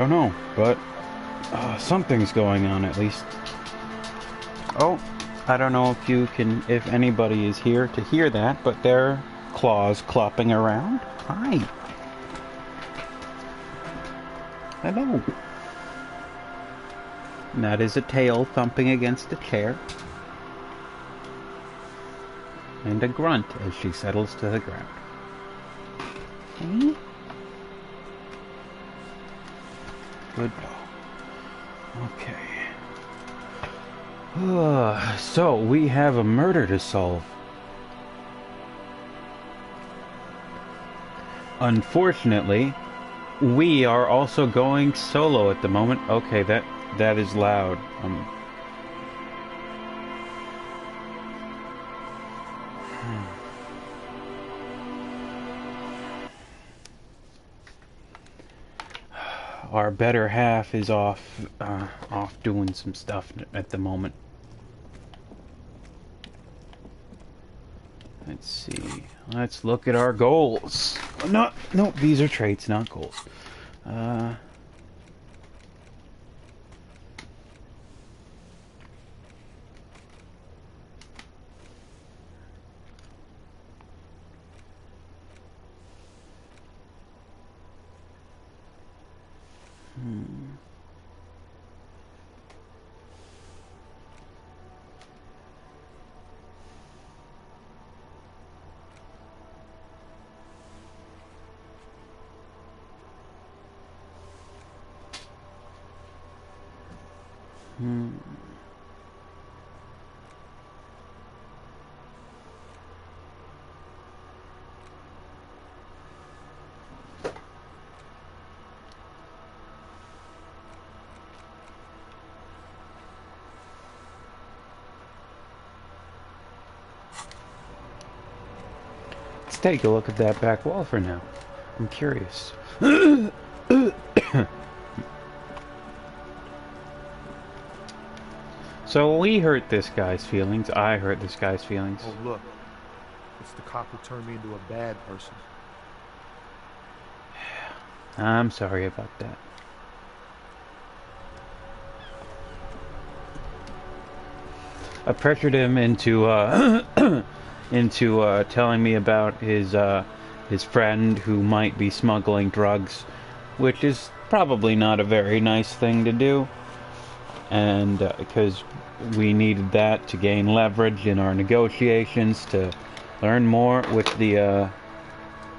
I don't know, but something's going on at least. Oh, I don't know if anybody is here to hear that, but there are claws clopping around. Hi. Hello. And that is a tail thumping against a chair. And a grunt as she settles to the ground. Okay. Good dog. Okay. So, we have a murder to solve. Unfortunately, we are also going solo at the moment. Okay, that is loud. Our better half is off doing some stuff at the moment. Let's see. Let's look at our goals. No, these are traits, not goals. Let's take a look at that back wall for now. I'm curious. So we hurt this guy's feelings. I hurt this guy's feelings. Oh, look. It's the cop who turned me into a bad person. I'm sorry about that. I pressured him into telling me about his friend who might be smuggling drugs, which is probably not a very nice thing to do, and because we needed that to gain leverage in our negotiations, to learn more with the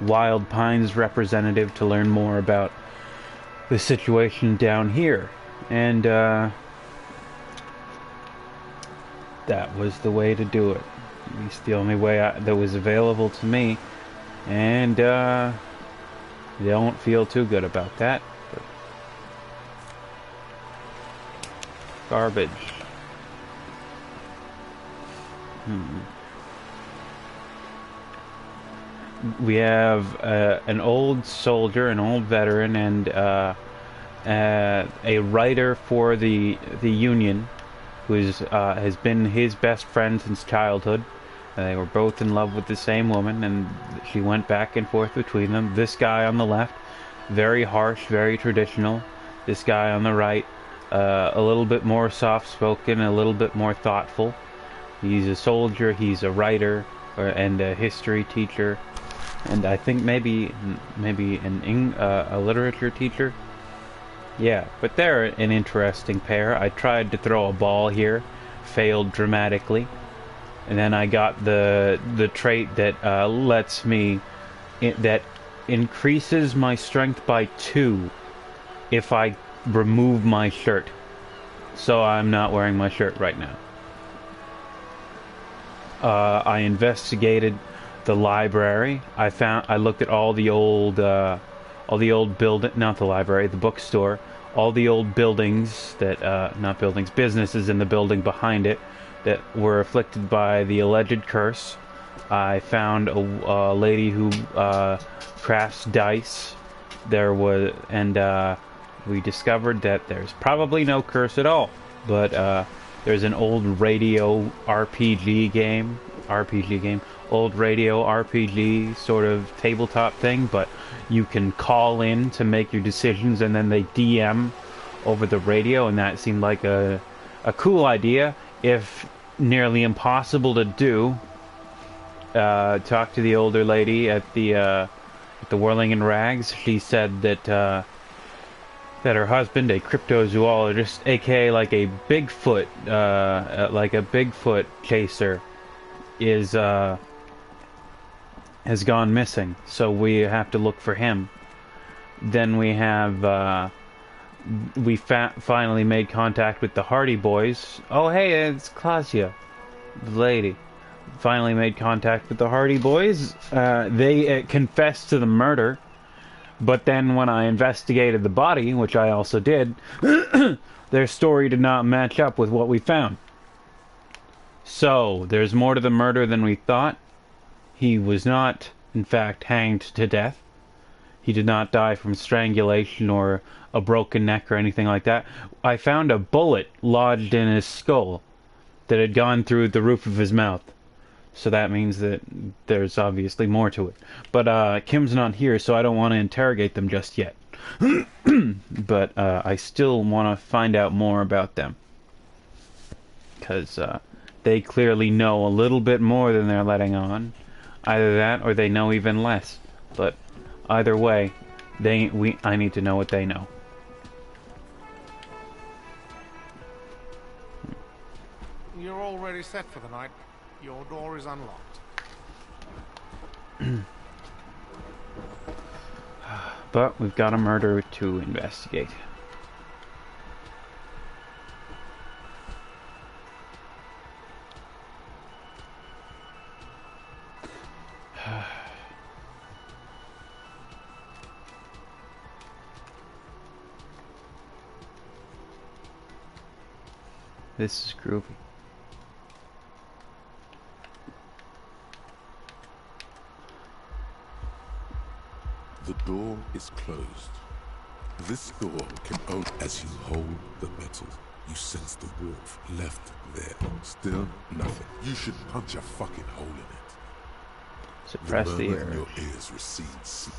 Wild Pines representative, to learn more about the situation down here, and that was the way to do it. At least the only way that was available to me, and don't feel too good about that. But garbage. We have an old soldier, an old veteran, and a writer for the Union, who has been his best friend since childhood. They were both in love with the same woman, and she went back and forth between them. This guy on the left, very harsh, very traditional. This guy on the right, a little bit more soft-spoken, a little bit more thoughtful. He's a soldier, he's a writer, and a history teacher, and I think maybe a literature teacher. Yeah, but they're an interesting pair. I tried to throw a ball here, failed dramatically, and then I got the trait that that increases my strength by 2 if I remove my shirt. So I'm not wearing my shirt right now. I investigated the library. I looked at all the old not the library, the bookstore, all the old buildings that, not buildings, businesses in the building behind it that were afflicted by the alleged curse. I found a lady who crafts dice. We discovered that there's probably no curse at all, but There's an old radio old radio RPG sort of tabletop thing, but you can call in to make your decisions and then they DM over the radio, and that seemed like a cool idea, if nearly impossible to do. Talked to the older lady at the Whirling in Rags. She said that that her husband, a cryptozoologist, aka like a Bigfoot chaser, has gone missing. So we have to look for him. Then we have finally made contact with the Hardy Boys. Oh hey, it's Klasia, the lady. Finally made contact with the Hardy Boys. They confessed to the murder. But then when I investigated the body, which I also did, their story did not match up with what we found. So, there's more to the murder than we thought. He was not, in fact, hanged to death. He did not die from strangulation or a broken neck or anything like that. I found a bullet lodged in his skull that had gone through the roof of his mouth. So that means that there's obviously more to it. But Kim's not here, so I don't want to interrogate them just yet. But I still want to find out more about them. Because they clearly know a little bit more than they're letting on. Either that, or they know even less. But either way, I need to know what they know. You're already set for the night. Your door is unlocked. But we've got a murder to investigate. This is groovy. The door is closed. This door can open as you hold the metal. You sense the warmth left there. Still nothing. You should punch a fucking hole in it. Suppress the murmur urge. in your ears recedes.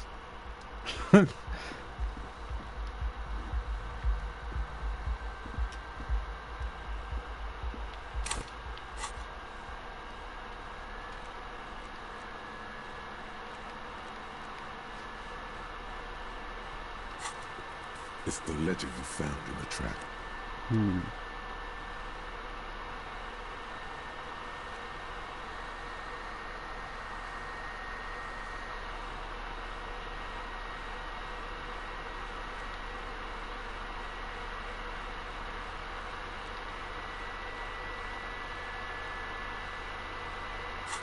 It's the ledger you found in the trap.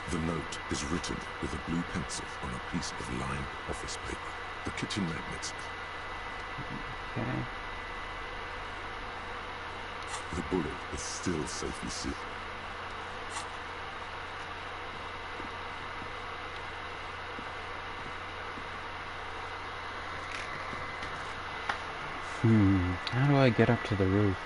The note is written with a blue pencil on a piece of lined office paper. The kitchen magnets. Okay. The bullet is still safely sealed. How do I get up to the roof?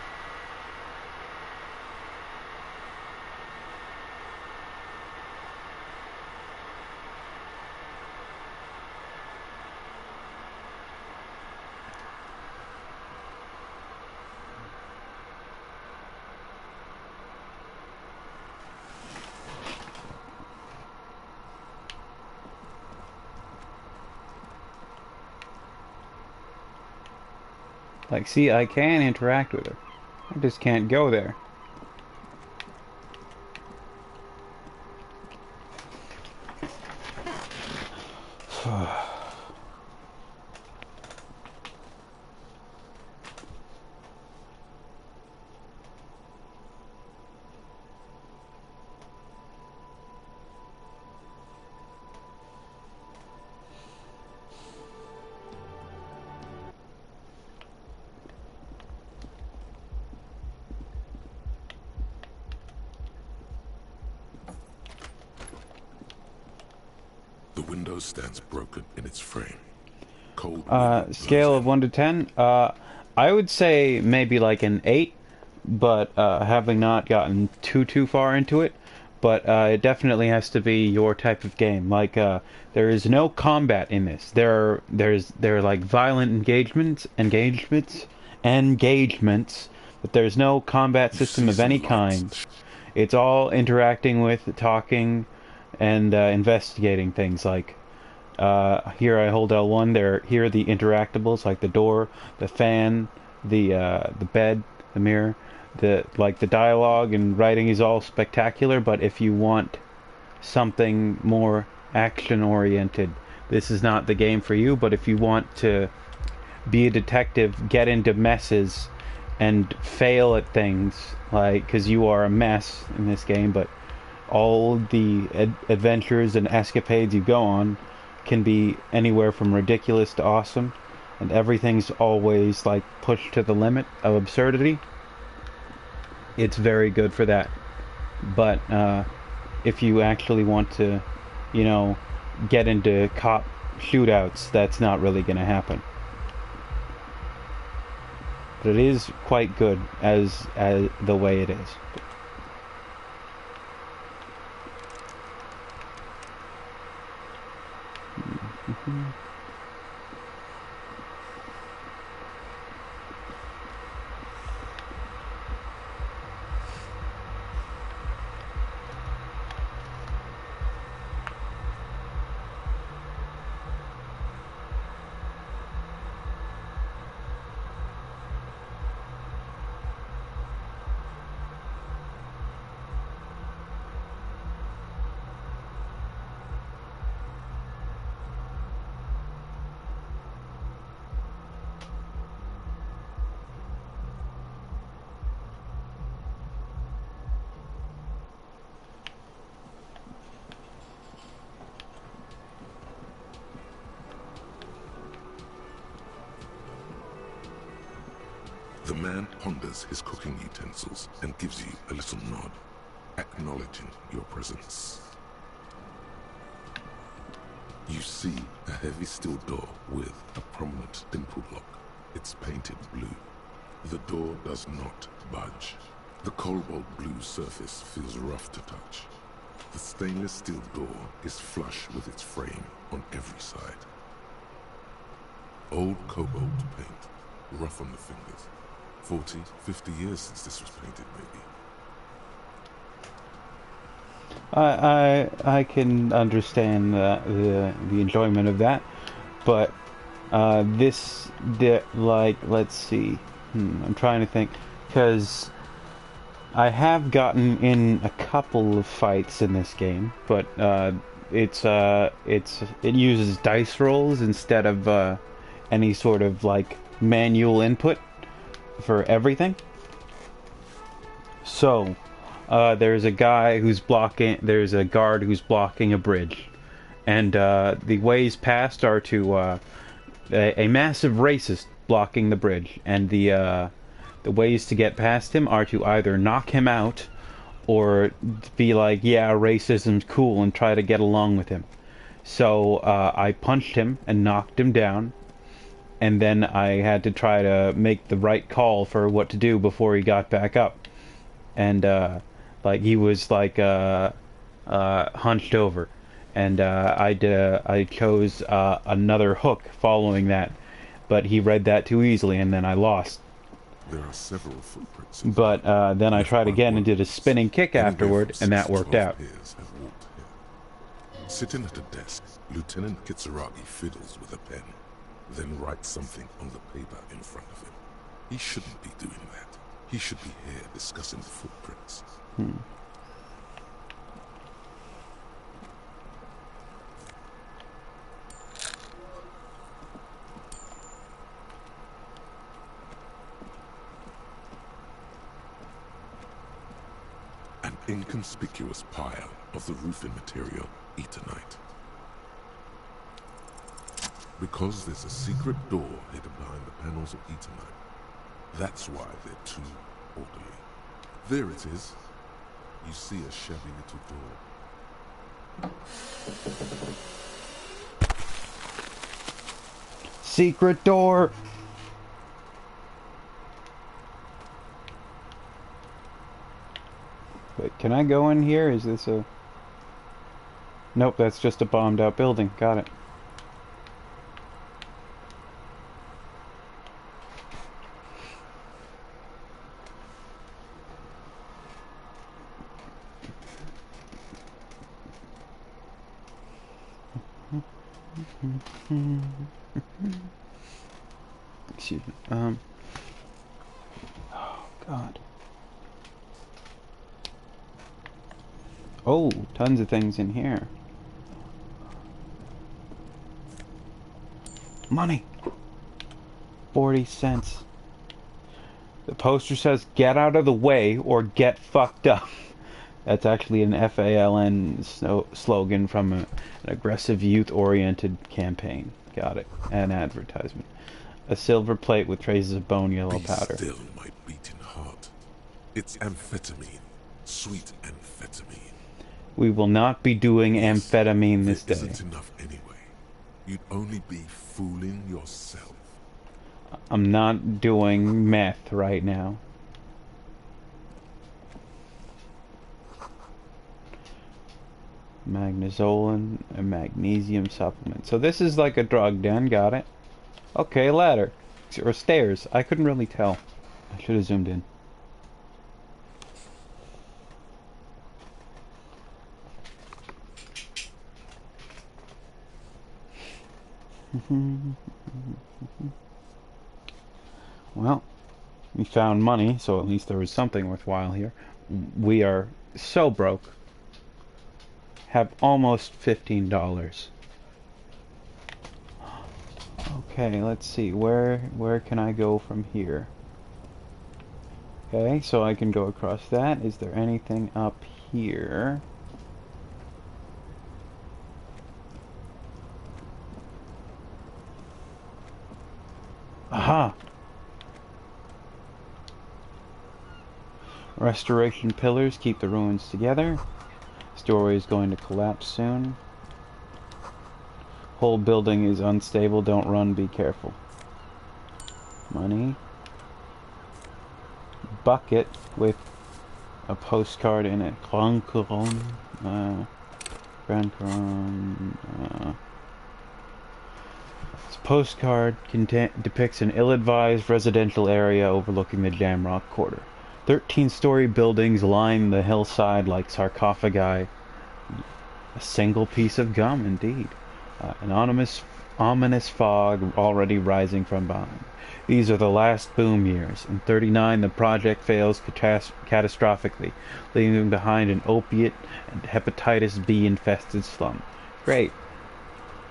Like, see, I can interact with her. I just can't go there. The window stands broken in its frame. Cold Scale of 1 to 10? I would say maybe like an 8. but having not gotten too far into it. But it definitely has to be your type of game. Like there is no combat in this. There are like violent engagements, but there's no combat system of any kind. It's all interacting with, talking, and investigating things. Like here I hold L1. Here are the interactables, like the door, the fan, the bed, the mirror. The dialogue and writing is all spectacular, but if you want something more action oriented, this is not the game for you. But if you want to be a detective, get into messes and fail at things, like, because you are a mess in this game, but all the adventures and escapades you go on can be anywhere from ridiculous to awesome, and everything's always like pushed to the limit of absurdity. It's very good for that. But if you actually want to, get into cop shootouts, that's not really going to happen. But it is quite good as the way it is. The man ponders his cooking utensils and gives you a little nod, acknowledging your presence. You see a heavy steel door with a prominent dimple lock. It's painted blue. The door does not budge. The cobalt blue surface feels rough to touch. The stainless steel door is flush with its frame on every side. Old cobalt paint, rough on the fingers. 40, 50 years since this was painted, maybe. I can understand the enjoyment of that, but let's see. I'm trying to think, because I have gotten in a couple of fights in this game, but it uses dice rolls instead of any sort of like manual input for everything. So there's a guard who's blocking a bridge, and the ways past are to a massive racist blocking the bridge, and the ways to get past him are to either knock him out or be like, yeah, racism's cool, and try to get along with him. So I punched him and knocked him down, and then I had to try to make the right call for what to do before he got back up. And he was hunched over, and I chose another hook following that, but he read that too easily, and then I lost. There are several footprints. But then I tried again and did a spinning kick afterward, and that worked out. Sitting at a desk, Lieutenant Kitsuragi fiddles with a pen, then writes something on the paper in front of him. He shouldn't be doing that. He should be here discussing the footprints. An inconspicuous pile of the roofing material Eternite. Because there's a secret door hidden behind the panels of Eternite. That's why they're too orderly. There it is. You see a shabby little door. Secret door! Wait, can I go in here? Is this a... Nope, that's just a bombed out building. Got it. Excuse me. Oh, God. Oh, tons of things in here. Money! 40 cents. The poster says, get out of the way or get fucked up. That's actually an FALN slogan from an aggressive youth-oriented campaign. Got it. An advertisement. A silver plate with traces of bone yellow powder. Be still, my beating heart. It's amphetamine. Sweet amphetamine. We will not be doing amphetamine this day. There isn't enough anyway. You'd only be fooling yourself. I'm not doing meth right now. Magnesiolin and magnesium supplement. So this is like a drug den, got it? Okay, ladder. Or stairs. I couldn't really tell. I should have zoomed in. Well, we found money, so at least there was something worthwhile here. We are so broke. Have almost $15. Okay, let's see. Where can I go from here? Okay, so I can go across that. Is there anything up here? Aha! Restoration pillars keep the ruins together. Story is going to collapse soon. Whole building is unstable. Don't run. Be careful. Money. Bucket with a postcard in it. Grand Couronne. Grand Couronne. This postcard depicts an ill-advised residential area overlooking the Jamrock Quarter. 13-story buildings line the hillside like sarcophagi. A single piece of gum, indeed. An ominous fog already rising from behind. These are the last boom years. In '39, the project fails catastrophically, leaving behind an opiate and hepatitis B-infested slum. Great.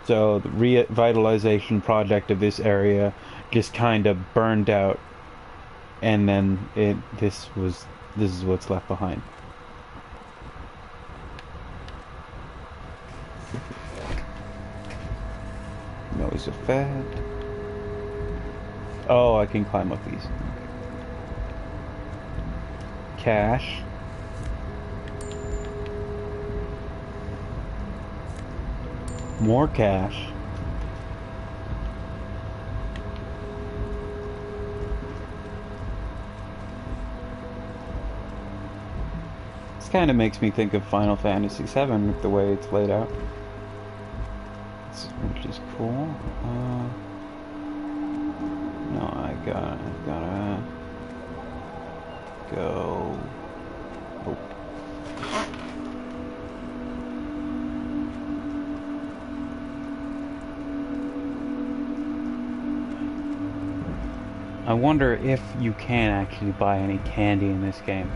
So the revitalization project of this area just kind of burned out, and then this is what's left behind. Noise effect. Oh, I can climb up these. Okay. Cash. More cash. This kind of makes me think of Final Fantasy VII with the way it's laid out. Which is cool. No, I gotta go. Oh. I wonder if you can actually buy any candy in this game.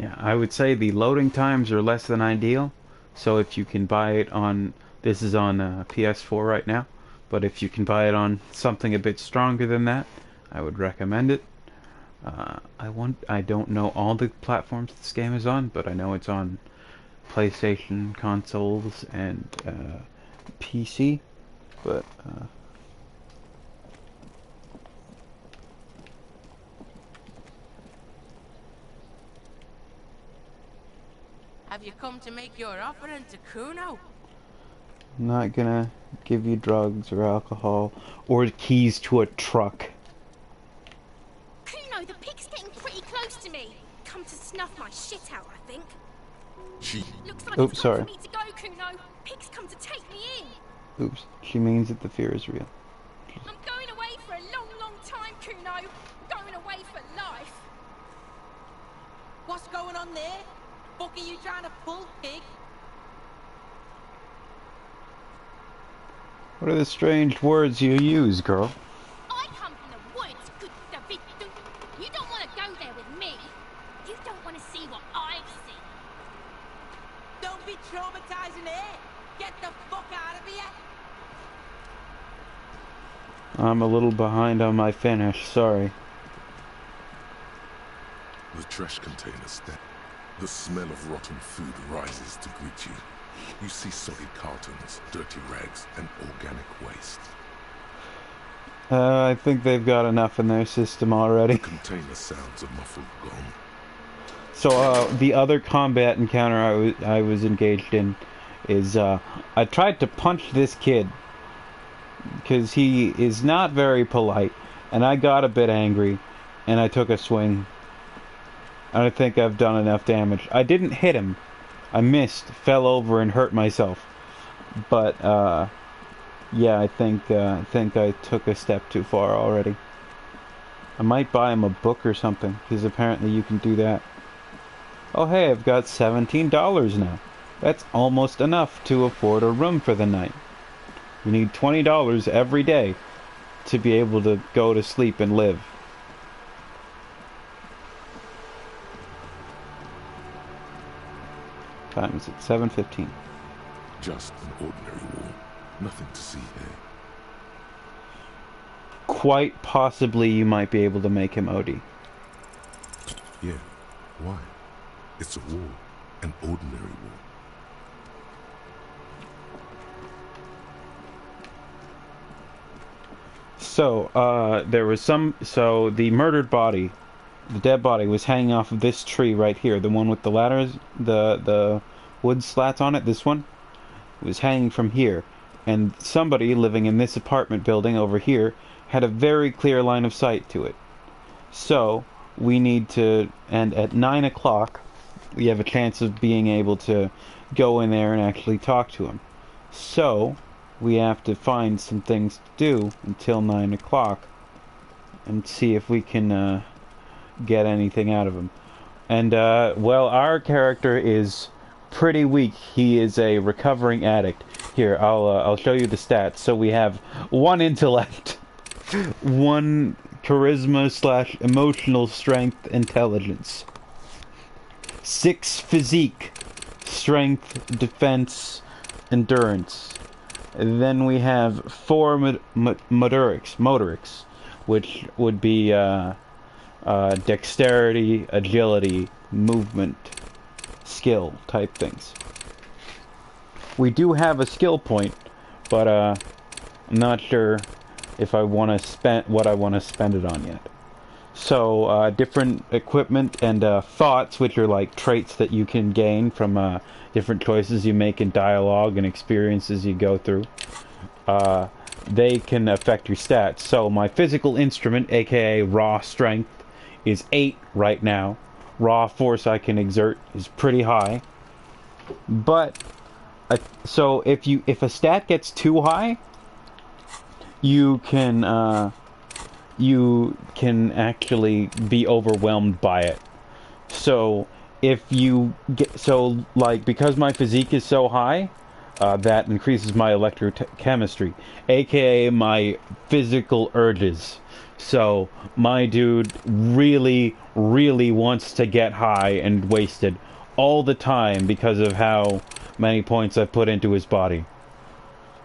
Yeah, I would say the loading times are less than ideal. So if you can buy it on, this is on PS4 right now, but if you can buy it on something a bit stronger than that, I would recommend it. I don't know all the platforms this game is on, but I know it's on PlayStation, consoles, and PC. But have you come to make your offering to Kuno? I'm not gonna give you drugs or alcohol or keys to a truck. Kuno, the pig's getting pretty close to me. Come to snuff my shit out, I think. She... Looks like Oops, it's sorry. time for me to go, Kuno. Pig's come to take me in. Oops, she means that the fear is real. I'm going away for a long, long time, Kuno. Going away for life. What's going on there? Fuck are you trying to pull, pig? What are the strange words you use, girl? I come from the woods, good David. You don't want to go there with me. You don't want to see what I've seen. Don't be traumatizing her. Get the fuck out of here. I'm a little behind on my finish, sorry. The trash container step. The smell of rotten food rises to greet you. You see solid cartons, dirty rags, and organic waste. I think they've got enough in their system already. The container sounds a muffled gong. So, the other combat encounter I was engaged in is, I tried to punch this kid, because he is not very polite, and I got a bit angry, and I took a swing. I don't think I've done enough damage. I didn't hit him. I missed, fell over, and hurt myself. But, yeah, I think I took a step too far already. I might buy him a book or something, because apparently you can do that. Oh hey, I've got $17 now. That's almost enough to afford a room for the night. You need $20 every day to be able to go to sleep and live. Time is it? 7:15. Just an ordinary wall. Nothing to see here. Quite possibly you might be able to make him OD. Yeah. Why? It's a wall. An ordinary wall. So, there was so the murdered body, the dead body was hanging off of this tree right here, the one with the ladders, the wood slats on it, this one, was hanging from here. And somebody living in this apartment building over here had a very clear line of sight to it. So, we need to, and at 9 o'clock, we have a chance of being able to go in there and actually talk to him. So, we have to find some things to do until 9 o'clock and see if we can get anything out of him. And, well, our character is pretty weak. He is a recovering addict. Here, I'll show you the stats. So we have 1 intellect, 1 charisma / emotional strength intelligence, 6 physique, strength, defense, endurance. And then we have 4 motorics, which would be dexterity, agility, movement, skill type things. We do have a skill point, but I'm not sure if I want to spend what I want to spend it on yet. So different equipment and thoughts, which are like traits that you can gain from different choices you make in dialogue and experiences you go through. They can affect your stats. So my physical instrument, aka raw strength, is 8 right now. Raw force I can exert is pretty high. But so if a stat gets too high, you can actually be overwhelmed by it. So if you get because my physique is so high, that increases my electrochemistry, aka my physical urges. So my dude really, really wants to get high and wasted all the time because of how many points I've put into his body.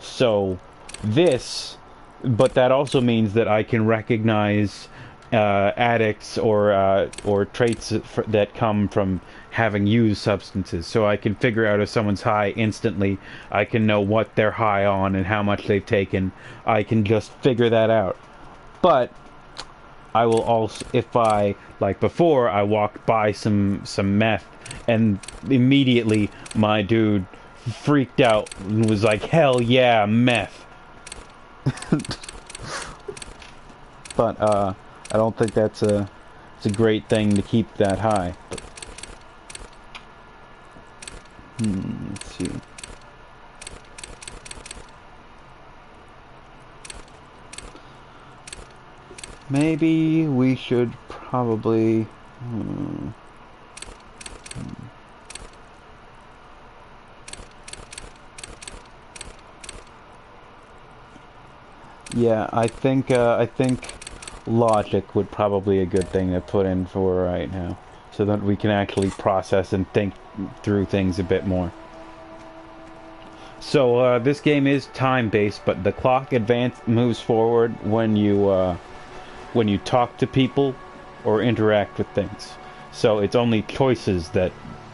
So this, but that also means that I can recognize addicts or traits that come from having used substances. So I can figure out if someone's high instantly. I can know what they're high on and how much they've taken. I can just figure that out. But I will also, if I, like before, I walked by some meth, and immediately my dude freaked out and was like, hell yeah, meth. But I don't think it's a great thing to keep that high. But, let's see. Maybe we should probably... Yeah, I think logic would probably be a good thing to put in for right now, so that we can actually process and think through things a bit more. So this game is time-based, but the clock moves forward when you talk to people or interact with things. So it's only choices that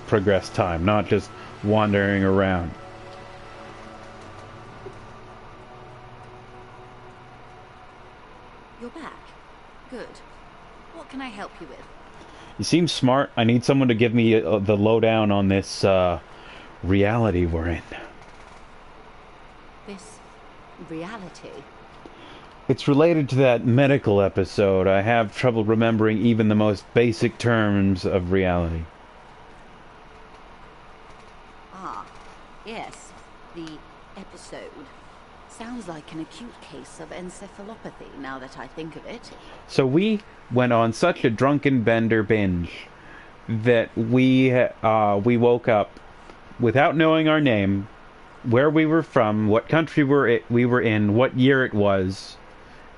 progress time, not just wandering around. You're back. Good. What can I help you with? You seem smart. I need someone to give me the lowdown on this reality we're in. This reality? It's related to that medical episode. I have trouble remembering even the most basic terms of reality. Ah, yes. The episode. Sounds like an acute case of encephalopathy, now that I think of it. So we went on such a drunken bender binge that we woke up without knowing our name, where we were from, what country we were in, what year it was,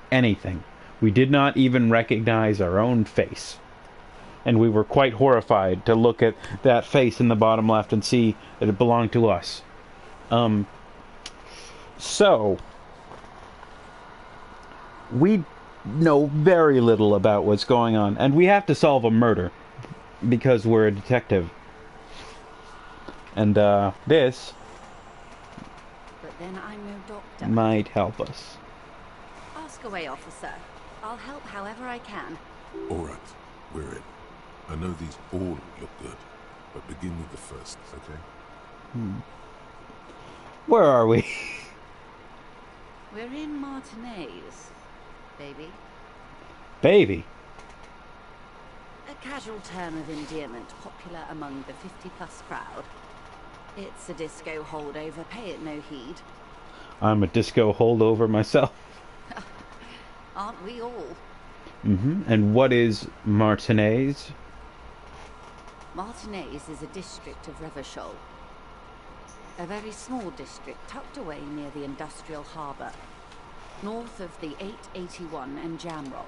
anything. We did not even recognize our own face. And we were quite horrified to look at that face in the bottom left and see that it belonged to us. So, we know very little about what's going on, and we have to solve a murder because we're a detective. And this But then I'm no doctor. might help us. Ask away, officer. I'll help however I can. Alright, we're in. I know these all look good, but begin with the first, okay? Where are we? We're in Martinez, baby. Baby. A casual term of endearment popular among the 50-plus crowd. It's a disco holdover, pay it no heed. I'm a disco holdover myself. Aren't we all? And what is Martinez? Martinez is a district of Revachol. A very small district tucked away near the industrial harbour, north of the 881 and Jamrock.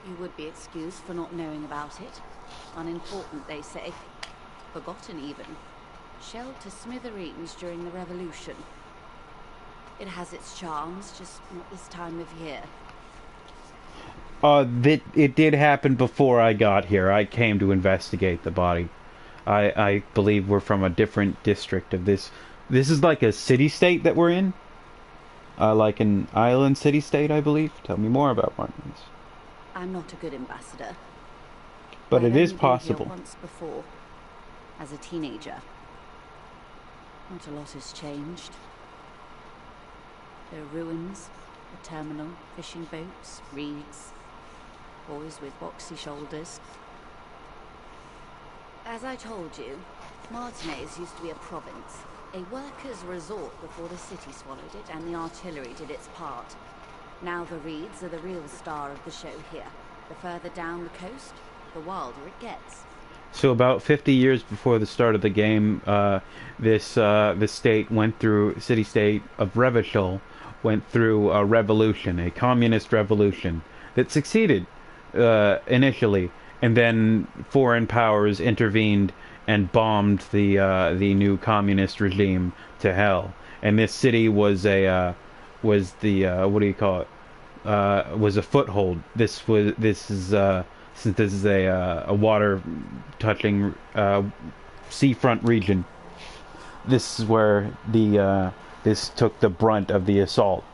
You would be excused for not knowing about it. Unimportant, they say. Forgotten, even. Shelled to smithereens during the Revolution. It has its charms, just not this time of year. It did happen before I got here. I came to investigate the body. I believe we're from a different district of this. This is like a city-state that we're in? Like an island city-state, I believe? Tell me more about Martinez. I'm not a good ambassador. But I've it is only been here possible. once before, as a teenager. Not a lot has changed. There are ruins, a terminal, fishing boats, reeds, boys with boxy shoulders. As I told you, Martinez used to be a province, a workers' resort before the city swallowed it and the artillery did its part. Now the reeds are the real star of the show here. The further down the coast, the wilder it gets. So about 50 years before the start of the game, this state went through city-state of Revachol went through a revolution, a communist revolution that succeeded initially, and then foreign powers intervened and bombed the new communist regime to hell. And this city was a was the what do you call it? Was a foothold. This is since this is a water touching seafront region. This is where the this took the brunt of the assault,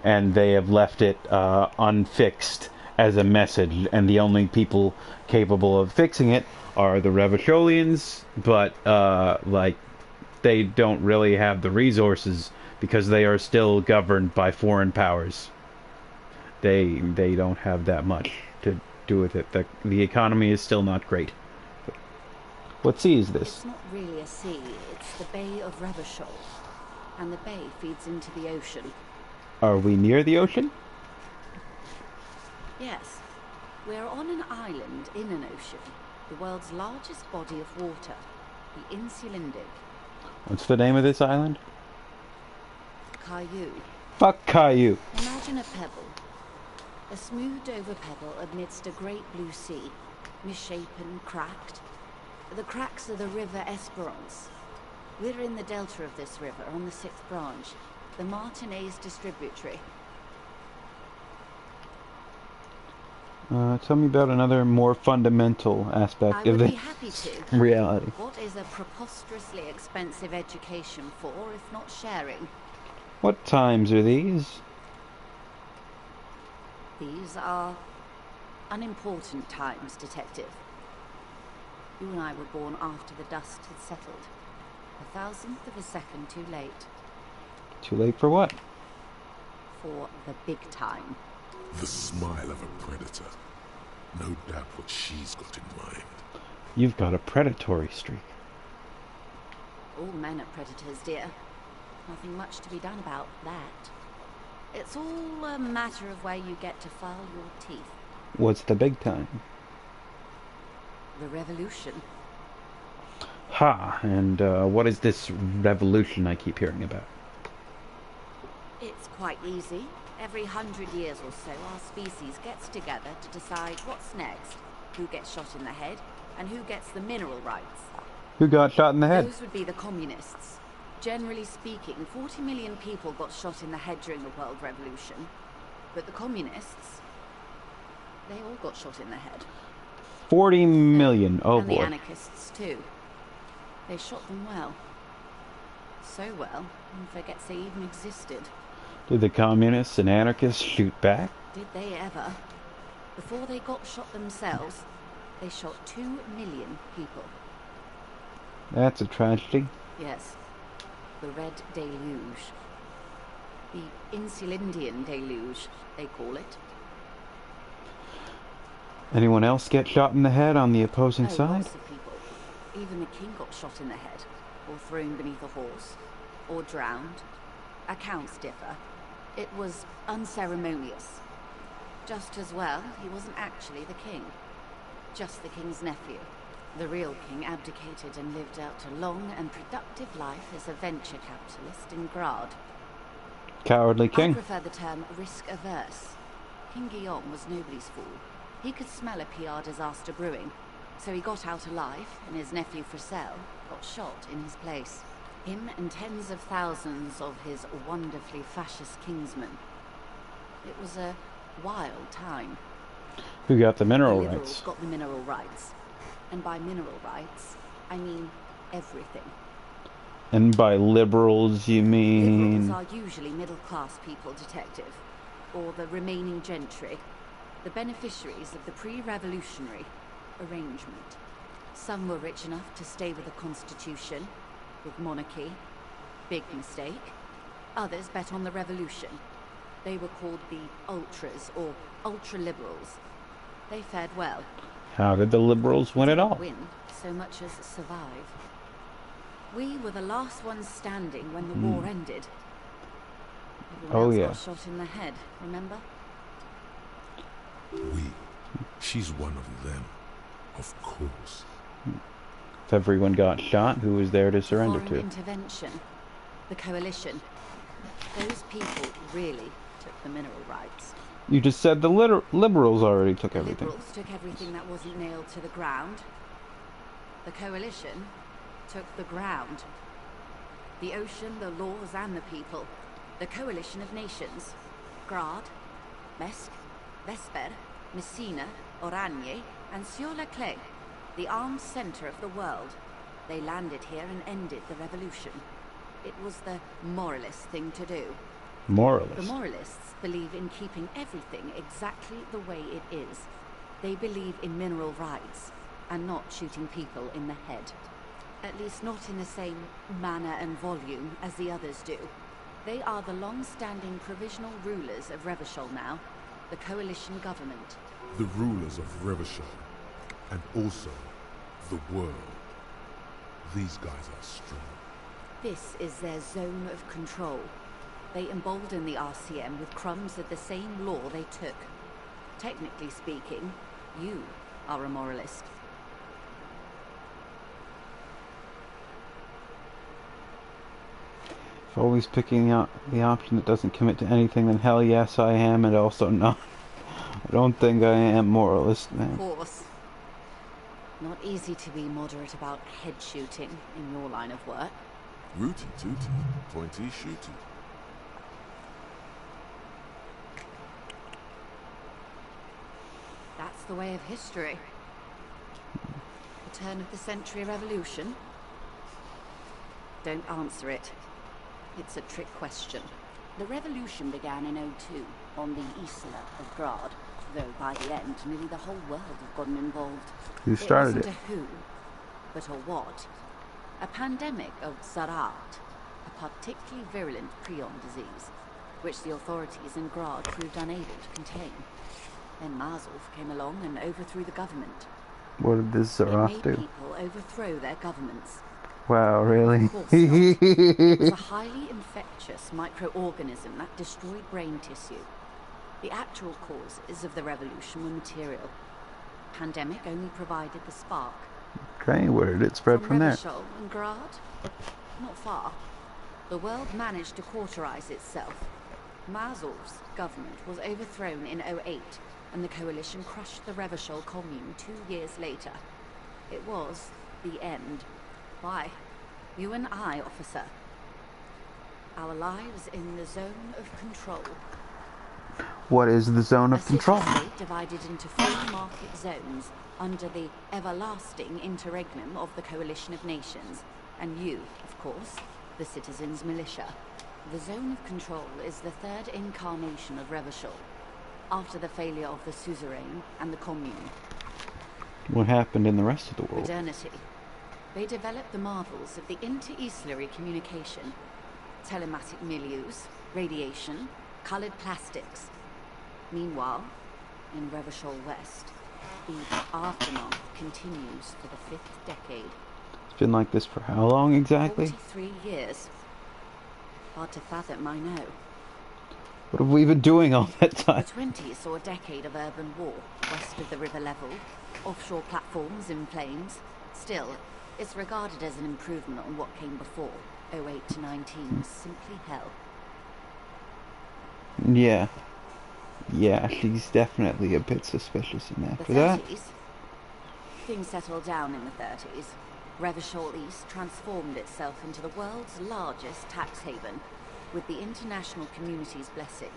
and they have left it unfixed as a message. And the only people capable of fixing it are the Revacholians, but like they don't really have the resources because they are still governed by foreign powers. They don't have that much to do with it. The economy is still not great. What sea is this? It's not really a sea, it's the Bay of Revachol. And the bay feeds into the ocean. Are we near the ocean? Yes. We're on an island in an ocean. The world's largest body of water. The Insulindic. What's the name of this island? Caillou. Fuck Caillou. Imagine a pebble. A smoothed over pebble amidst a great blue sea. Misshapen, cracked. The cracks are the river Esperance. We're in the delta of this river, on the 6th branch, the Martinez distributary. Tell me about another more fundamental aspect I of would the be happy to. reality. What is a preposterously expensive education for, if not sharing? What times are these? These are unimportant times, Detective. You and I were born after the dust had settled. 1,000th of a second too late. Too late for what? For the big time. The smile of a predator. No doubt what she's got in mind. You've got a predatory streak. All men are predators, dear. Nothing much to be done about that. It's all a matter of where you get to file your teeth. What's the big time? The revolution. Ha! And what is this revolution I keep hearing about? It's quite easy. Every 100 years or so, our species gets together to decide what's next, who gets shot in the head, and who gets the mineral rights. Who got shot in the head? Those would be the communists. Generally speaking, 40 million people got shot in the head during the World Revolution. But the communists, they all got shot in the head. 40 million. Oh and boy. the anarchists too. They shot them well. So well, one forgets they even existed. Did the communists and anarchists shoot back? Did they ever? Before they got shot themselves, they shot 2 million people. That's a tragedy. Yes. The Red Deluge. The Insulindian Deluge, they call it. Anyone else get shot in the head on the opposing side? Lots of people. Even the king got shot in the head, or thrown beneath a horse, or drowned. Accounts differ. It was unceremonious. Just as well, he wasn't actually the king. Just the king's nephew. The real king abdicated and lived out a long and productive life as a venture capitalist in Grad. Cowardly I king. prefer the term risk-averse. King Guillaume was nobody's fool. He could smell a PR disaster brewing, so he got out alive, and his nephew Fricelle got shot in his place. Him and tens of thousands of his wonderfully fascist kingsmen. It was a wild time. Who got the mineral The liberals rights? got the mineral rights. And by mineral rights, I mean everything. And by liberals, you mean... Liberals are usually middle-class people, Detective. Or the remaining gentry. The beneficiaries of the pre-revolutionary arrangement. Some were rich enough to stay with the Constitution, with monarchy. Big mistake. Others bet on the revolution. They were called the ultras, or ultra-liberals. They fared well. How did the liberals win it all? Win so much as survive. We were the last ones standing when the war ended. Everyone else got shot in the head, remember? We. She's one of them. Of course. If everyone got shot, who was there to surrender Foreign to? intervention. The coalition. Those people really took the mineral rights. You just said the liberals already took everything. Liberals took everything that wasn't nailed to the ground. The Coalition took the ground. The ocean, the laws, and the people. The Coalition of Nations. Grad, Mesk, Vesper, Messina, Oranje, and Sur-le-Clay. The armed center of the world. They landed here and ended the revolution. It was the moralist thing to do. Moralist. The moralists believe in keeping everything exactly the way it is. They believe in mineral rights, and not shooting people in the head. At least not in the same manner and volume as the others do. They are the long-standing provisional rulers of Revachol now, the coalition government. The rulers of Revachol, and also the world. These guys are strong. This is their zone of control. They embolden the RCM with crumbs of the same law they took. Technically speaking, you are a moralist. If always picking out the option that doesn't commit to anything, then hell yes I am, and also not. I don't think I am moralist, man. Of course. Not easy to be moderate about head shooting in your line of work. Rooty tooty, pointy shooty. That's the way of history. The turn of the century revolution? Don't answer it. It's a trick question. The revolution began in '02 on the Isla of Grad, though by the end, nearly the whole world had gotten involved. Who started it? It wasn't a who, but a what. A pandemic of Zarat, a particularly virulent prion disease, which the authorities in Grad proved unable to contain. Then Mazov came along and overthrew the government. What did this It Zarat made do? people overthrow their governments. Wow, really? Of course not. It was a highly infectious microorganism that destroyed brain tissue. The actual causes of the revolution were material. Pandemic only provided the spark. Okay, where did it spread from there? Revachol and Grad? Not far. The world managed to cauterize itself. Mazov's government was overthrown in '08, and the coalition crushed the Revachol commune 2 years later. It was the end. Why? You and I, officer. Our lives in the zone of control. What is the zone of control? A city-state divided into 3 market zones under the everlasting interregnum of the Coalition of Nations. And you, of course, the citizens' militia. The zone of control is the 3rd incarnation of Revachol, after the failure of the suzerain and the commune. What happened in the rest of the world? Modernity. They developed the marvels of the inter-Islary communication, telematic milieus, radiation, colored plastics. Meanwhile, in Revachol West, the aftermath continues to the 5th decade. It's been like this for how long exactly? 43 years. Hard to fathom, I know. What have we been doing all that The time? 20s saw a decade of urban war, west of the river level, offshore platforms in flames. Still, it's regarded as an improvement on what came before. '08 to '19 was simply hell. Yeah. Yeah, she's definitely a bit suspicious in The after that. 30s? Things settled down in the 30s. Revachol East transformed itself into the world's largest tax haven, with the international community's blessing.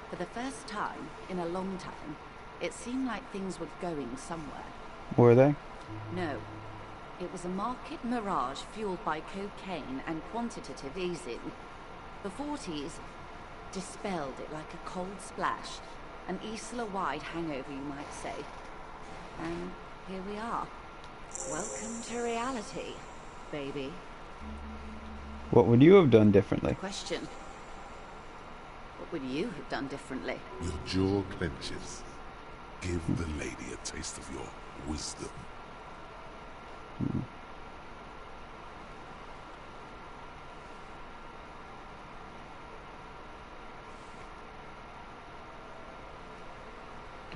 For the first time in a long time, it seemed like things were going somewhere. Were they? No. It was a market mirage fueled by cocaine and quantitative easing. The 40s dispelled it like a cold splash, an Isla-wide hangover, you might say. And here we are. Welcome to reality, baby. What would you have done differently? Question. What would you have done differently? Your jaw clenches. Give the lady a taste of your wisdom.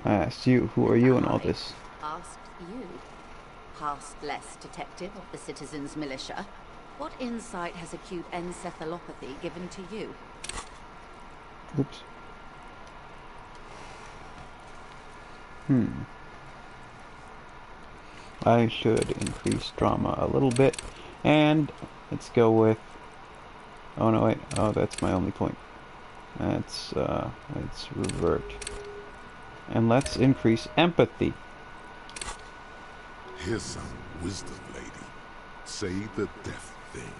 I asked you, who are you in all this? Asked you. Past less detective of the citizens' militia. What insight has acute encephalopathy given to you? Oops. I should increase drama a little bit. And let's go with... Oh, no, wait. Oh, that's my only point. Let's revert. And let's increase empathy. Here's some wisdom, lady. Say the death thing.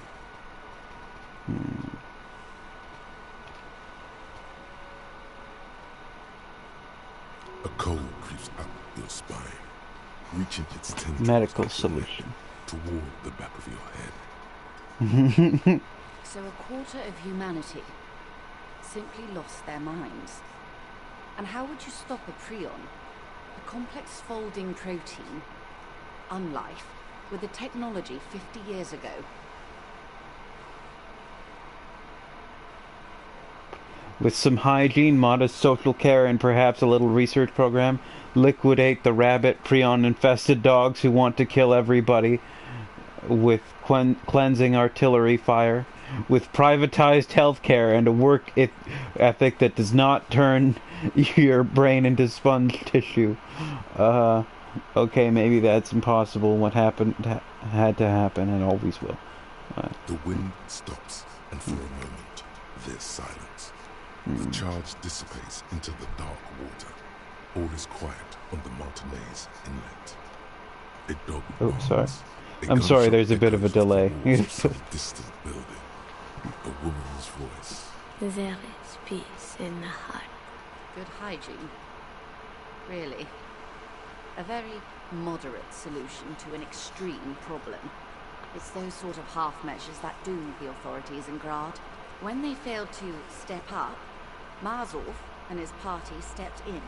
A cold creeps up your spine, reaching its tendrils Medical up your solution. neck toward the back of your head. So a quarter of humanity simply lost their minds. And how would you stop a prion, a complex folding protein, unlife, with the technology 50 years ago? With some hygiene, modest social care, and perhaps a little research program, liquidate the rabbit prion-infested dogs who want to kill everybody with cleansing artillery fire, with privatized healthcare and a work ethic that does not turn your brain into sponge tissue. Okay, maybe that's impossible. What happened had to happen and always will. The wind stops, and for a moment, there's silence. The charge dissipates into the dark water. All is quiet on the Martinez inlet. A dog Oh, sorry. barks. I'm sorry, there's a bit of a Echoes from delay. the walls of some distant building. A woman's voice. There is peace in the heart. Good hygiene. Really. A very moderate solution to an extreme problem. It's those sort of half measures that doomed the authorities in Grad. When they failed to step up, Marzov and his party stepped in.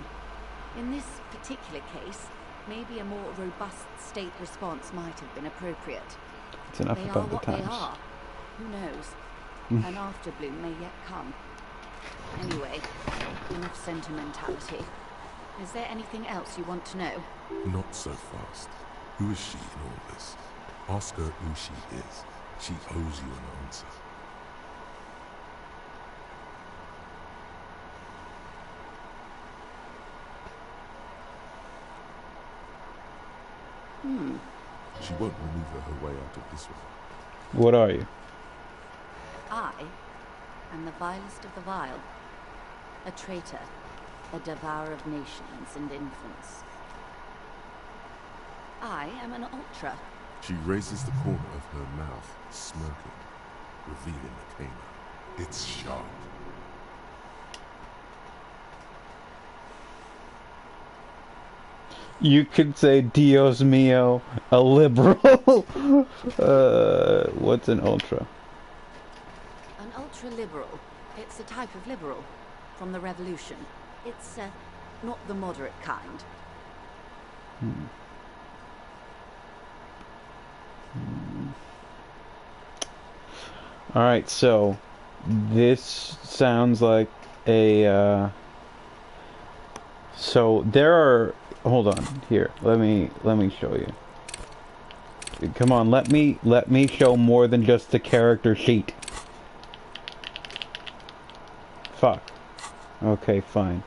In this particular case, maybe a more robust state response might have been appropriate. It's enough They are about the what they times. are. Who knows? An afterbloom may yet come. Anyway, enough sentimentality. Is there anything else you want to know? Not so fast. Who is she in all this? Ask her who she is. She owes you an answer. She won't maneuver her way out of this one. What are you? I am the vilest of the vile. A traitor. A devourer of nations and infants. I am an ultra. She raises the corner of her mouth, smirking, revealing the cane. It's sharp. You could say Dios mio, a liberal. What's an ultra? An ultra-liberal. It's a type of liberal. From the revolution. It's, not the moderate kind. Alright, so this sounds like a so there are, hold on, here, let me show you. Come on, let me show more than just the character sheet. Fuck. Okay, fine.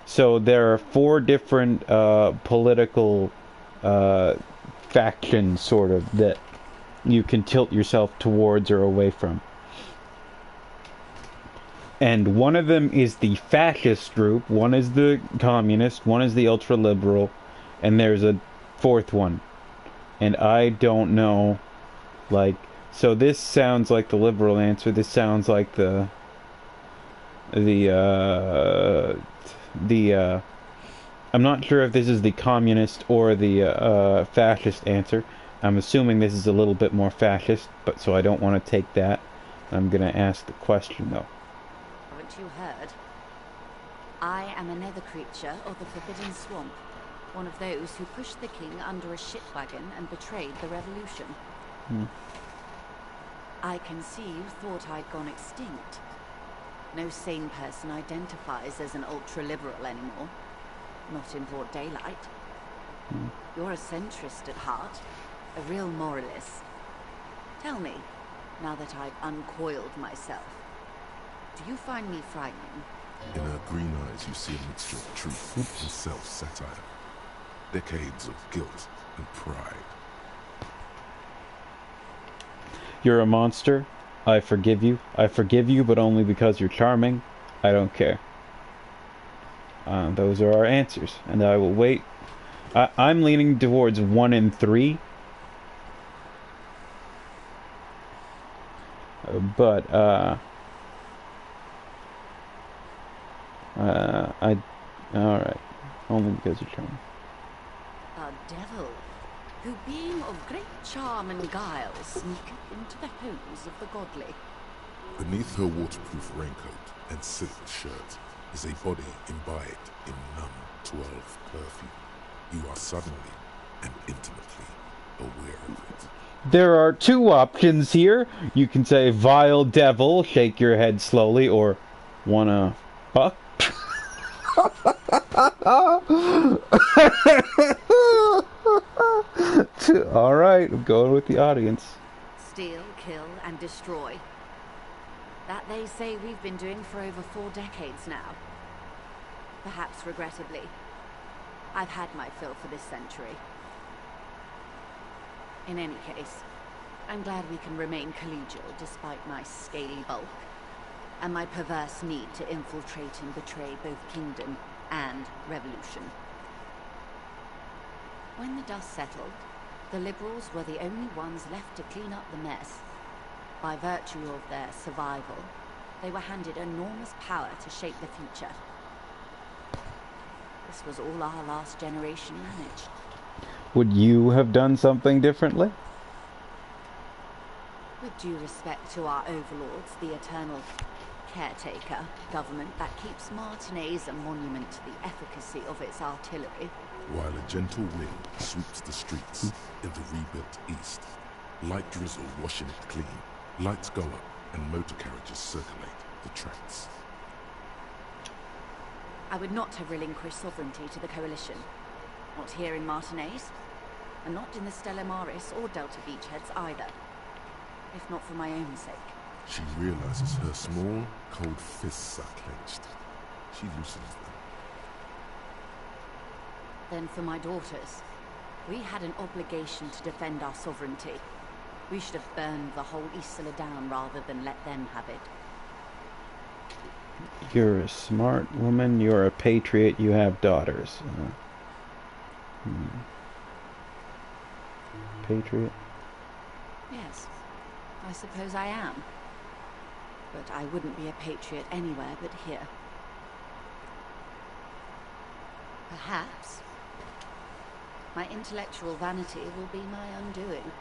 So there are 4 different political factions, sort of, that you can tilt yourself towards or away from. And one of them is the fascist group, one is the communist, one is the ultra-liberal, and there's a 4th one. And I don't know, like, so this sounds like the liberal answer, this sounds like the I'm not sure if this is the communist or the fascist answer. I'm assuming this is a little bit more fascist, but so I don't want to take that. I'm gonna ask the question though. Haven't you heard? I am a nether creature of the Forbidden Swamp. One of those who pushed the king under a ship wagon and betrayed the revolution. I can see you thought I'd gone extinct. No sane person identifies as an ultra-liberal anymore. Not in broad daylight. You're a centrist at heart. A real moralist. Tell me, now that I've uncoiled myself, do you find me frightening? In her green eyes, you see a mixture of truth and self-satire. Decades of guilt and pride. You're a monster. I forgive you. I forgive you, but only because you're charming. I don't care. Those are our answers, and I will wait. I'm leaning towards 1 and 3. But, alright. Only because you're charming. A devil, who being of great charm and guile, sneaketh into the homes of the godly. Beneath her waterproof raincoat and silk shirt is a body imbibed in numb 12 perfume. You are suddenly and intimately aware of it. There are 2 options here. You can say, vile devil, shake your head slowly, or wanna fuck? Alright, I'm going with the audience. Steal, kill, and destroy. That they say we've been doing for over 4 decades now. Perhaps regrettably. I've had my fill for this century. In any case, I'm glad we can remain collegial despite my scaly bulk, and my perverse need to infiltrate and betray both kingdom and revolution. When the dust settled, the liberals were the only ones left to clean up the mess. By virtue of their survival, they were handed enormous power to shape the future. This was all our last generation managed. Would you have done something differently? With due respect to our overlords, the eternal caretaker government that keeps Martinez a monument to the efficacy of its artillery. While a gentle wind sweeps the streets in the rebuilt east, light drizzle washing it clean, lights go up and motor carriages circulate the tracks. I would not have relinquished sovereignty to the Coalition. Not here in Martinez, and not in the Stella Maris or Delta Beachheads either. If not for my own sake. She realizes her small, cold fists are clenched. She loosens them. Then for my daughters, we had an obligation to defend our sovereignty. We should have burned the whole Isla down rather than let them have it. You're a smart woman, you're a patriot, you have daughters. Patriot? Yes, I suppose I am. But I wouldn't be a patriot anywhere but here. Perhaps my intellectual vanity will be my undoing.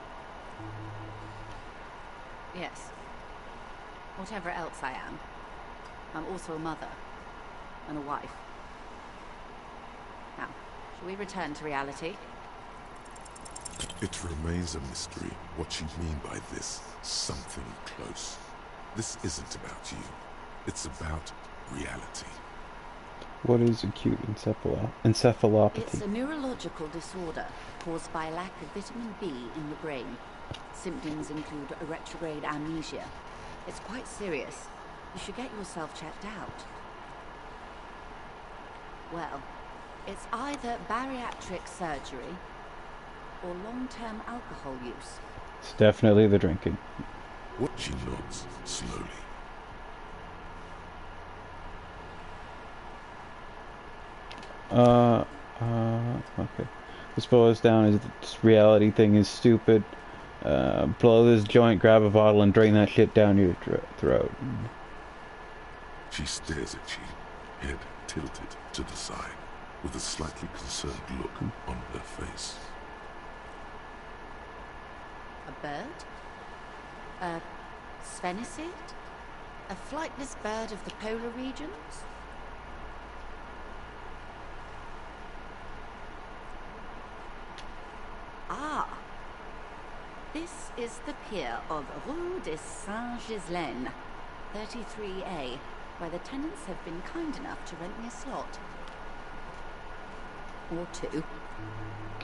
Yes. Whatever else I am, I'm also a mother and a wife. Now, shall we return to reality? It remains a mystery what you mean by this something close. This isn't about you. It's about reality. What is acute encephalopathy? It's a neurological disorder caused by a lack of vitamin B in the brain. Symptoms include a retrograde amnesia. It's quite serious. You should get yourself checked out. Well, it's either bariatric surgery or long-term alcohol use. It's definitely the drinking. What she nods slowly. Okay. This boils down is this reality thing is stupid. Blow this joint, grab a bottle, and drain that shit down your throat. She stares at you, head tilted to the side, with a slightly concerned look on her face. A bird? A sphenicid? A flightless bird of the polar regions? Ah! This is the pier of Rue de Saint-Ghislaine, 33A, where the tenants have been kind enough to rent me a slot. Or 2.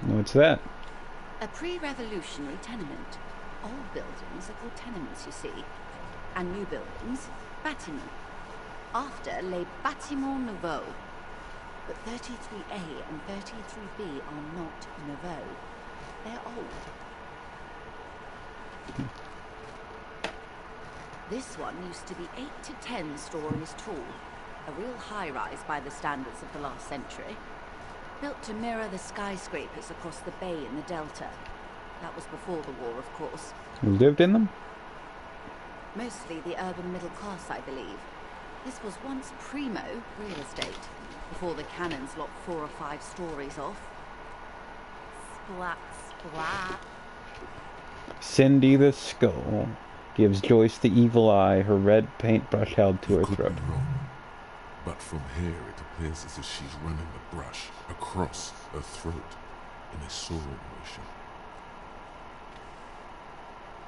What's that? A pre-revolutionary tenement. Old buildings are called tenements, you see. And new buildings, bâtiments. After les bâtiments nouveaux. But 33A and 33B are not nouveaux. They're old. This one used to be 8 to 10 stories tall. A real high-rise by the standards of the last century. Built to mirror the skyscrapers across the bay in the Delta. That was before the war, of course. You lived in them? Mostly the urban middle class, I believe. This was once primo real estate, before the cannons lopped 4 or 5 stories off. Splat, splat. Cindy the Skull gives Joyce the evil eye, her red paintbrush held to her Could throat. be wrong, but from here it appears as if she's running the brush across her throat in a soaring motion.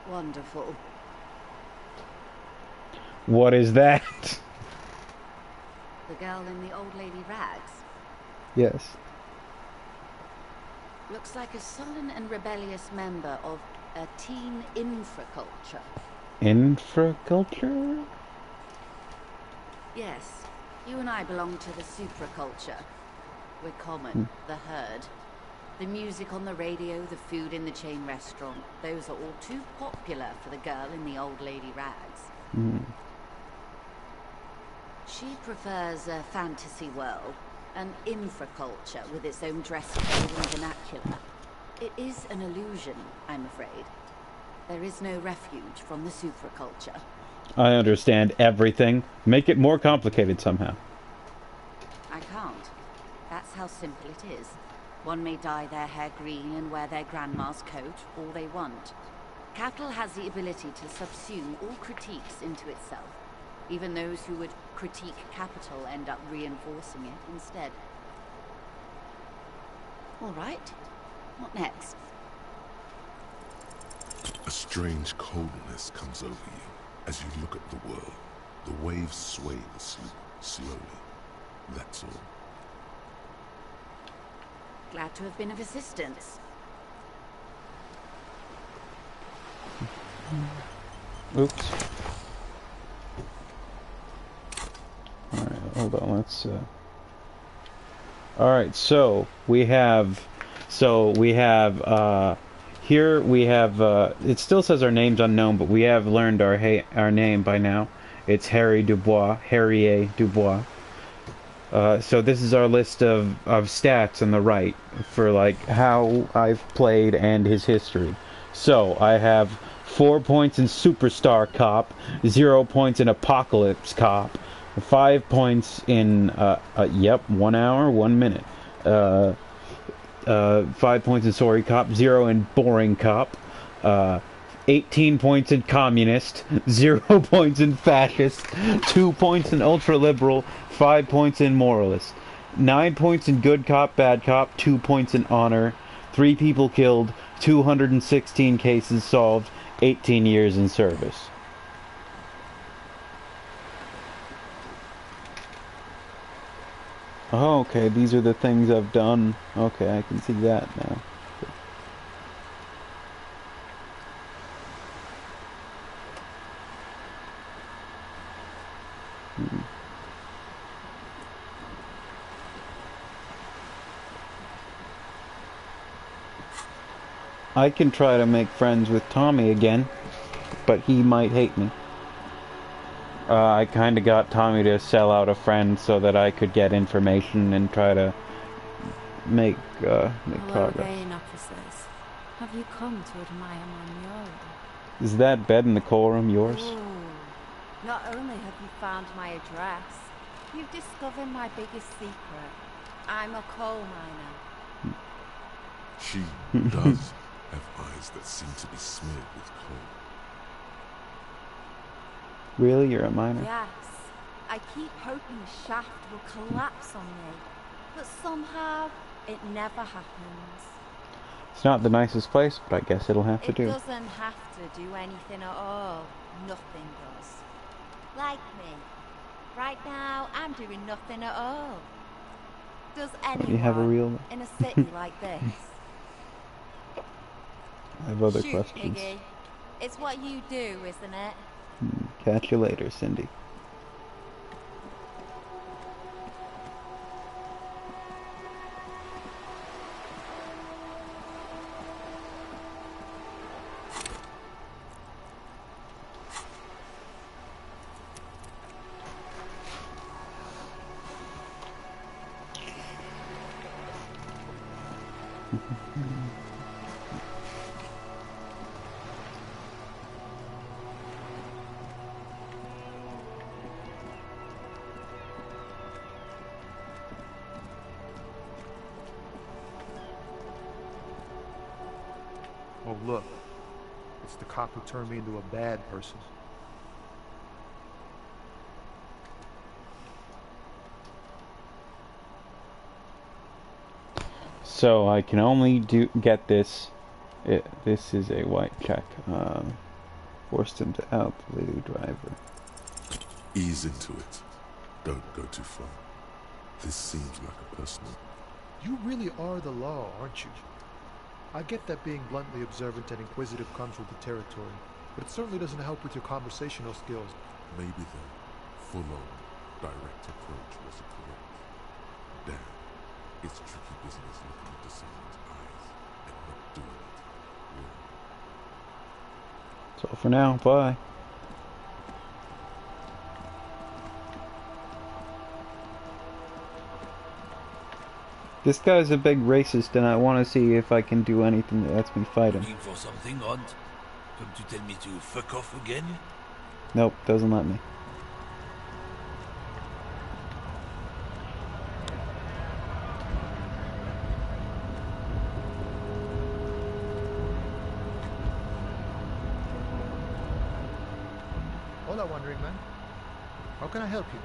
Wonderful. What is that? The girl in the old lady rags. Yes. Looks like a sullen and rebellious member of a teen infraculture. Infraculture? Yes, you and I belong to the supraculture. We're common, the herd. The music on the radio, the food in the chain restaurant, those are all too popular for the girl in the old lady rags. She prefers a fantasy world, an infraculture with its own dress code and vernacular. It is an illusion, I'm afraid. There is no refuge from the supraculture. I understand everything. Make it more complicated somehow. I can't. That's how simple it is. One may dye their hair green and wear their grandma's coat all they want. Capital has the ability to subsume all critiques into itself. Even those who would critique capital end up reinforcing it instead. All right. What next? A strange coldness comes over you as you look at the world. The waves sway the sloop slowly. That's all. Glad to have been of assistance. Oops. Alright, hold on, let's Alright, so we have here we have it still says our name's unknown, but we have learned our name by now. It's Harry Dubois, Harrier Dubois. So this is our list of stats on the right for like how I've played and his history. So I have 4 points in Superstar Cop, 0 points in Apocalypse Cop, 5 points in 1 hour, 1 minute. 5 points in Sorry Cop, 0 in Boring Cop, 18 points in Communist, 0 points in Fascist, 2 points in Ultra Liberal, 5 points in Moralist, 9 points in Good Cop, Bad Cop, 2 points in Honor, 3 people killed, 216 cases solved, 18 years in service. Oh, okay, these are the things I've done. Okay, I can see that now. I can try to make friends with Tommy again, but he might hate me. I kind of got Tommy to sell out a friend so that I could get information and try to make Hello progress. again, officers. Have you come to admire my mural? Is that bed in the coal room yours? Ooh. Not only have you found my address, you've discovered my biggest secret. I'm a coal miner. She does have eyes that seem to be smeared with coal. Really? You're a miner? Yes. I keep hoping the shaft will collapse on me, but somehow it never happens. It's not the nicest place, but I guess it'll have to It do. doesn't have to do anything at all. Nothing does. Like me. Right now, I'm doing nothing at all. Does anyone You have a real... in a city like this? I have other Shoot, questions. Piggy. It's what you do, isn't it? Catch you later, Cindy. Oh, look. It's the cop who turned me into a bad person. So I can only get this. This is a white check. Forced him to out the lady driver. Ease into it. Don't go too far. This seems like a personal. You really are the law, aren't you? I get that being bluntly observant and inquisitive comes with the territory, but it certainly doesn't help with your conversational skills. Maybe the full-on, direct approach wasn't correct. Damn, it's tricky business looking into someone's eyes and not doing it well. So for now, bye. This guy's a big racist, and I want to see if I can do anything that lets me fight him. Looking for something, Hunt? Come to tell me to fuck off again? Nope, doesn't let me. Hola, wandering man. How can I help you?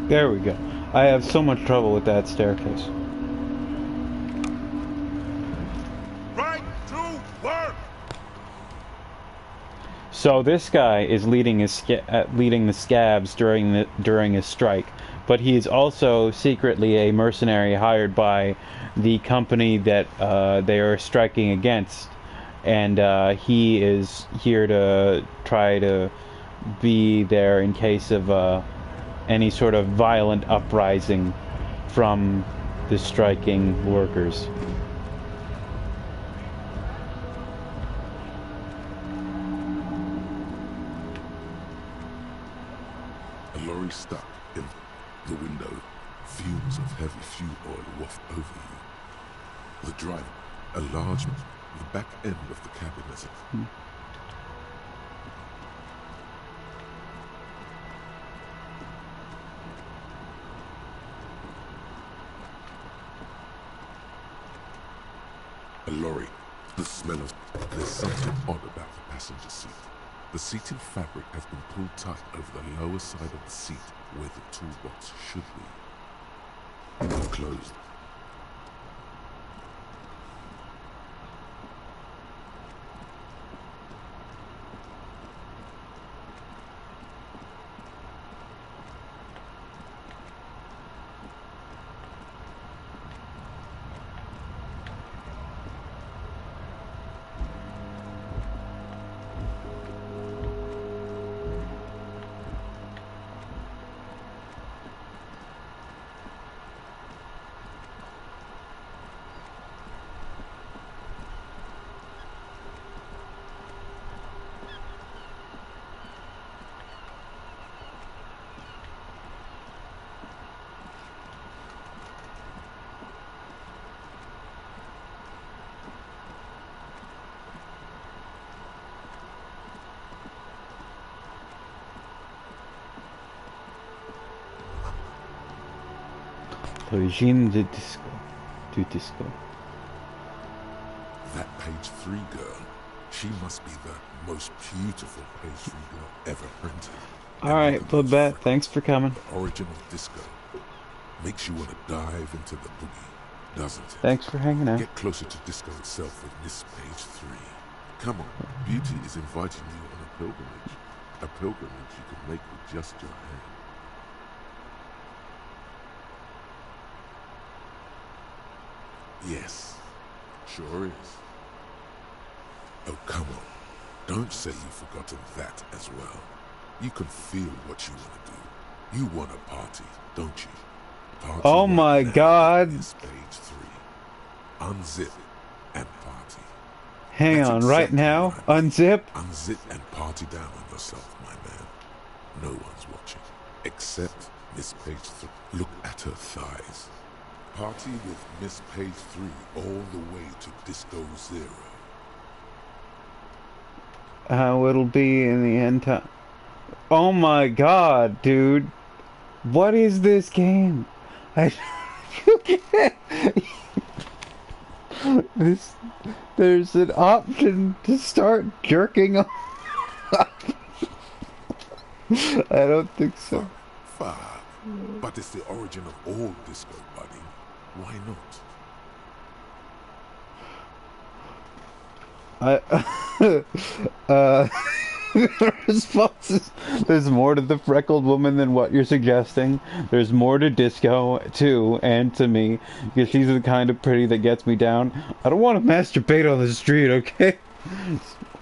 There we go. I have so much trouble with that staircase. Right to work! So this guy is leading the scabs during his strike, but he is also secretly a mercenary hired by the company that they are striking against, and he is here to try to be there in case of any sort of violent uprising from the striking workers. A lorry stuck in the window. Fumes of heavy fuel oil waft over you. The driver, a large man, the back end of the cabin is a lorry. The smell of... There's something odd about the passenger seat. The seating fabric has been pulled tight over the lower side of the seat where the toolbox should be. Closed. L'origine du disco. That page 3 girl, she must be the most beautiful page 3 girl ever printed. Alright, Bloodbat, thanks for coming. The origin of disco makes you want to dive into the boogie, doesn't it? Thanks for hanging out. Get closer to disco itself with Miss Page 3. Come on, beauty is inviting you on a pilgrimage. A pilgrimage you can make with just your hand. Yes, sure is. Oh, come on. Don't say you've forgotten that as well. You can feel what you want to do. You want a party, don't you? Party Oh my now. God. This page 3. Unzip and party. Hang That's on, right exactly now? what I mean. Unzip? Unzip and party down on yourself, my man. No one's watching. Except Miss Page 3. Look at her thighs. Party with Miss Page 3 all the way to Disco Zero. How it'll be in the end time. Oh my God, dude. What is this game? You can't. There's an option to start jerking off. I don't think so. Fuck. But it's the origin of all disco, buddy. Why not? The response is, there's more to the freckled woman than what you're suggesting. There's more to disco, too, and to me, because she's the kind of pretty that gets me down. I don't want to masturbate on the street, okay?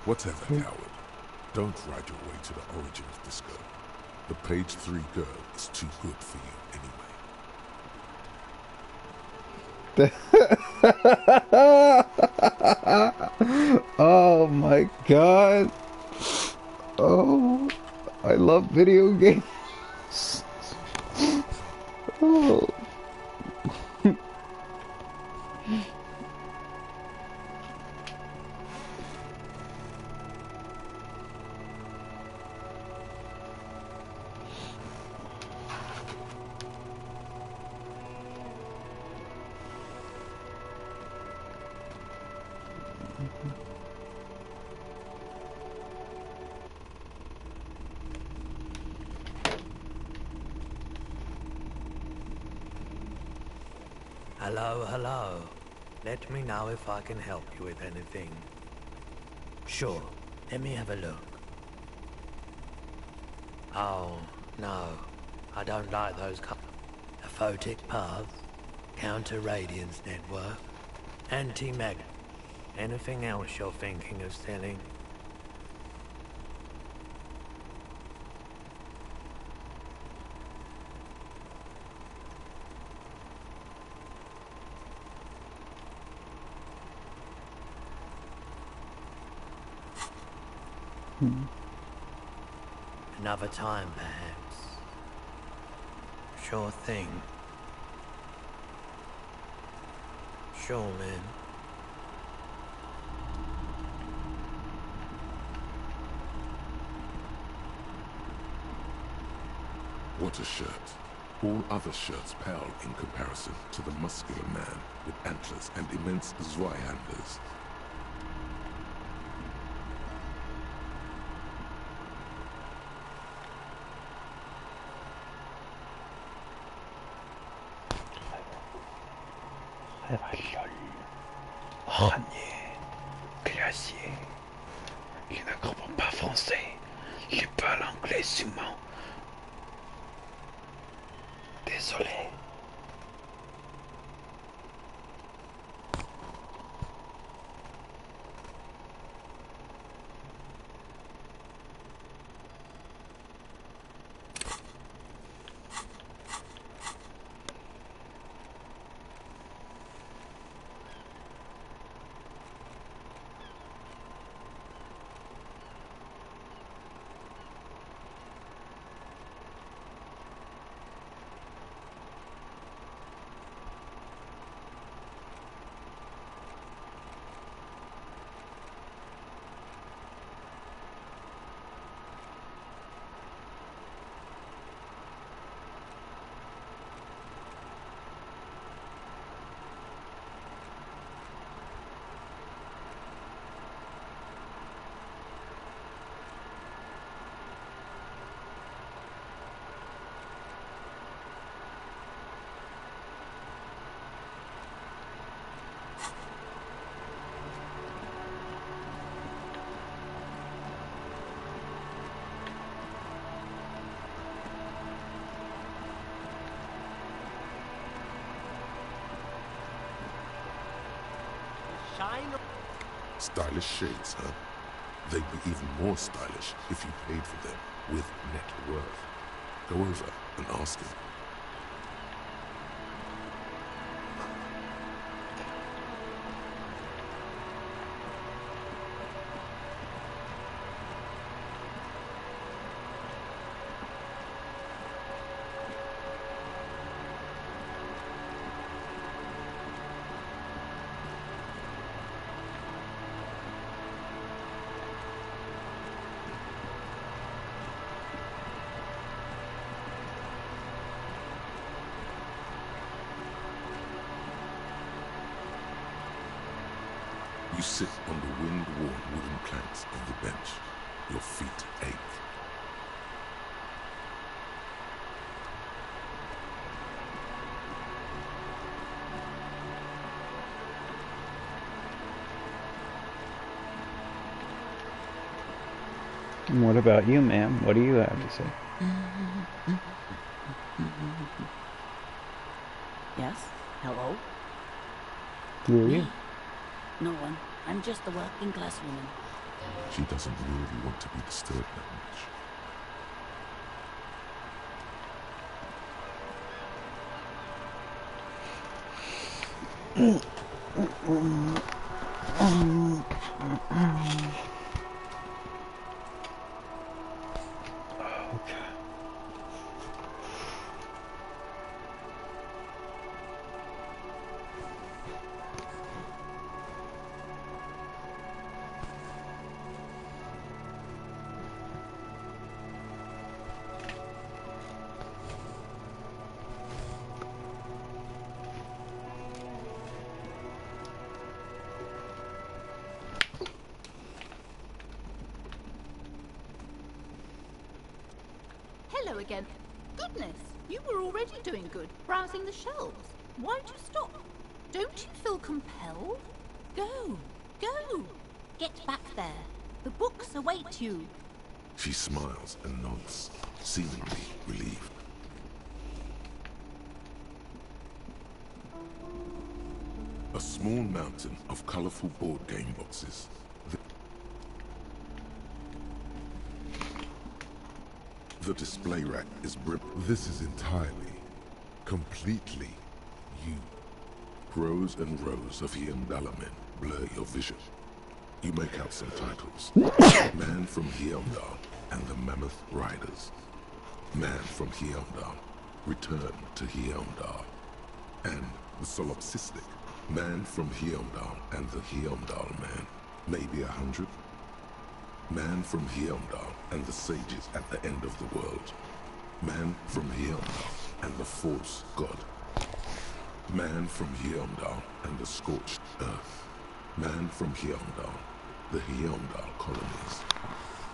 Whatever, coward. Don't ride your way to the origin of disco. The Page 3 girl is too good for you anyway. Oh my God. Oh, I love video games. Oh. Hello, hello. Let me know if I can help you with anything. Sure, let me have a look. Oh, no. I don't like those A photic path, counter-radiance network, anti-mag... Anything else you're thinking of selling? Another time, perhaps. Sure thing. Sure, man. What a shirt. All other shirts pale in comparison to the muscular man with antlers and immense Zweihanders. Ranier, glacier, ils ne comprennent pas français, ils parlent anglais seulement. Désolé. shine. Stylish shades, huh? They'd be even more stylish if you paid for them with net worth. Go over and ask him. You sit on the wind-worn wooden planks of the bench. Your feet ache. And what about you, ma'am? What do you have to say? Yes? Hello? Who are you? No one. I'm just a working class woman. She doesn't really want to be disturbed that much. Hello again. Goodness, you were already doing good, browsing the shelves. Why'd you stop? Don't you feel compelled? Go, go. Get back there. The books await you. She smiles and nods, seemingly relieved. A small mountain of colorful board game boxes. The display rack is This is entirely, completely you. Rows and rows of Hyundalamen blur your vision. You make out some titles. Man from Hyundal and the Mammoth Riders. Man from Hyundal, Return to Hyundal. And the solipsistic Man from Hyundal and the Hyundal Man. Maybe 100. Man from Hyundal and the sages at the end of the world. Man from Hyundal and the Force God. Man from Hyundal and the scorched earth. Man from Hyundal, the Hyundal colonies.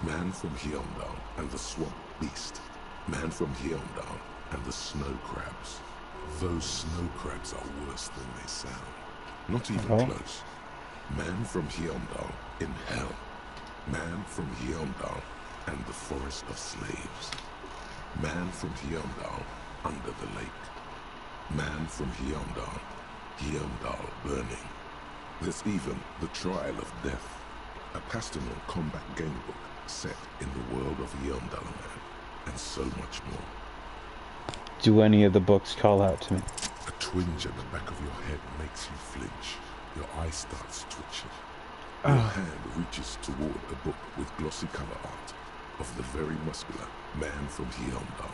Man from Hyundal and the swamp beast. Man from Hyundal and the snow crabs. Those snow crabs are worse than they sound. Not even close. Man from Hyundal in hell. Man from Hyundal and the forest of slaves. Man from Hyundal under the lake. Man from Hyundal, Hyundal burning. There's even the Trial of Death, a pastoral combat game book set in the world of Hyundalaman, and so much more. Do any of the books call out to me? A twinge at the back of your head makes you flinch. Your eye starts twitching. Your hand reaches toward a book with glossy cover art of the very muscular man from Hyundal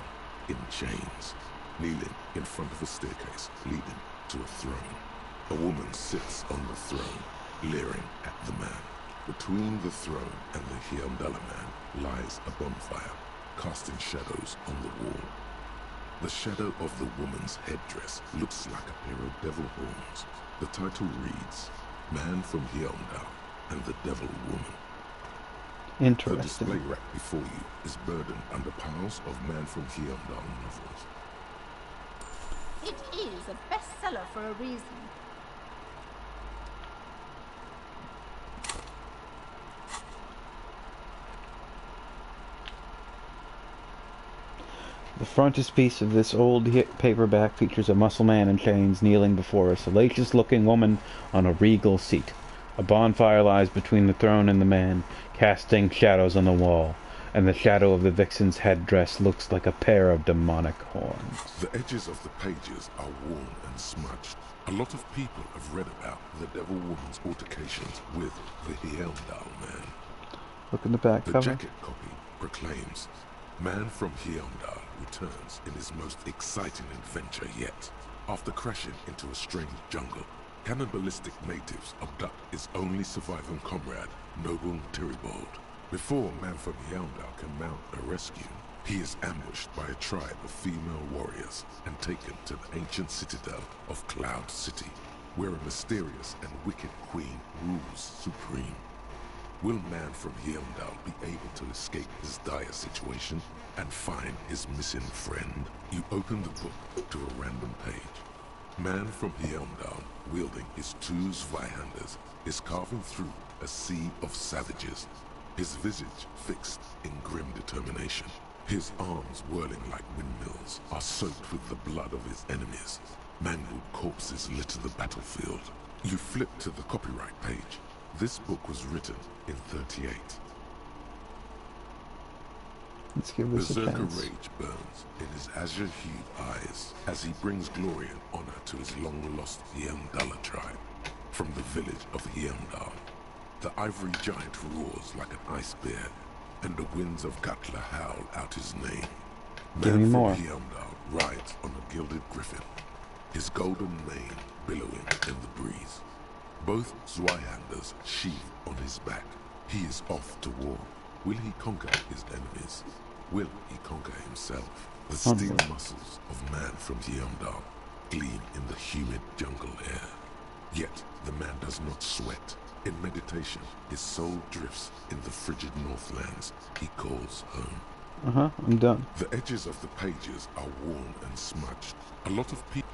in chains, kneeling in front of a staircase leading to a throne. A woman sits on the throne, leering at the man. Between the throne and the Hyundala man lies a bonfire, casting shadows on the wall. The shadow of the woman's headdress looks like a pair of devil horns. The title reads, Man from Hyundal and the Devil Woman. Interesting. The display rack before you is burdened under piles of Man from Hyundal novels. It is a bestseller for a reason. The frontispiece of this old paperback features a muscle man in chains kneeling before a salacious-looking woman on a regal seat. A bonfire lies between the throne and the man, casting shadows on the wall, and the shadow of the vixen's headdress looks like a pair of demonic horns. The edges of the pages are worn and smudged. A lot of people have read about the Devil Woman's altercations with the Heimdall man. Look in the back The cover. jacket copy proclaims, "Man from Heimdall returns in his most exciting adventure yet. After crashing into a strange jungle, cannibalistic natives abduct his only surviving comrade, Noble Tiribald. Before Man from Heimdall can mount a rescue, he is ambushed by a tribe of female warriors and taken to the ancient citadel of Cloud City, where a mysterious and wicked queen rules supreme. Will Man from Heimdall be able to escape his dire situation and find his missing friend? You open the book to a random page. Man from Heimdall, wielding his two Zweihanders, is carving through a sea of savages, his visage fixed in grim determination. His arms, whirling like windmills, are soaked with the blood of his enemies. Mangled corpses litter the battlefield. You flip to the copyright page. This book was written in 38. Let's give this a Berserker chance. rage burns in his azure-hued eyes as he brings glory and honor to his long-lost Heimdall tribe. From the village of Heimdall, the ivory giant roars like an ice bear, and the winds of Gatla howl out his name. Give me Man more. from Heimdall rides on a gilded griffin, his golden mane billowing in the breeze. Both Zweihanders sheathed on his back. He is off to war. Will he conquer his enemies? Will he conquer himself? The steel muscles of Man from Heimdall gleam in the humid jungle air. Yet the man does not sweat. In meditation, his soul drifts in the frigid northlands he calls home. I'm done. The edges of the pages are worn and smudged. A lot of people...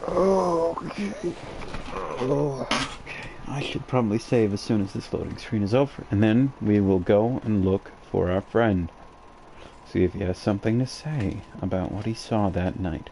Okay. I should probably save as soon as this loading screen is over, and then we will go and look for our friend. See if he has something to say about what he saw that night.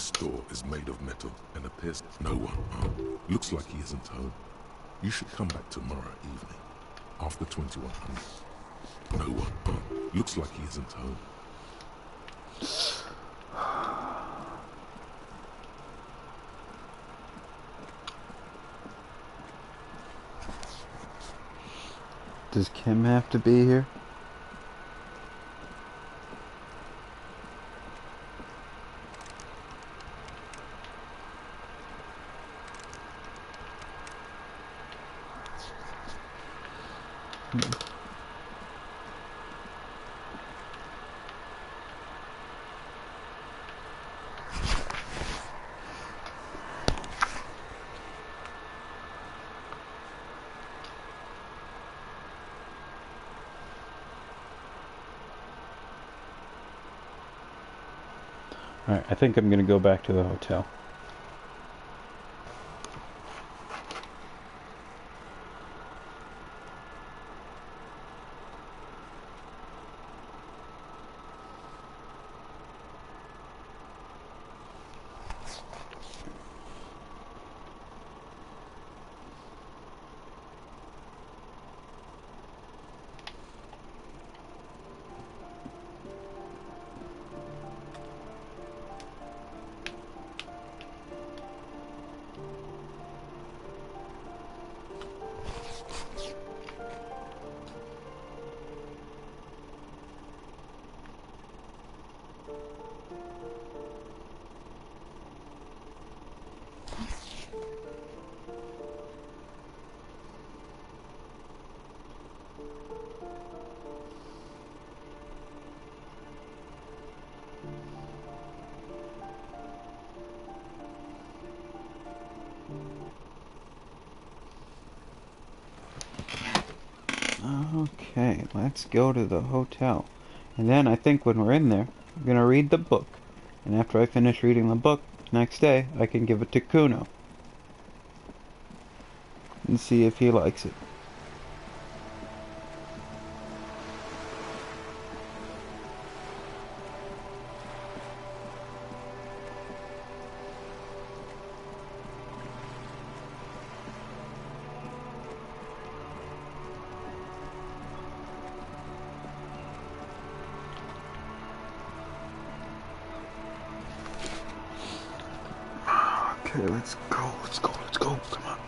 This door is made of metal and appears no one armed. Looks like he isn't home. You should come back tomorrow evening, after 2100. No one armed. Looks like he isn't home. Does Kim have to be here? Alright, I think I'm gonna go back to the hotel. Okay, let's go to the hotel. And then I think when we're in there, I'm gonna read the book. And after I finish reading the book, next day, I can give it to Kuno. And see if he likes it. Okay, let's go, come on.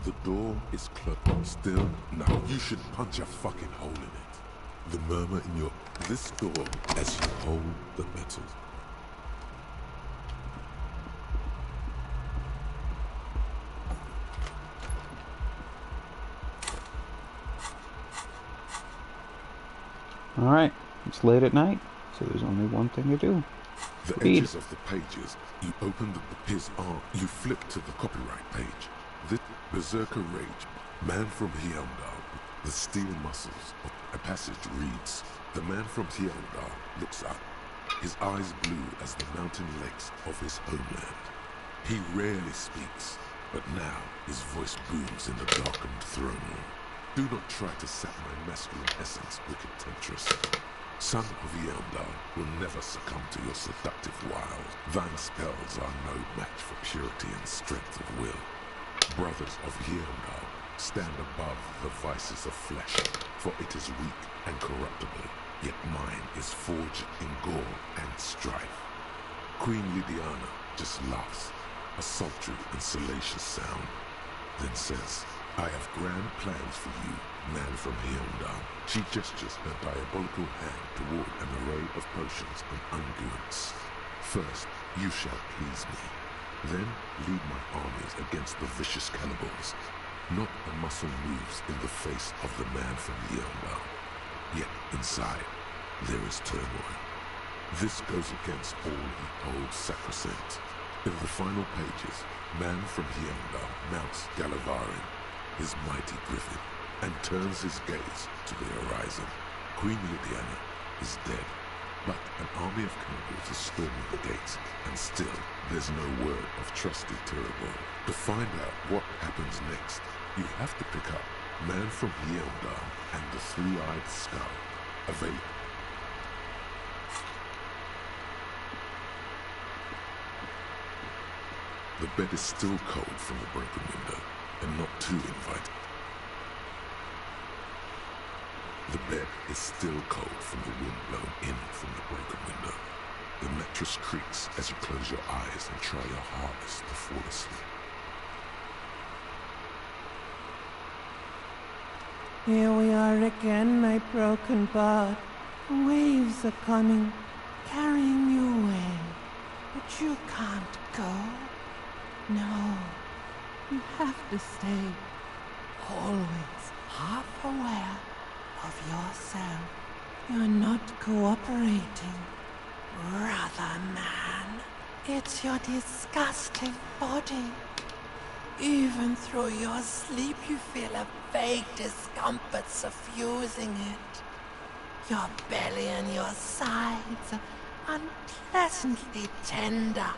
The door is closed. Still, no. You should punch a fucking hole in it. The murmur in your... This door, as you hold the metal. Alright, it's late at night, so there's only one thing to do. The Read. edges of the pages, you opened his arm, you flipped to the copyright page. This Berserker Rage, man from Hyundai, the steel muscles. A passage reads, the man from Hyundai looks up, his eyes blue as the mountain lakes of his homeland. He rarely speaks, but now his voice booms in the darkened throne room. Do not try to sap my masculine essence, wicked temptress. Son of Yeondar will never succumb to your seductive wiles. Thine spells are no match for purity and strength of will. Brothers of Yeondar, stand above the vices of flesh, for it is weak and corruptible, yet mine is forged in gore and strife. Queen Lydiana just laughs, a sultry and salacious sound, then says, I have grand plans for you, man from Yeondar. She gestures her diabolical hand toward an array of potions and unguents. First, you shall please me. Then lead my armies against the vicious cannibals. Not a muscle moves in the face of the man from Yeondar. Yet inside, there is turmoil. This goes against all he holds sacrosanct. In the final pages, man from Yeondar mounts Gallivarian, his mighty griffin, and turns his gaze to the horizon. Queen Lydiana is dead, but an army of cannibals is storming the gates, and still there's no word of trusty Tyrabor. To find out what happens next, you have to pick up Man from Yeondar and the Three-Eyed Skull. Available. The bed is still cold from the broken window, and not too inviting. The bed is still cold from the wind blown in from the broken window. The mattress creaks as you close your eyes and try your hardest to fall asleep. Here we are again, my broken bud. The waves are coming, carrying you away. But you can't go. No, you have to stay. Always half aware of yourself. You're not cooperating. Brother man, it's your disgusting body. Even through your sleep you feel a vague discomfort suffusing it. Your belly and your sides are unpleasantly tender.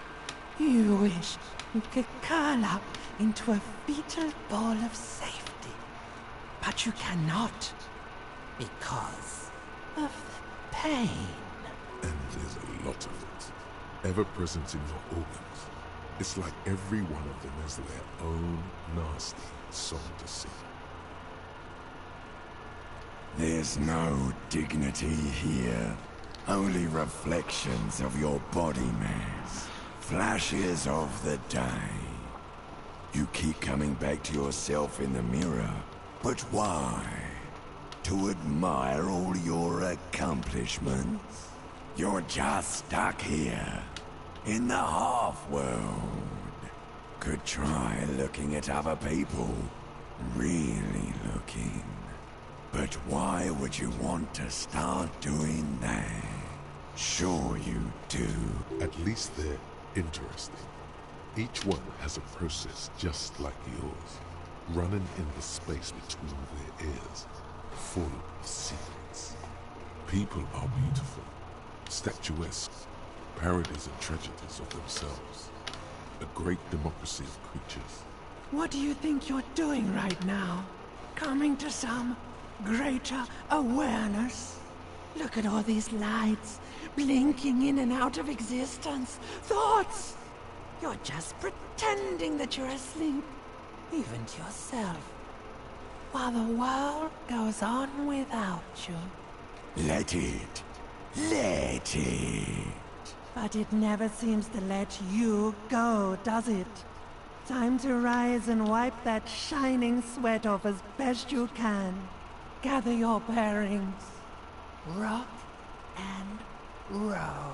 You wish you could curl up into a fetal ball of safety. But you cannot, because of the pain. And there's a lot of it, ever present in your organs. It's like every one of them has their own nasty song to sing. There's no dignity here. Only reflections of your body mass. Flashes of the day. You keep coming back to yourself in the mirror. But why? To admire all your accomplishments? You're just stuck here, in the half-world. Could try looking at other people. Really looking. But why would you want to start doing that? Sure you do. At least they're interesting. Each one has a process just like yours, running in the space between their ears, full of secrets. People are beautiful, statuesque, parodies and tragedies of themselves. A great democracy of creatures. What do you think you're doing right now? Coming to some greater awareness? Look at all these lights, blinking in and out of existence. Thoughts! You're just pretending that you're asleep, even to yourself, while the world goes on without you. Let it. Let it. But it never seems to let you go, does it? Time to rise and wipe that shining sweat off as best you can. Gather your bearings. Rock and roll.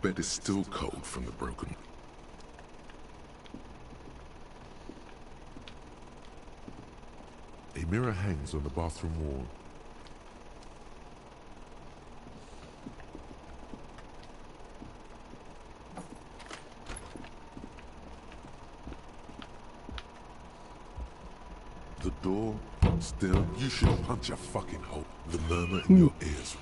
bed is still cold from the broken. A mirror hangs on the bathroom wall. The door, still, you should punch a fucking hole. The murmur in your ears.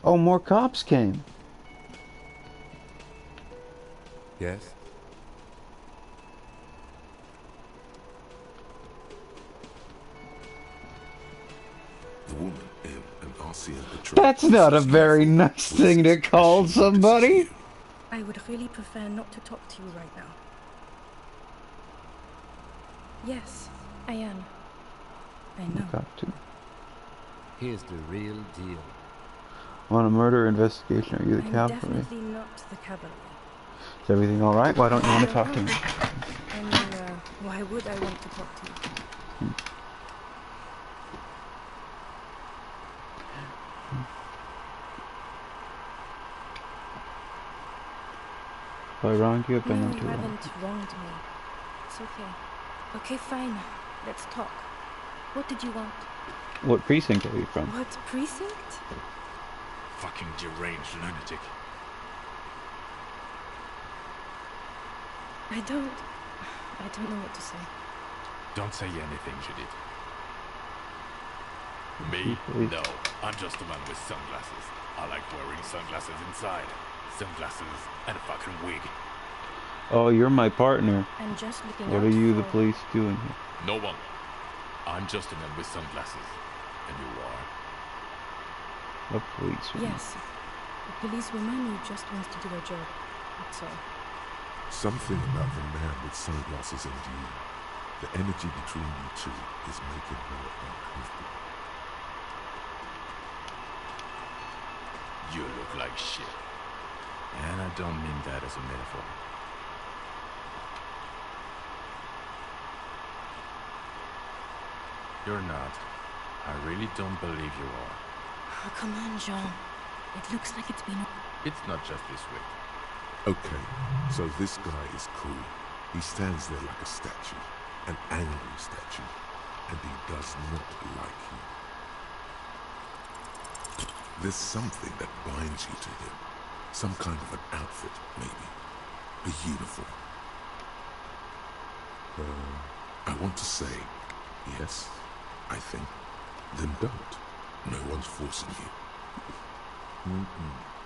Oh, more cops came. Yes? The woman in an RCM patrol. That's not a very nice thing to call somebody. I would really prefer not to talk to you right now. Yes, I am. I know. Got to. Here's the real deal. On a murder investigation, are you the cavalry? I'm definitely not the cavalry. Is everything alright? Why don't you want to talk to me? I mean, why would I want to talk to you? If I wronged you, I've done No, them you too long. haven't wronged me. It's okay. Okay, fine. Let's talk. What did you want? What precinct are you from? What precinct? Fucking deranged lunatic. I don't know what to say. Don't say anything, Judith. Me? No. I'm just a man with sunglasses. I like wearing sunglasses inside. Sunglasses and a fucking wig. Oh, you're my partner. I'm just looking What out are you, for... the police, doing here? No one. I'm just a man with sunglasses. And you are? A policewoman. Yes. A policewoman who just wants to do her job. That's all. Something about the man with sunglasses and you. The energy between you two is making her uncomfortable. You look like shit. And I don't mean that as a metaphor. You're not. I really don't believe you are. Oh, come on, Jean. It looks like it's been... It's not just this way. Okay, so this guy is cool. He stands there like a statue, an angry statue, and he does not like you. There's something that binds you to him. Some kind of an outfit, maybe. A uniform. I want to say, yes, I think. Then don't. No one's forcing you.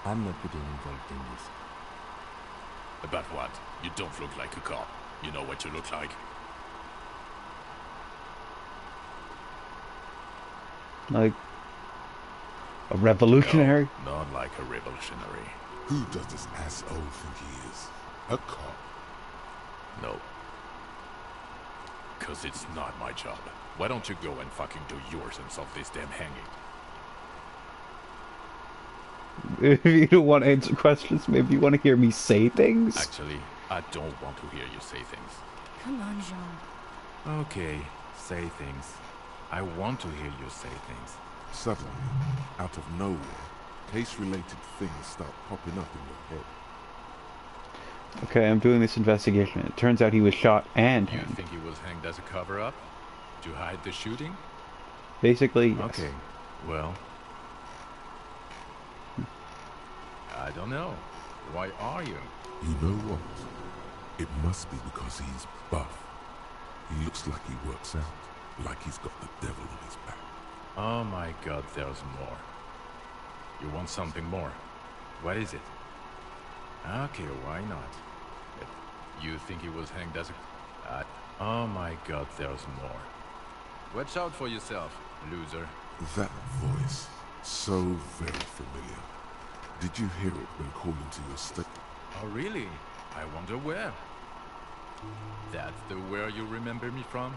I'm not getting involved in this. About what? You don't look like a cop. You know what you look like? Like a revolutionary? No, not like a revolutionary. Who does this asshole think he is? A cop? No. Cause it's not my job. Why don't you go and fucking do yours and solve this damn hanging? If you don't want to answer questions, maybe you want to hear me say things? Actually, I don't want to hear you say things. Come on, Jean. Okay, say things. I want to hear you say things. Suddenly, out of nowhere, case-related things start popping up in your head. Okay, I'm doing this investigation. It turns out he was shot and You hanged. think he was hanged as a cover-up? To hide the shooting? Basically, yes. Okay, well... I don't know. Why are you? You know what? It must be because he's buff. He looks like he works out, like he's got the devil on his back. Oh my god, there's more. You want something more? What is it? Okay, why not? You think he was hanged as a... oh my god, there's more. Watch out for yourself, loser. That voice, so very familiar. Did you hear it when calling to your state? Oh really? I wonder where. That's the where you remember me from?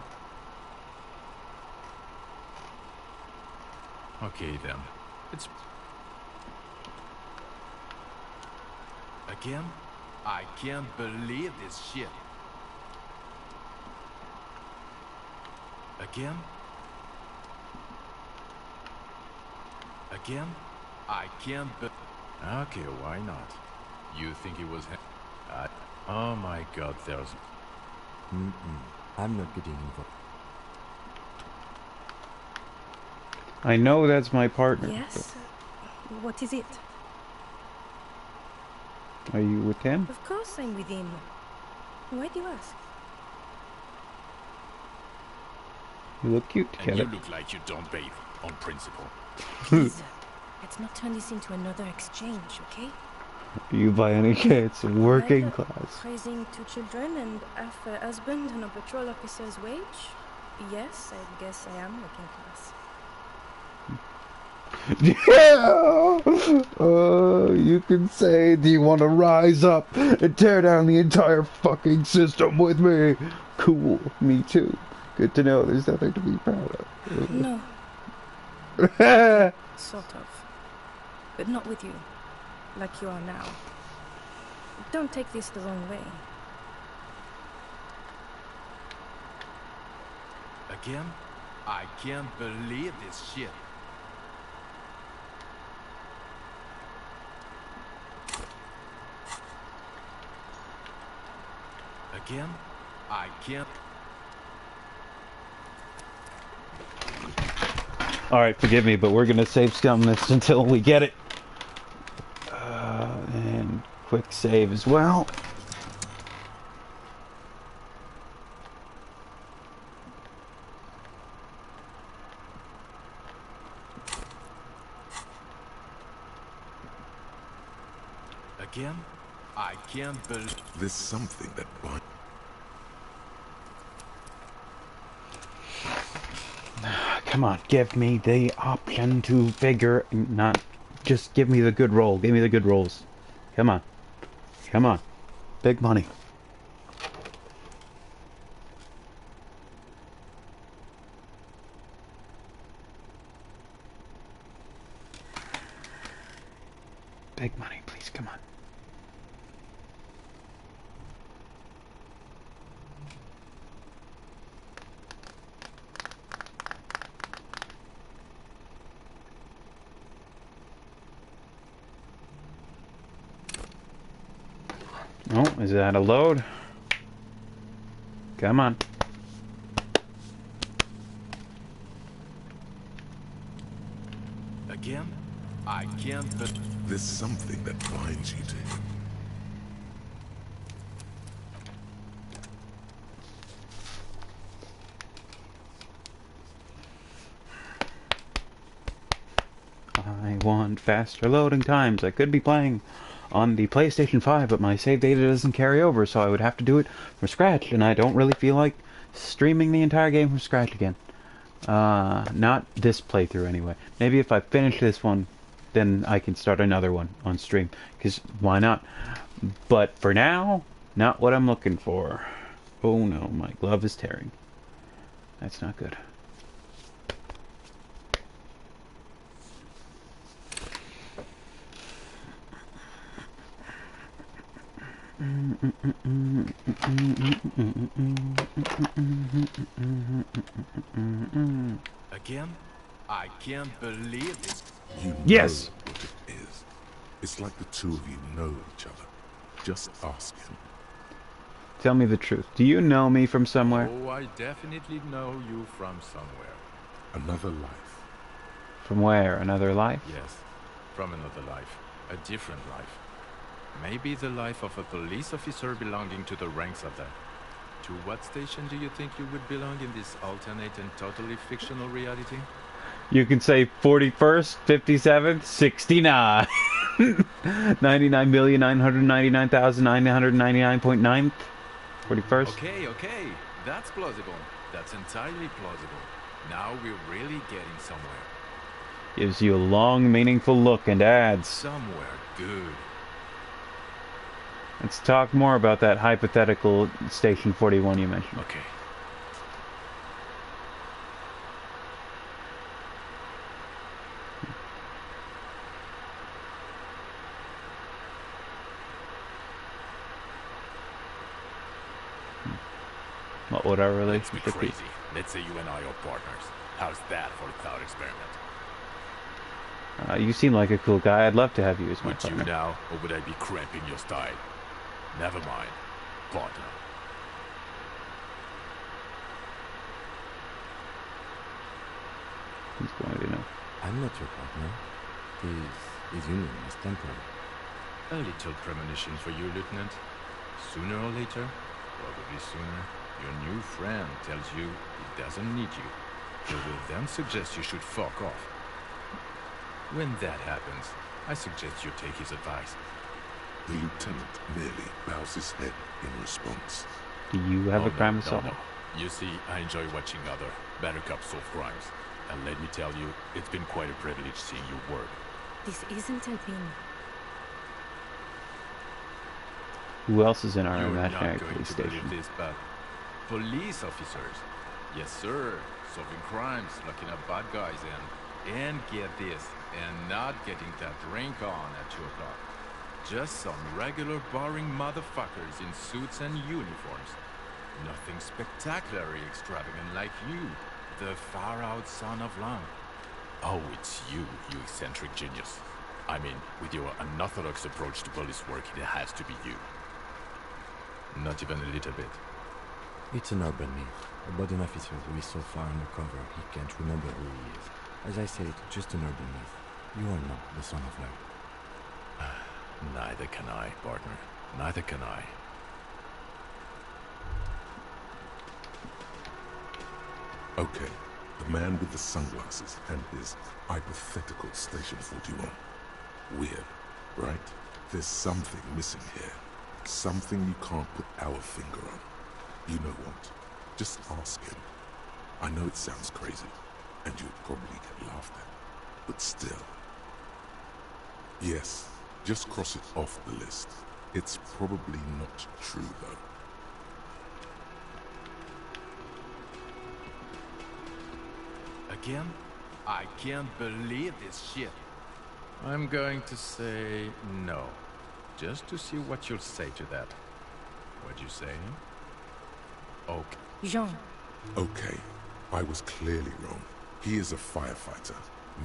Okay then. It's... Again? I can't believe this shit. Again? Again? I can't okay, why not? You think he was... oh my god, there's... I'm not getting involved. I know that's my partner. Yes? What is it? Are you with him? Of course I'm with him. Why do you ask? You look cute And together. you look like you don't bathe, on principle. Please, let's not turn this into another exchange, okay? You by any chance working Neither class? Raising 2 children and half a husband and a patrol officer's wage? Yes, I guess I am working class. Yeah! You can say, do you want to rise up and tear down the entire fucking system with me? Cool, me too. Good to know there's nothing to be proud of. No. Sort of. But not with you. Like you are now. Don't take this the wrong way. Again? I can't believe this shit. Again? I can't... Alright, forgive me, but we're gonna save scum this until we get it. And quick save as well. Again? I can't believe... There's something that binds... Come on, give me the option to figure... Not... Just give me the good roll. Give me the good rolls. Come on. Come on. Big money. Big money, please, come on. Oh, is that a load? Come on. Again? I can't but... There's something that binds you to him. I want faster loading times. I could be playing on the PlayStation 5, but my save data doesn't carry over, so I would have to do it from scratch, and I don't really feel like streaming the entire game from scratch again. Not this playthrough anyway. Maybe if I finish this one, then I can start another one on stream, because why not? But for now, not what I'm looking for. Oh no, my glove is tearing. That's not good. Again? I can't believe this. You know yes! what it is. It's like the two of you know each other. Just ask him. Tell me the truth. Do you know me from somewhere? Oh, I definitely know you from somewhere. Another life. From where? Another life? Yes, from another life. A different life. Maybe the life of a police officer belonging to the ranks of that. To what station do you think you would belong in this alternate and totally fictional reality? You can say 41st, 57th, 69. 99,999,999.9. 41st. Okay. That's plausible. That's entirely plausible. Now we're really getting somewhere. Gives you a long, meaningful look and adds. Somewhere good. Let's talk more about that hypothetical Station 41 you mentioned. Okay. What would our Let's be relationship be? crazy. Let's say you and I are partners. How's that for a thought experiment? You seem like a cool guy. I'd love to have you as my Would partner. you now, or would I be cramping your style? Never mind. Partner. He's going to know. I'm not your partner. His union is temporary. A little premonition for you, Lieutenant. Sooner or later, probably sooner, your new friend tells you he doesn't need you. He will then suggest you should fuck off. When that happens, I suggest you take his advice. The lieutenant merely bows his head in response. Do you have a crime to solve? No. You see, I enjoy watching other better cops solve crimes. And let me tell you, it's been quite a privilege seeing you work. This isn't a thing. Who else is in our You're imaginary not going police to station? believe this, but police officers, yes sir, solving crimes, looking up bad guys, and get this, and not getting that drink on at 2 o'clock. Just some regular boring motherfuckers in suits and uniforms. Nothing spectacularly extravagant like you, the far-out son of Lang. Oh, it's you eccentric genius. I mean, with your unorthodox approach to police work, it has to be you. Not even a little bit. It's an urban myth about an officer who is so far undercover he can't remember who he is. As I said, just an urban myth. You are not the son of Lang. Neither can I, partner. Neither can I. Okay, the man with the sunglasses and his hypothetical Station 41. Weird, right? There's something missing here. Something you can't put our finger on. You know what? Just ask him. I know it sounds crazy, and you'll probably get laughed at, but still. Yes, just cross it off the list. It's probably not true, though. Again? I can't believe this shit. I'm going to say no. Just to see what you'll say to that. What'd you say? Okay. Jean. Okay, I was clearly wrong. He is a firefighter,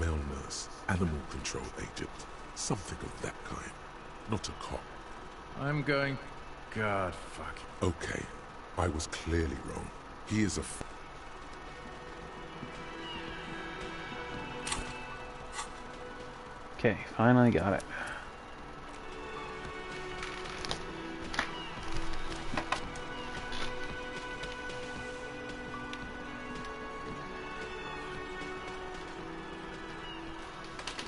male nurse, animal control agent, something of that kind. Not a cop. I'm going... God, fuck. Okay, I was clearly wrong. He is a... Okay, finally got it.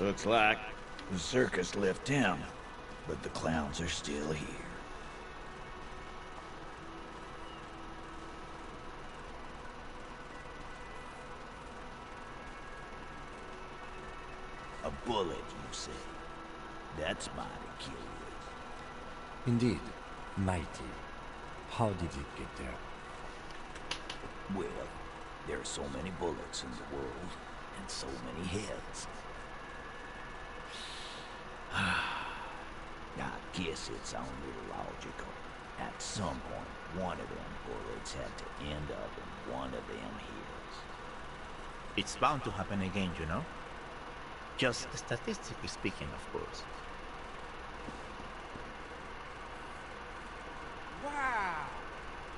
Looks like the circus left town, but the clowns are still here. A bullet, you say? That's mighty curious. Indeed, mighty. How did it get there? Well, there are so many bullets in the world, and so many heads. I guess it's only logical. At some point, one of them bullets had to end up in one of them heads. It's bound to happen again, you know? Just statistically speaking, of course. Wow!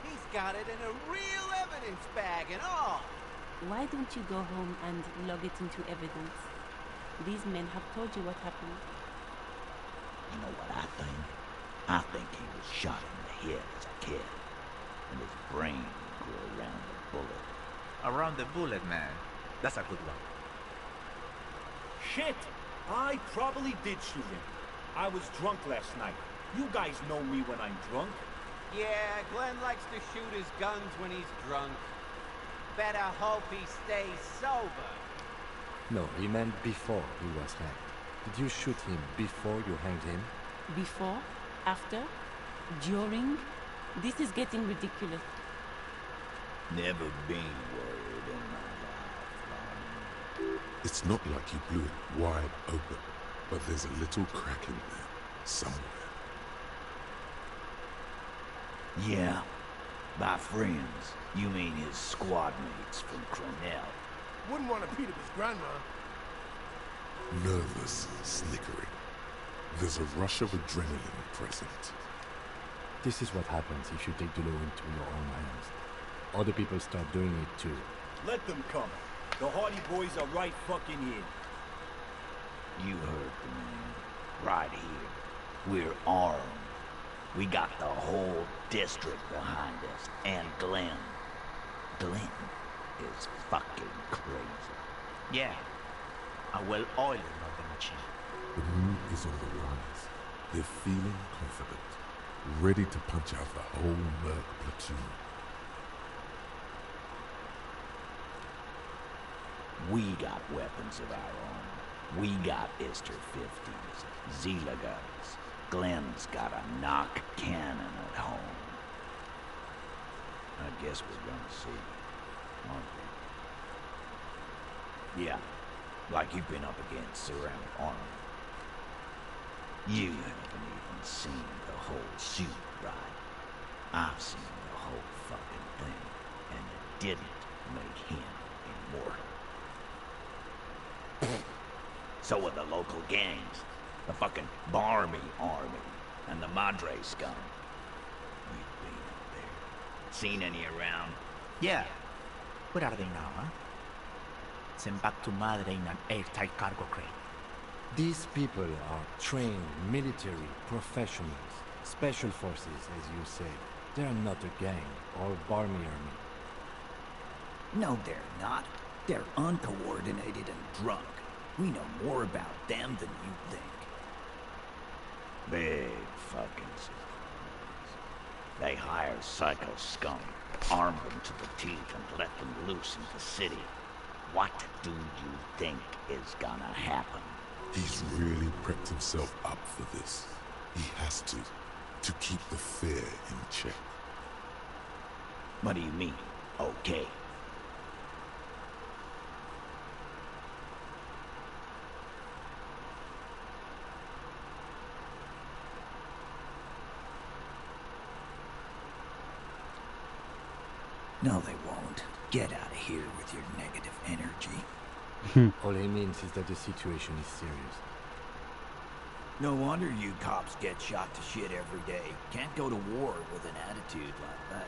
He's got it in a real evidence bag and all! Why don't you go home and log it into evidence? These men have told you what happened. You know what I think? I think he was shot in the head as a kid, and his brain grew around the bullet. Around the bullet, man. That's a good one. Shit! I probably did shoot him. I was drunk last night. You guys know me when I'm drunk. Yeah, Glenn likes to shoot his guns when he's drunk. Better hope he stays sober. No, he meant before he was hanged. Did you shoot him before you hanged him? Before? After? During? This is getting ridiculous. Never been worried in my life. It's not like you blew it wide open, but there's a little crack in there, somewhere. Yeah. My friends. You mean his squad mates from Cronell. Wouldn't want to beat up his grandma. Nervous, snickering. There's a rush of adrenaline present. This is what happens if you take the law into your own hands. Other people start doing it too. Let them come. The Hardy Boys are right fucking here. You heard the man. Right here. We're armed. We got the whole district behind us. And Glenn. Glenn is fucking crazy. Yeah. A well-oiled murder machine. The mood is on the rise. They're feeling confident, ready to punch out the whole Merc platoon. We got weapons of our own. We got Ister 50s, Zila guns. Glenn's got a knock cannon at home. I guess we're gonna see, aren't we? Yeah, like you've been up against ceramic armor. You haven't even seen the whole suit, right? I've seen the whole fucking thing, and it didn't make him immortal. So are the local gangs, the fucking Barmy army, and the Madre scum. You've been up there. Seen any around? Yeah. Where are they now, huh? Sent back to Madre in an airtight cargo crate. These people are trained military professionals, special forces, as you say. They are not a gang or Barmy army. No, they're not. They're uncoordinated and drunk. We know more about them than you think. Big fucking surprise. They hire psycho scum, arm them to the teeth, and let them loose in the city. What do you think is gonna happen? He's really prepped himself up for this. He has to keep the fear in check. What do you mean, okay? No, they won't. Get out of here with your negative energy. All he means is that the situation is serious. No wonder you cops get shot to shit every day. Can't go to war with an attitude like that.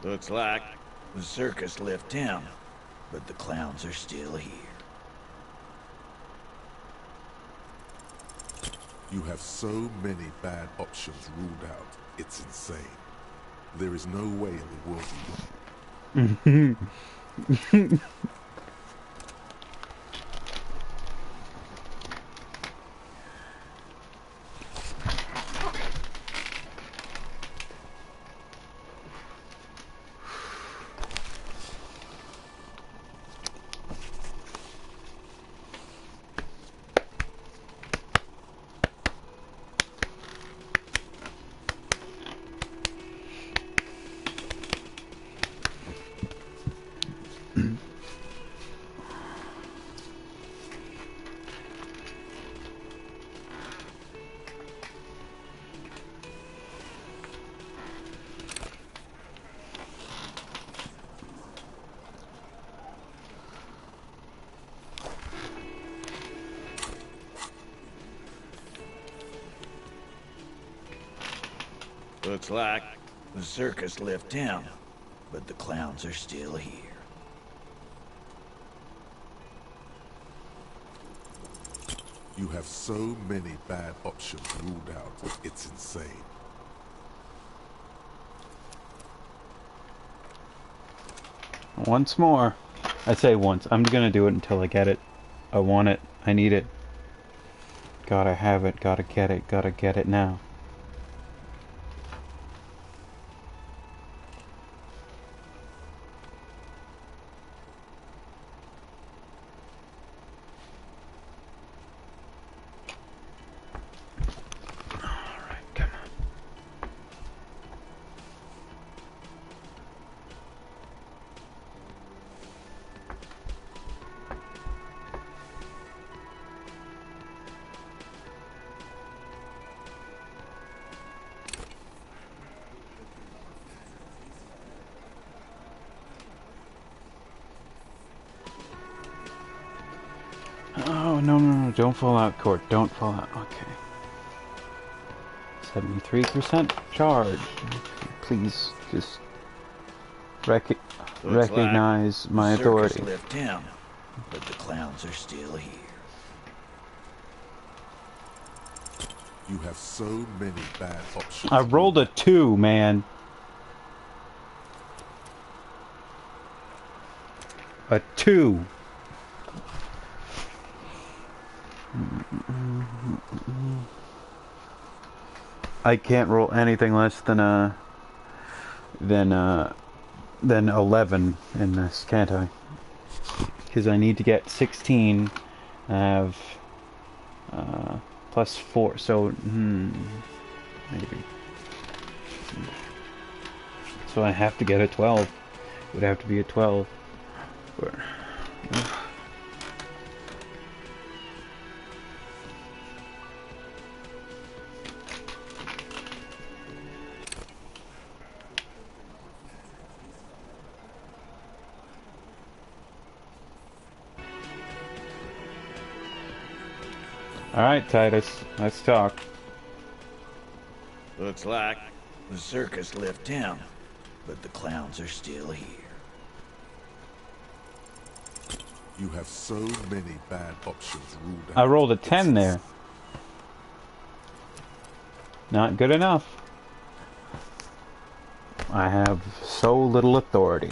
Looks like the circus left town, but the clowns are still here. You have so many bad options ruled out, it's insane. There is no way in the world Looks like the circus left town, but the clowns are still here. You have so many bad options ruled out. It's insane. Once more. I say once. I'm gonna do it until I get it. I want it. I need it. Gotta have it. Gotta get it. Gotta get it now. Oh, no, don't fall out, Court. Don't fall out. Okay. 73% charge. Please, just recognize my authority. The circus left town, but the clowns are still here. You have so many bad options. I rolled a 2, man. A 2. I can't roll anything less than 11 in this, can't I? Because I need to get 16. I have plus 4, so maybe. So I have to get a 12. It would have to be a 12. Alright, Titus, let's talk. Looks like the circus left town, but the clowns are still here. You have so many bad options ruled out. I rolled a 10 there. Not good enough. I have so little authority.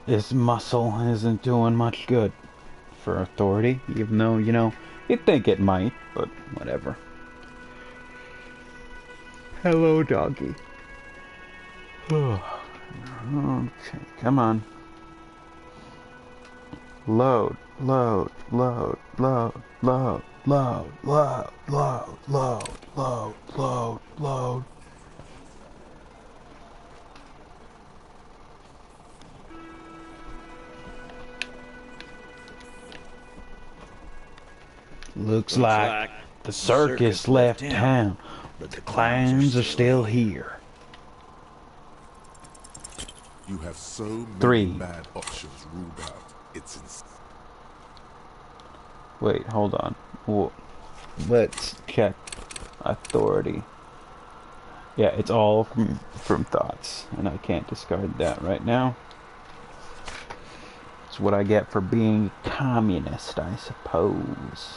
This muscle isn't doing much good for authority, even though, you know, you'd think it might, but whatever. Hello, doggy. Okay, come on. Load, load, load, load, load, load, load, load, load, load, load, load. Looks like the circus left town, but the clowns are still here. You have so many 3. bad options ruled out. It's insane. Wait, hold on. Whoa. Let's check authority. Yeah, it's all from thoughts, and I can't discard that right now. It's what I get for being a communist, I suppose.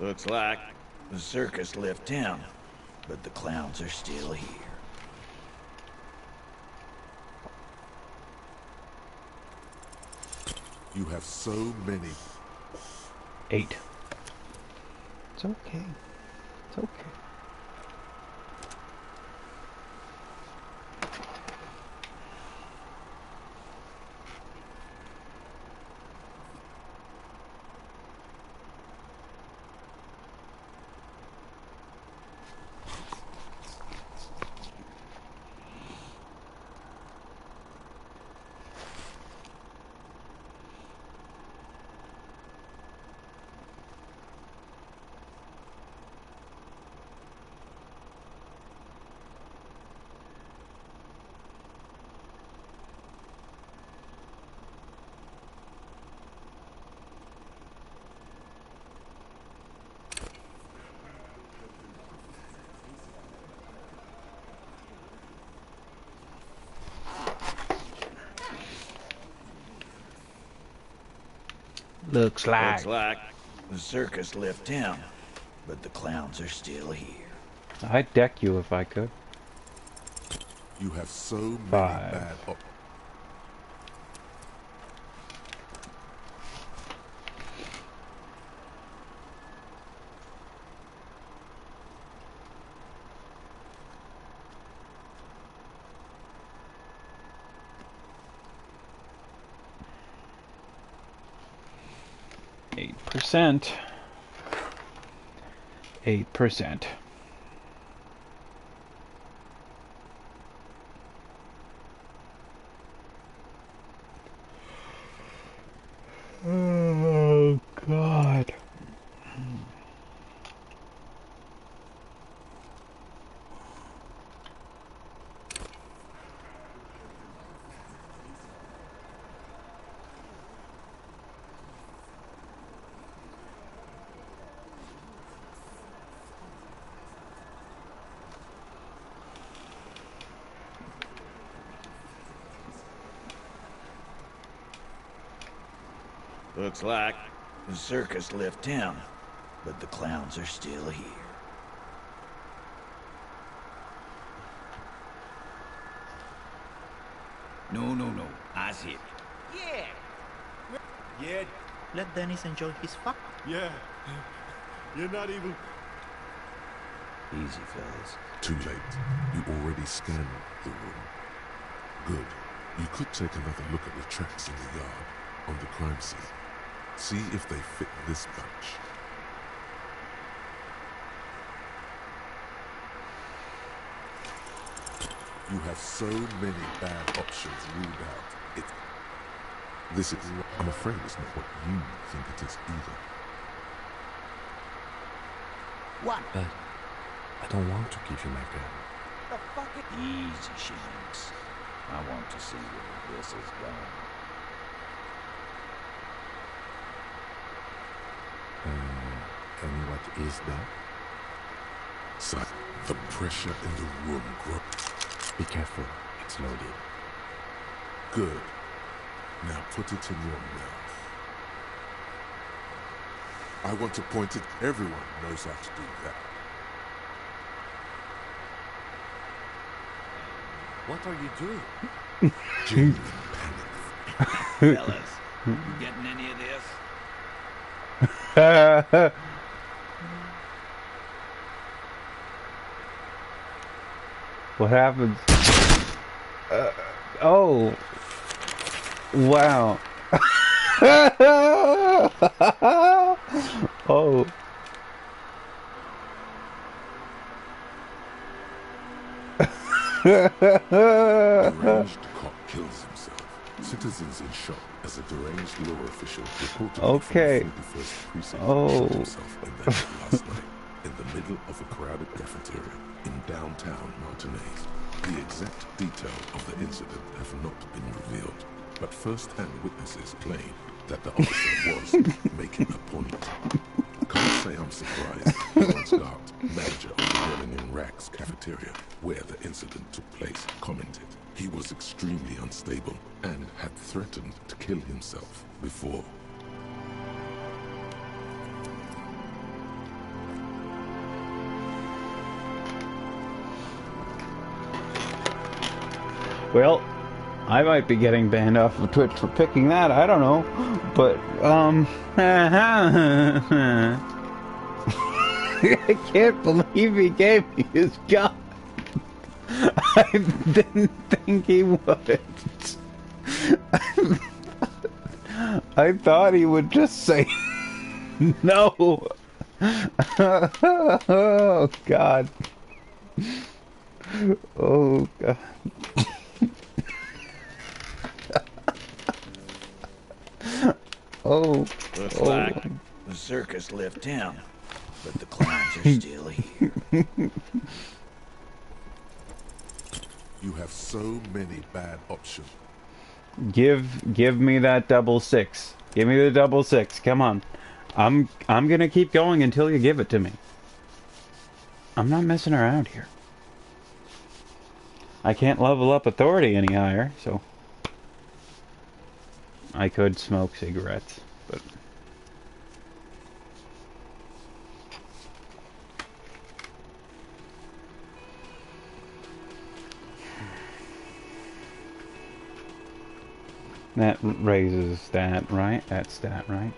Looks like the circus left town, but the clowns are still here. You have so many. 8. It's okay. It's okay. Looks like the circus left town, but the clowns are still here. I'd deck you if I could. You have so many 5. bad 8%. 8%. Oh God. Looks like the circus left town, but the clowns are still here. No. I see it. Yeah. Yeah, Let Dennis enjoy his fuck. yeah. You're not even... Easy, fellas. Too late. You already scanned the room. Good. You could take another look at the tracks in the yard, on the crime scene. See if they fit this bunch. You have so many bad options ruled out. This is, I'm afraid, it's not what you think it is either. What? But I don't want to give you my gun. The fuck is... Easy, Shanks. I want to see where this is going. And what is that? Son, the pressure in the room grows. Be careful, it's loaded. Good. Now put it in your mouth. I want to point it. Everyone knows how to do that. What are you doing? Genuine panic. Fellas, you getting any of this? What happens? Oh. Wow. Oh. Deranged cop kills himself. Citizens in shock as a deranged law official reported Okay. from the 41st precinct Oh. shot himself in the head last night in the middle of a crowded cafeteria in downtown Martinez. The exact details of the incident have not been revealed, but first-hand witnesses claim that the officer was making a point. Can't say I'm surprised. Lawrence Gart, manager of the Rolling in Rags cafeteria, where the incident took place, commented he was extremely unstable and had threatened to kill himself before. Well, I might be getting banned off of Twitch for picking that. I don't know. But, I can't believe he gave me his gun. I didn't think he would. I thought he would just say no. Oh, God. Oh, God. Oh. Looks like the circus left town, but the clowns are still here. You have so many bad options. Give me that 666. Give me the 666. Come on. I'm gonna keep going until you give it to me. I'm not messing around here. I can't level up authority any higher, so I could smoke cigarettes, but that raises that, right? That's that, right?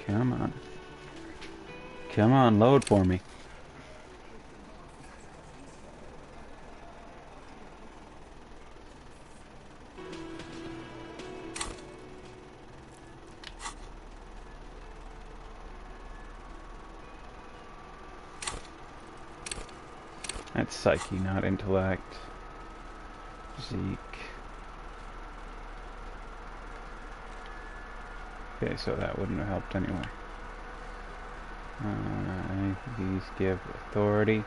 Come on. Come on, load for me. That's psyche, not intellect. Zeke. Okay, so that wouldn't have helped anyway. These give authority.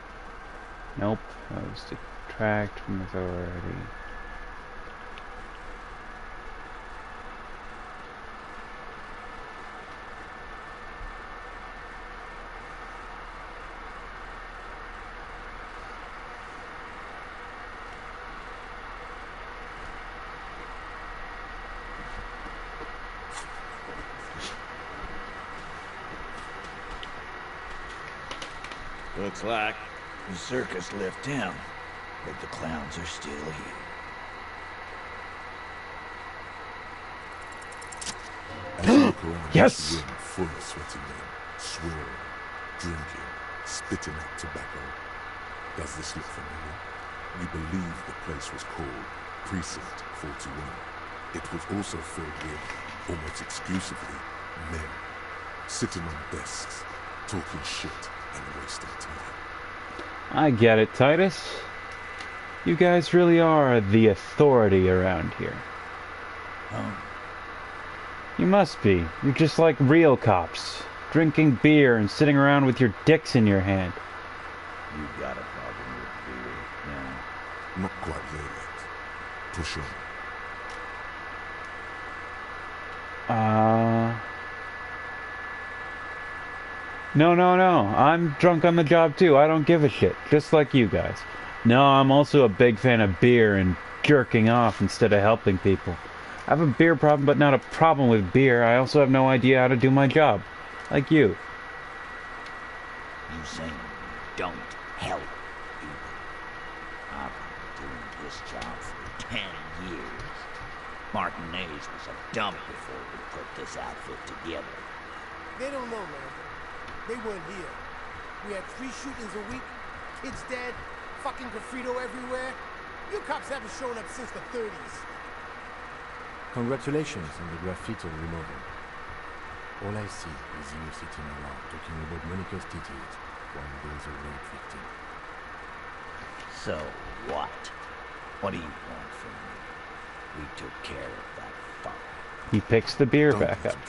Nope, those detract from authority. Looks like the circus left town, but the clowns are still here. As you look around Yes! this room full of sweaty men, swearing, drinking, spitting out tobacco, does this look familiar? You believe the place was called Precinct 41. It was also filled with, almost exclusively, men, sitting on desks, talking shit and wasting time. I get it, Titus. You guys really are the authority around here. You must be. You're just like real cops, drinking beer and sitting around with your dicks in your hand. You got a problem with beer, yeah? Not quite there yet. Push on. No. I'm drunk on the job too. I don't give a shit. Just like you guys. No, I'm also a big fan of beer and jerking off instead of helping people. I have a beer problem, but not a problem with beer. I also have no idea how to do my job. Like you. You saying you don't help people? I've been doing this job for 10 years. Martinez was a dump before we put this outfit together. They don't know, man. They weren't here. We had 3 shootings a week, kids dead, fucking graffito everywhere. You cops haven't shown up since the 30s. Congratulations on the graffiti removal. All I see is you sitting around talking about Monica's titties while there's a rape victim. So what? What do you want from me? We took care of that fuck. He picks the beer back up.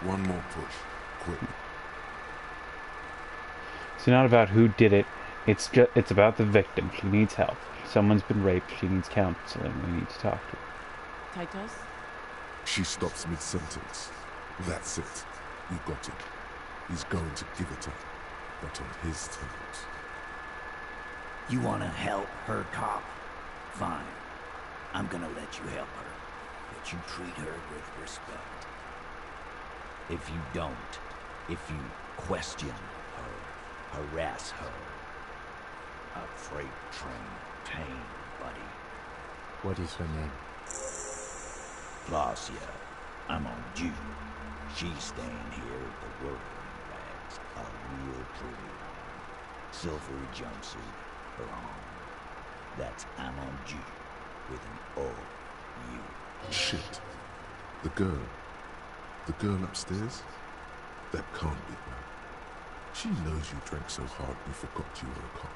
One more push. Quick. It's not about who did it. It's about the victim. She needs help. Someone's been raped. She needs counseling. We need to talk to her. Titus? She stops mid-sentence. That's it. You got him. He's going to give it up, but on his terms. You want to help her, cop? Fine. I'm gonna let you help her, but you treat her with respect. If you don't, if you question her, harass her. A freight train pain, buddy. What is her name? Flacia, I'm on due. She's staying here at the working rags. A real pretty one. Silvery jumpsuit, her arm. That's I'm on due with an O-U. Shit. The girl upstairs? That can't be her. She knows you drank so hard you forgot you were a cop.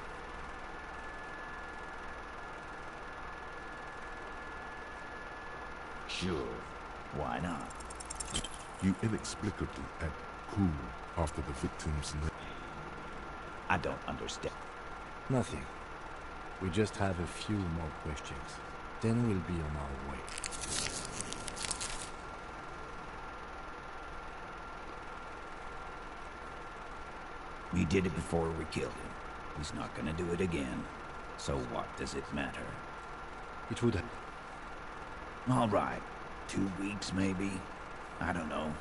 Sure, why not? You inexplicably add cool after the victim's name. I don't understand. Nothing. We just have a few more questions. Then we'll be on our way. We did it before we killed him. He's not gonna do it again. So what does it matter? It would have... All right. 2 weeks, maybe? I don't know.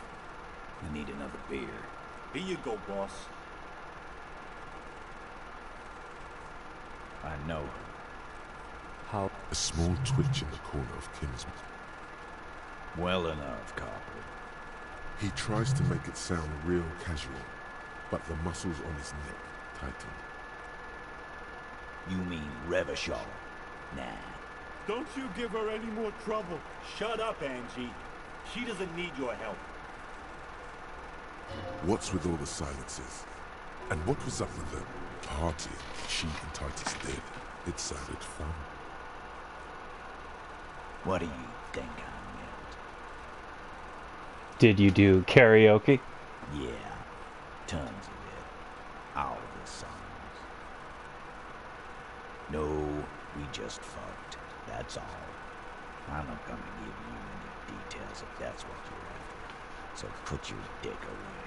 We need another beer. Here you go, boss. I know her. How? A small twitch in the corner of Kim's mouth. Well enough, Copper. He tries to make it sound real casual, but the muscles on his neck tighten. You mean Revachol? Nah. Don't you give her any more trouble. Shut up, Angie. She doesn't need your help. What's with all the silences? And what was up with the party she and Titus did? It sounded fun. What do you think I meant? Did you do karaoke? Yeah, tons of it. All the songs. No, we just fucked. That's all. I'm not gonna give you any details if that's what you're after. So put your dick away.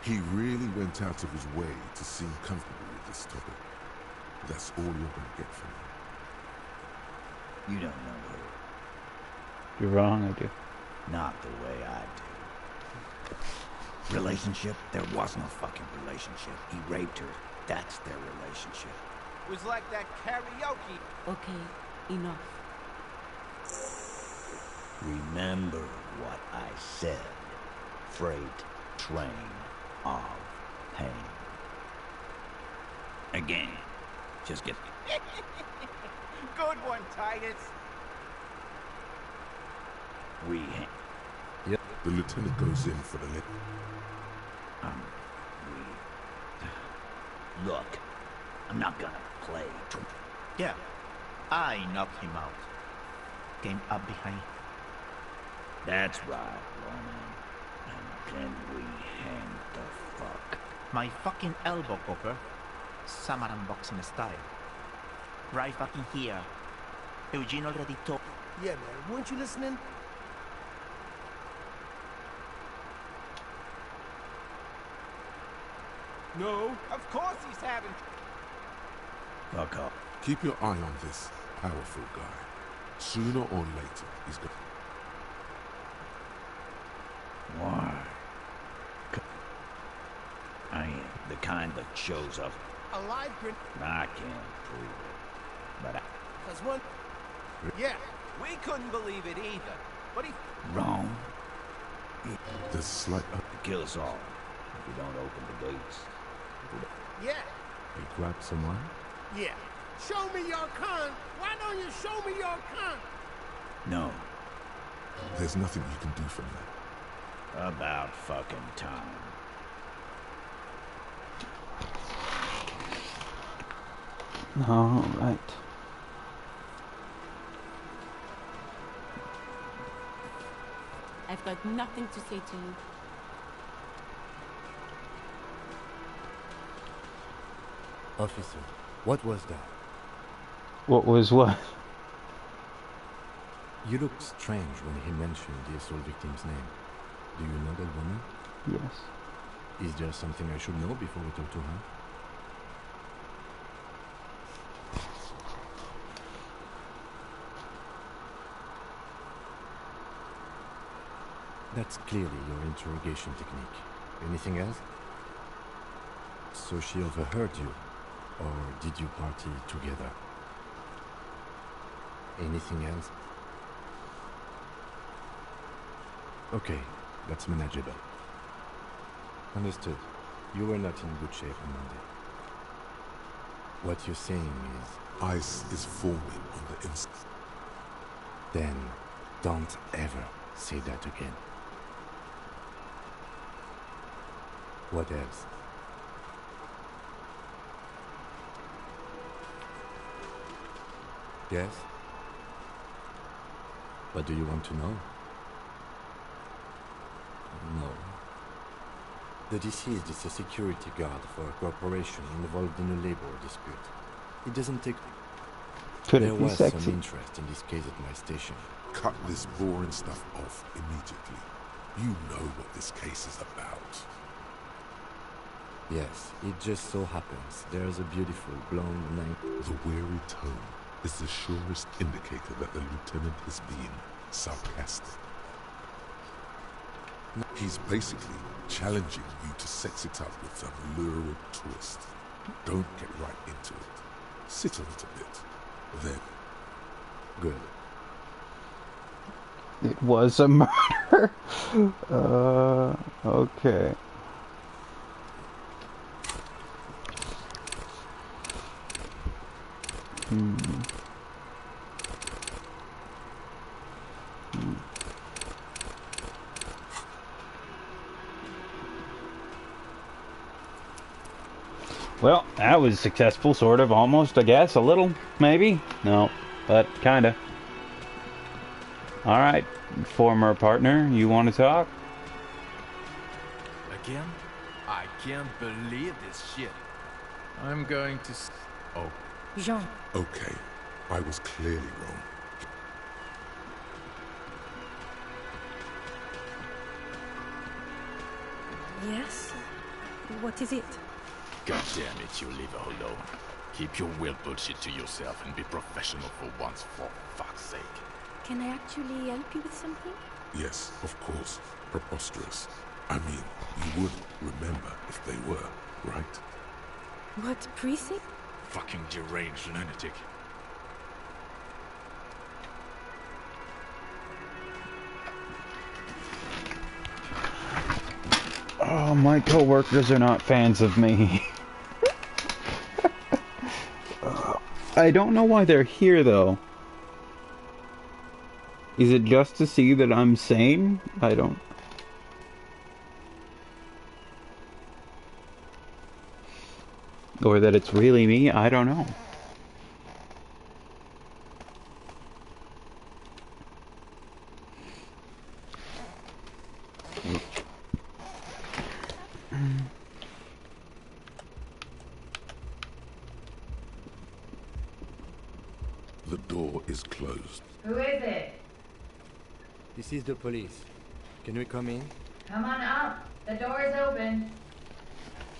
He really went out of his way to seem comfortable with this topic. That's all you're gonna get from him. You don't know her. You're wrong, I do. Not the way I do. Relationship? There was no fucking relationship. He raped her. That's their relationship. It was like that karaoke. Okay, enough. Remember what I said. Freight train of pain. Again. Just get... Good one, Titus. We... Yep. The lieutenant goes in for the lick. Look, I'm not gonna play. Yeah, I knocked him out. Came up behind. That's right, Roman. And then we hang the fuck. My fucking elbow, Copper. Samaran boxing style. Right fucking here. Eugene already told. Yeah, man. Weren't you listening? No. Of course he's having... Fuck up. Keep your eye on this powerful guy. Sooner or later, he's going... Why? I am the kind that shows up. A live grin. I can't prove it. But I... That's one. Yeah. We couldn't believe it either. But he... Wrong. There's slight... Kill us all if we don't open the gates. Yeah. You grabbed someone? Yeah. Show me your con. Why don't you show me your con? No. There's nothing you can do from that. About fucking time. All right. I've got nothing to say to you. Officer, what was that? What was what? You looked strange when he mentioned the assault victim's name. Do you know that woman? Yes. Is there something I should know before we talk to her? That's clearly your interrogation technique. Anything else? So she overheard you? Or did you party together? Anything else? Okay, that's manageable. Understood. You were not in good shape on Monday. What you're saying is... Ice is forming on the instant. Then, don't ever say that again. What else? Yes? What do you want to know? No. The deceased is a security guard for a corporation involved in a labor dispute. It doesn't take... Could there it be was sexy? some interest in this case at my station. Cut this boring stuff off immediately. You know what this case is about. Yes, it just so happens there's a beautiful blonde knight. The weary tone is the surest indicator that the lieutenant is being sarcastic. He's basically challenging you to sex it up with some lurid twist. Don't get right into it. Sit a little bit. Then. Good. It was a murder. Okay. Well, that was successful, sort of, almost, I guess. A little, maybe? No, but kinda. Alright, former partner, you want to talk? Again? I can't believe this shit. I'm going to... Oh. Jean. Okay, I was clearly wrong. Yes? What is it? God damn it, you leave her alone. Keep your weird bullshit to yourself and be professional for once, for fuck's sake. Can I actually help you with something? Yes, of course. Preposterous. I mean, you would remember if they were, right? What precinct? Fucking deranged lunatic. Oh, my coworkers are not fans of me. I don't know why they're here, though. Is it just to see that I'm sane? I don't... Or that it's really me? I don't know. The door is closed. Who is it? This is the police. Can we come in? Come on up. The door is open.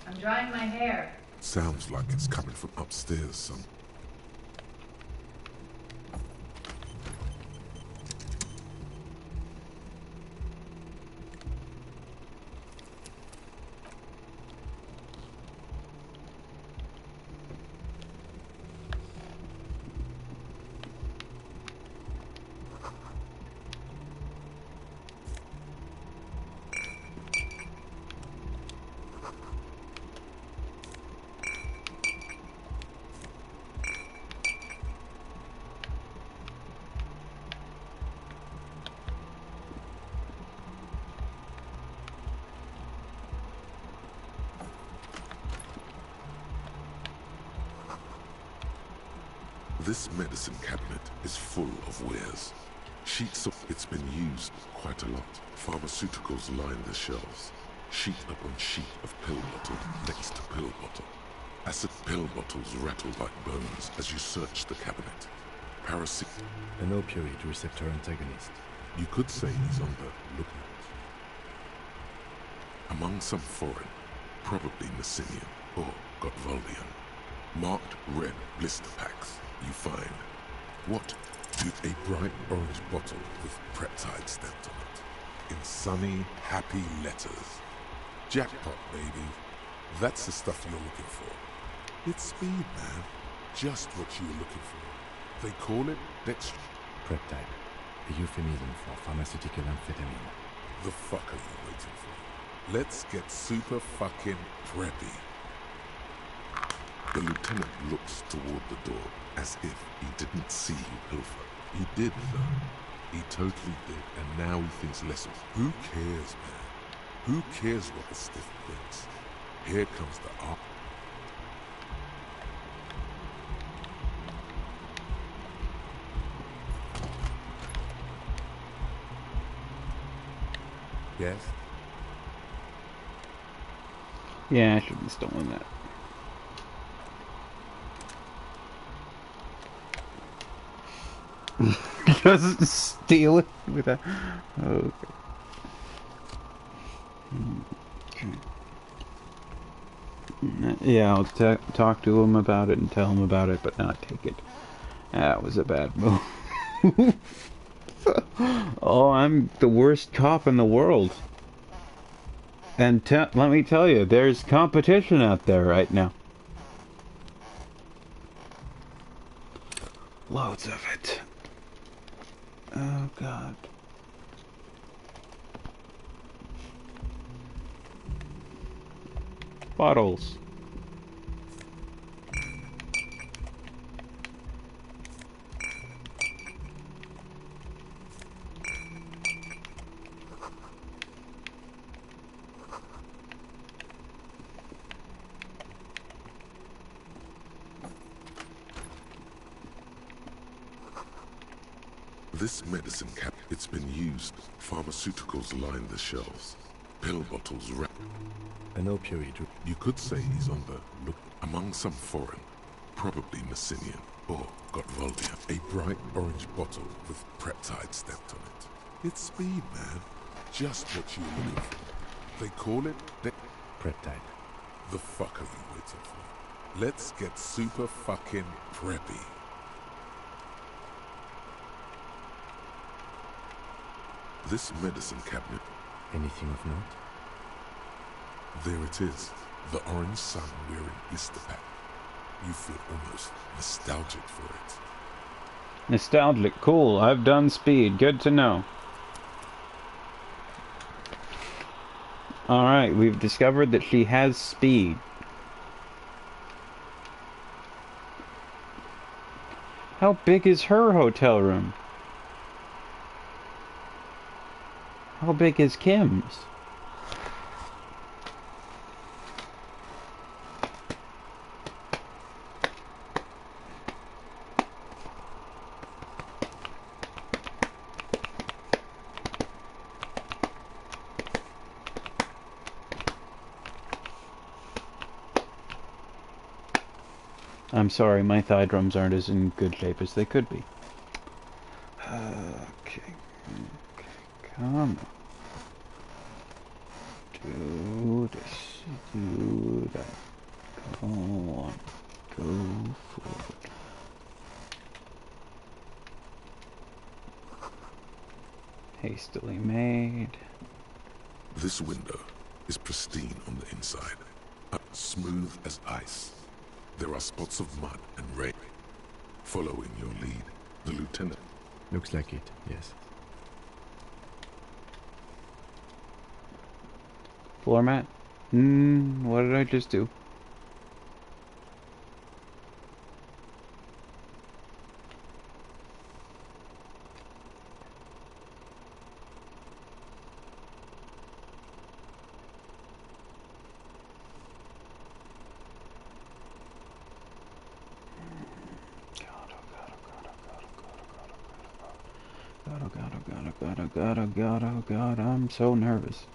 I'm drying my hair. Sounds like it's coming from upstairs, son. This medicine cabinet is full of wares. Sheets of it's been used quite a lot. Pharmaceuticals line the shelves. Sheet upon sheet of pill bottle next to pill bottle. Acid pill bottles rattle like bones as you search the cabinet. Parasit... An opioid receptor antagonist. You could say he's on the lookout. Among some foreign, probably Messinian or Gotvoldian, marked red blister packs you find. What? A bright orange bottle with peptide stamped on it. In sunny, happy letters. Jackpot, baby. That's the stuff you're looking for. It's speed, man. Just what you're looking for. They call it dextro. Prep type. A euphemism for pharmaceutical amphetamine. The fuck are you waiting for? Let's get super fucking preppy. The lieutenant looks toward the door as if he didn't see you pilfer. He did, though. He totally did, and now he thinks less of. Who cares, man? Who cares what the stiff thinks? Here comes the art. Yes? Yeah, I shouldn't have stolen that. Doesn't steal it with a... Okay. Yeah, I'll talk to him about it and tell him about it, but not take it. That was a bad move. Oh, I'm the worst cop in the world. And let me tell you, there's competition out there right now. Loads of it. Oh, God. Bottles. This medicine cap, it's been used. Pharmaceuticals line the shelves. Pill bottles wrapped. An opioid. You could say he's on the look among some foreign, probably Messinian, or Gotvaldia. A bright orange bottle with Preptide stamped on it. It's speed, man. Just what you're looking for. They call it Preptide. The fuck are you waiting for? Let's get super fucking preppy. This medicine cabinet. Anything of note? There it is. The orange sun wearing blister pack. You feel almost nostalgic for it. Nostalgic. Cool. I've done speed. Good to know. Alright, we've discovered that she has speed. How big is her hotel room? How big is Kim's? I'm sorry, my thigh drums aren't as in good shape as they could be. Okay, come on. Do this, do that. Go on, go forward. Hastily made. This window is pristine on the inside, smooth as ice. There are spots of mud and rain. Following your lead, the lieutenant. Looks like it, yes. Floor mat? What did I just do? God, I'm so nervous.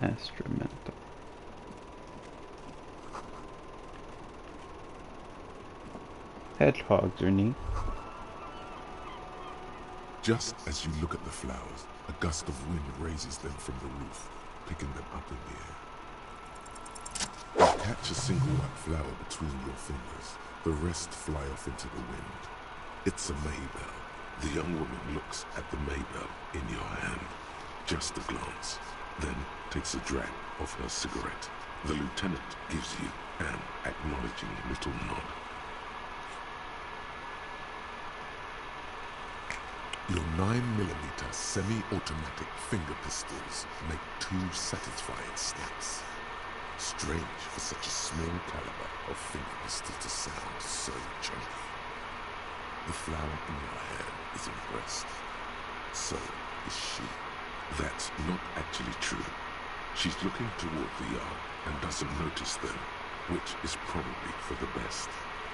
Instrumental. Hedgehogs are neat. Just as you look at the flowers, a gust of wind raises them from the roof. picking them up in the air. You catch a single white flower between your fingers. The rest fly off into the wind. It's a Maybell. The young woman looks at the Maybell in your hand. Just a glance. Then takes a drag of her cigarette. The lieutenant gives you an acknowledging little nod. Your 9mm semi-automatic finger pistols make 2 satisfying snaps. Strange for such a small caliber of finger pistol to sound so chunky. The flower in your hand is impressed. So is she. That's not actually true. She's looking toward the yard and doesn't notice them, which is probably for the best.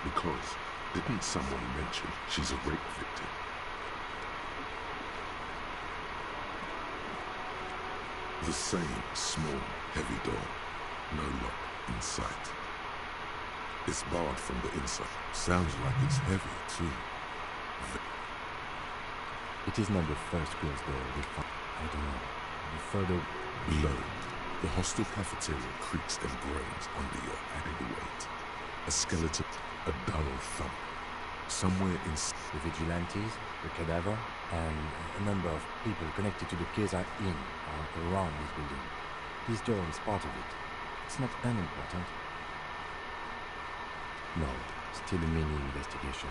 Because didn't someone mention she's a rape victim? The same small, heavy door. No lock in sight. It's barred from the inside. Sounds like it's heavy, too. It is not the first closed door we found. I don't know. The further below, the hostel cafeteria creaks and groans under your added weight. A skeleton, a dull thump. Somewhere in the vigilantes, the cadaver, and a number of people connected to the case are in or around this building. This door is part of it. It's not unimportant. No, still a mini investigation.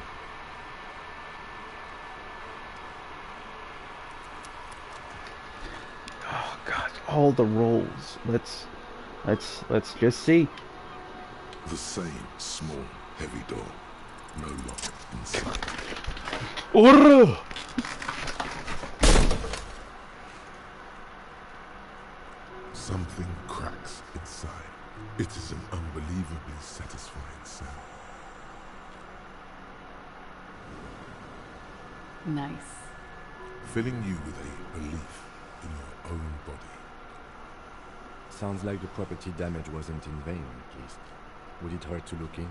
Oh God, all the rolls. Let's just see. The same small, heavy door. No lock inside. Order! Something cracks inside. It is an unbelievably satisfying sound. Nice. Filling you with a belief in your own body. Sounds like the property damage wasn't in vain, at least. Would it hurt to look in?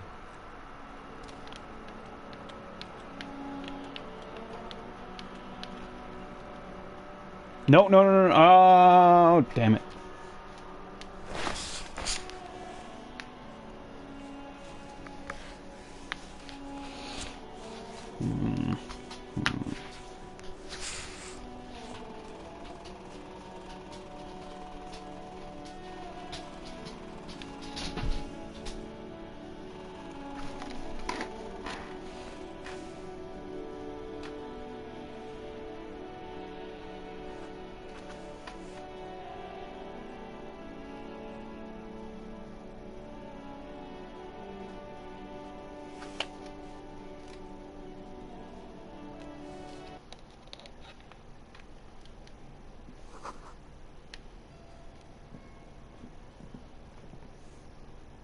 No. Oh, damn it.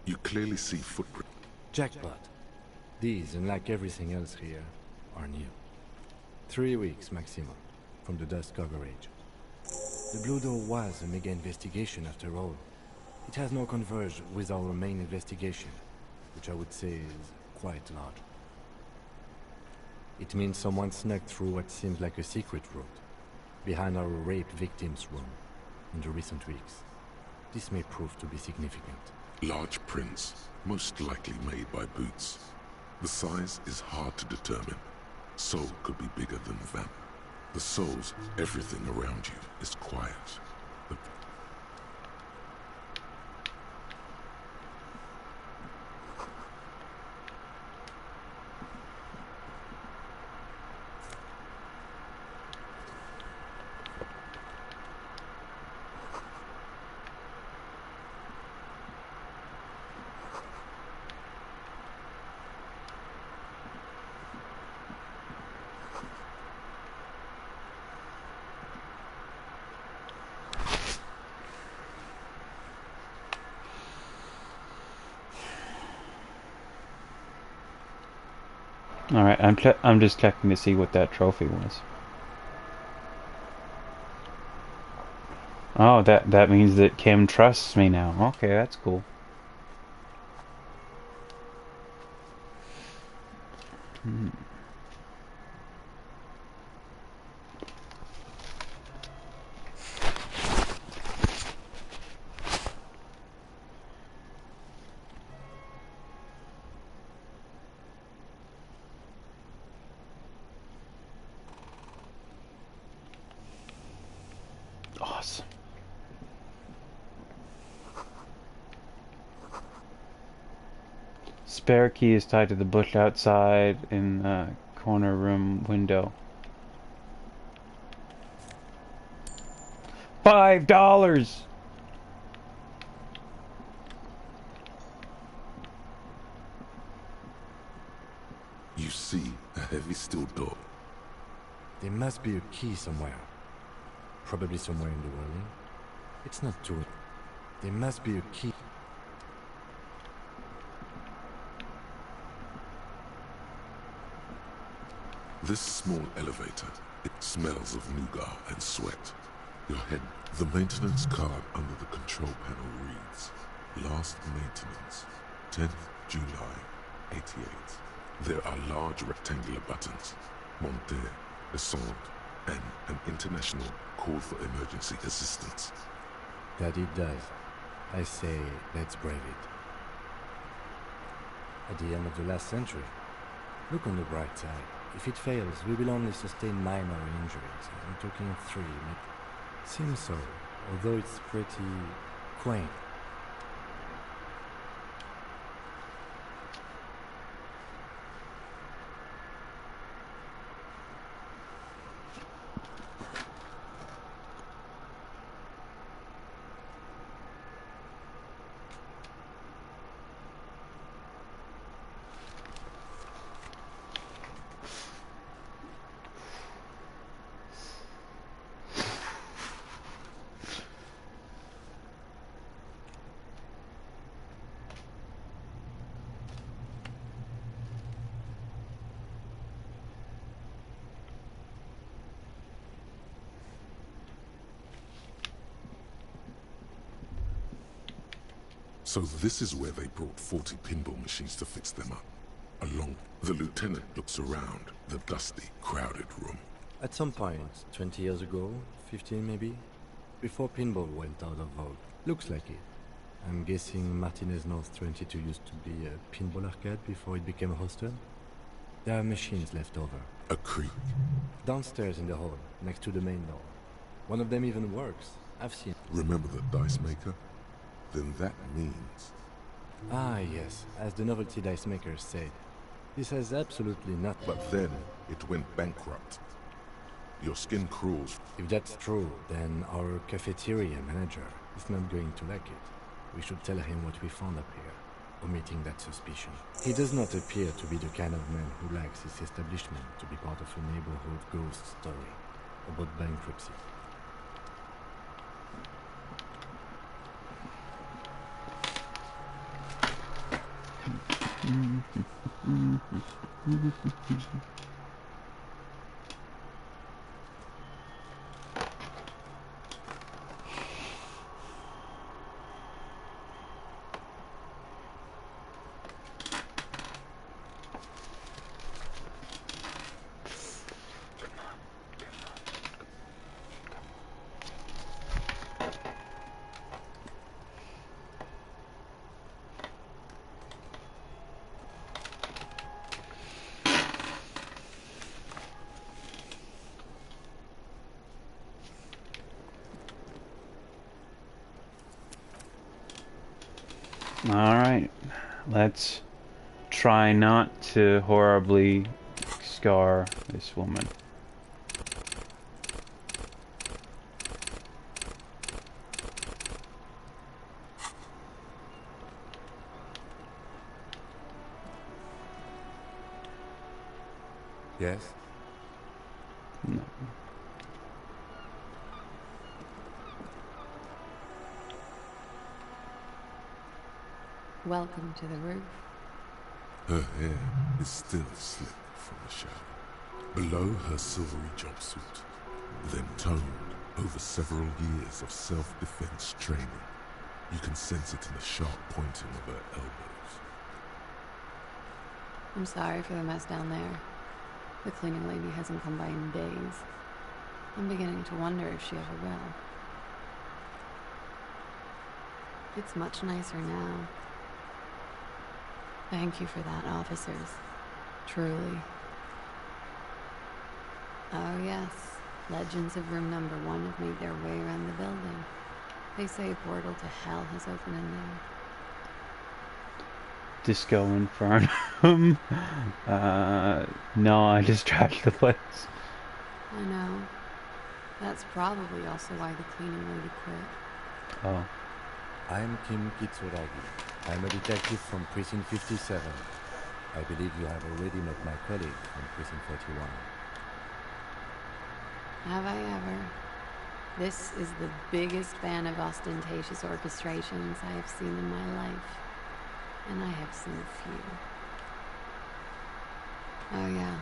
You clearly see footprints. Jackpot. These, unlike everything else here, are new. 3 weeks maximum, from the dust coverage. The Blue Door was a mega investigation after all. It has now converged with our main investigation, which I would say is quite large. It means someone snuck through what seems like a secret route, behind our rape victim's room, in the recent weeks. This may prove to be significant. Large prints, most likely made by boots. The size is hard to determine. Soul could be bigger than vamp. The soul's everything around you is quiet. All right, I'm just checking to see what that trophy was. Oh, that means that Kim trusts me now. Okay, that's cool. steps. Spare key is tied to the bush outside in the corner room window. $5! You see a heavy steel door. There must be a key somewhere. Probably somewhere in the whirling. It's not too... There must be a key. This small elevator, it smells of nougat and sweat. Your head, the maintenance card under the control panel reads, last maintenance, 10th July, 88. There are large rectangular buttons, monter, descend, and an international call for emergency assistance. That it does. I say, let's brave it. At the end of the last century, look on the bright side. If it fails, we will only sustain minor injuries. I'm talking 3, maybe. Seems so, although it's pretty quaint. So this is where they brought 40 pinball machines to fix them up. Along, the lieutenant looks around the dusty, crowded room. At some point, 20 years ago, 15 maybe, before pinball went out of vogue. Looks like it. I'm guessing Martinez North 22 used to be a pinball arcade before it became a hostel. There are machines left over. A creek. Downstairs in the hall, next to the main door. One of them even works. I've seen. Remember the dice maker? Then that means... Ah, yes. As the novelty dice makers said. This has absolutely nothing. But then, it went bankrupt. Your skin crawls. If that's true, then our cafeteria manager is not going to like it. We should tell him what we found up here, omitting that suspicion. He does not appear to be the kind of man who likes his establishment to be part of a neighborhood ghost story about bankruptcy. Alright, let's try not to horribly scar this woman. Yes? No. Welcome to the roof. Her hair is still slick from the shower. Below her silvery jumpsuit, then toned over several years of self-defense training. You can sense it in the sharp pointing of her elbows. I'm sorry for the mess down there. The cleaning lady hasn't come by in days. I'm beginning to wonder if she ever will. It's much nicer now. Thank you for that, officers. Truly. Oh yes, Legends of room number 1 have made their way around the building. They say a portal to hell has opened in there. Disco Infernum. No, I just trashed the place. I know. That's probably also why the cleaning lady quit. Oh. I'm Kim Kitsuragi. I'm a detective from Precinct 57. I believe you have already met my colleague from Precinct 41. Have I ever? This is the biggest fan of ostentatious orchestrations I have seen in my life. And I have seen a few. Oh yeah.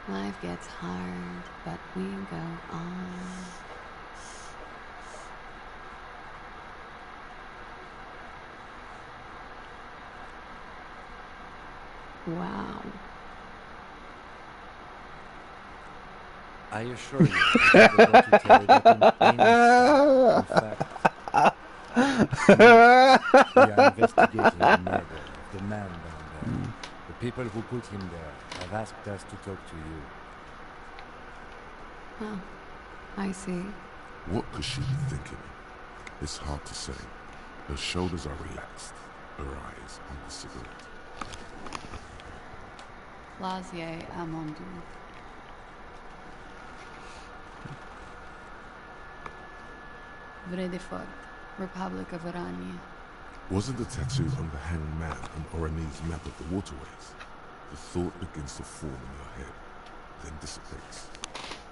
Life gets hard, but we go on. Wow. I assure you, I was able to tear it up in plain sight. In fact, we are investigating the murder of the man down there. The people who put him there have asked us to talk to you. Huh. I see. What could she be thinking? It's hard to say. Her shoulders are relaxed, her eyes on the cigarette. Lazier Amondu. Vredefort, Republic of Oranje. Wasn't the tattoo on the hanged man on Oranje's map of the waterways? The thought begins to form in your head, then dissipates.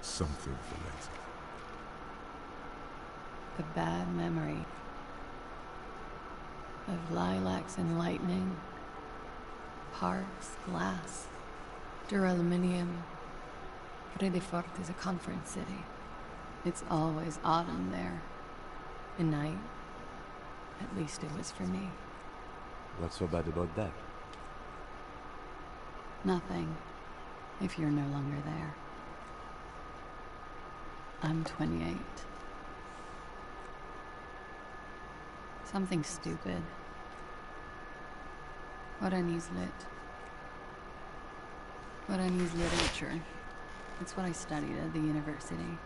Something for later. The bad memory of lilacs and lightning, parks, glass, duraluminum. Vredefort is a conference city. It's always autumn there. At night. At least it was for me. What's so bad about that? Nothing, if you're no longer there. I'm 28. Something stupid. Oranje's lit. Oranje's literature. It's what I studied at the university.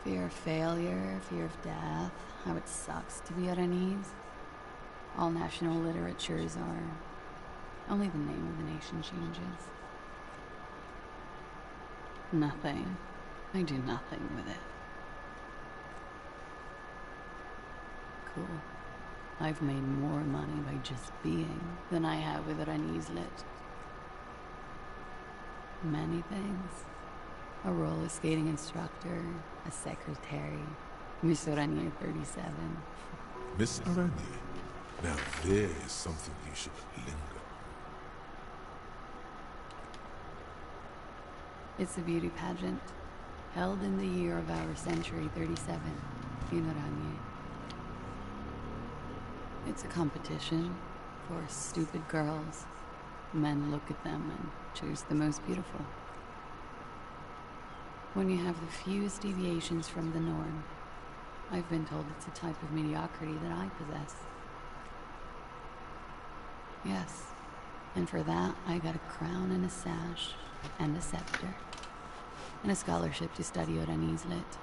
Fear of failure, fear of death, how it sucks to be Oranjese. All national literatures are. Only the name of the nation changes. Nothing. I do nothing with it. Cool. I've made more money by just being than I have with Oranje's lit. Many things. A roller skating instructor, a secretary, Miss Oranje 37. Miss Oranje, now there is something you should linger. It's a beauty pageant, held in the year of our century 37, in Oranje. It's a competition for stupid girls. Men look at them and choose the most beautiful. When you have the fewest deviations from the norm, I've been told it's a type of mediocrity that I possess. Yes, and for that I got a crown and a sash, and a scepter, and a scholarship to study Oranje's lit.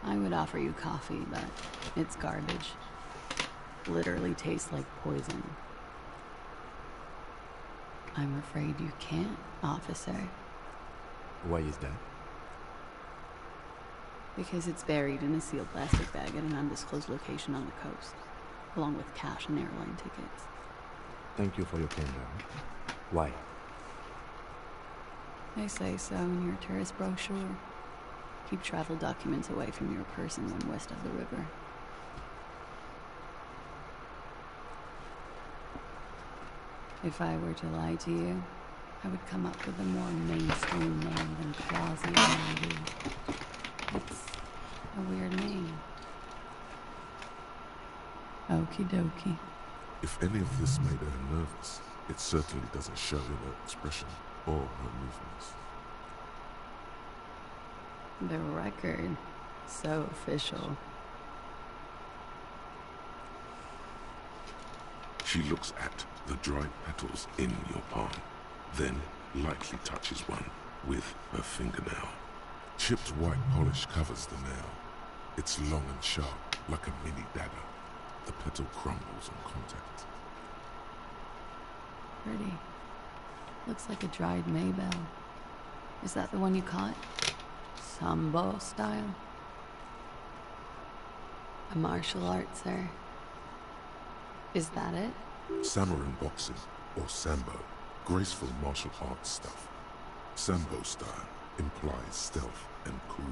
I would offer you coffee, but it's garbage. Literally tastes like poison. I'm afraid you can't, officer. Why is that? Because it's buried in a sealed plastic bag at an undisclosed location on the coast, along with cash and airline tickets. Thank you for your candor. Why? They say so in your tourist brochure. Keep travel documents away from your person when west of the river. If I were to lie to you, I would come up with a more mainstream name than Clausy Mandy. It's a weird name. Okie dokie. If any of this made her nervous, it certainly doesn't show in her expression or her movements. The record. So official. She looks at the dried petals in your palm, then lightly touches one with her fingernail. Chipped white polish covers the nail. It's long and sharp, like a mini dagger. The petal crumbles on contact. Pretty. Looks like a dried maybell. Is that the one you caught? Sambo style? A martial art, sir. Is that it? Samurai boxing, or sambo, graceful martial arts stuff. Sambo style implies stealth and cool.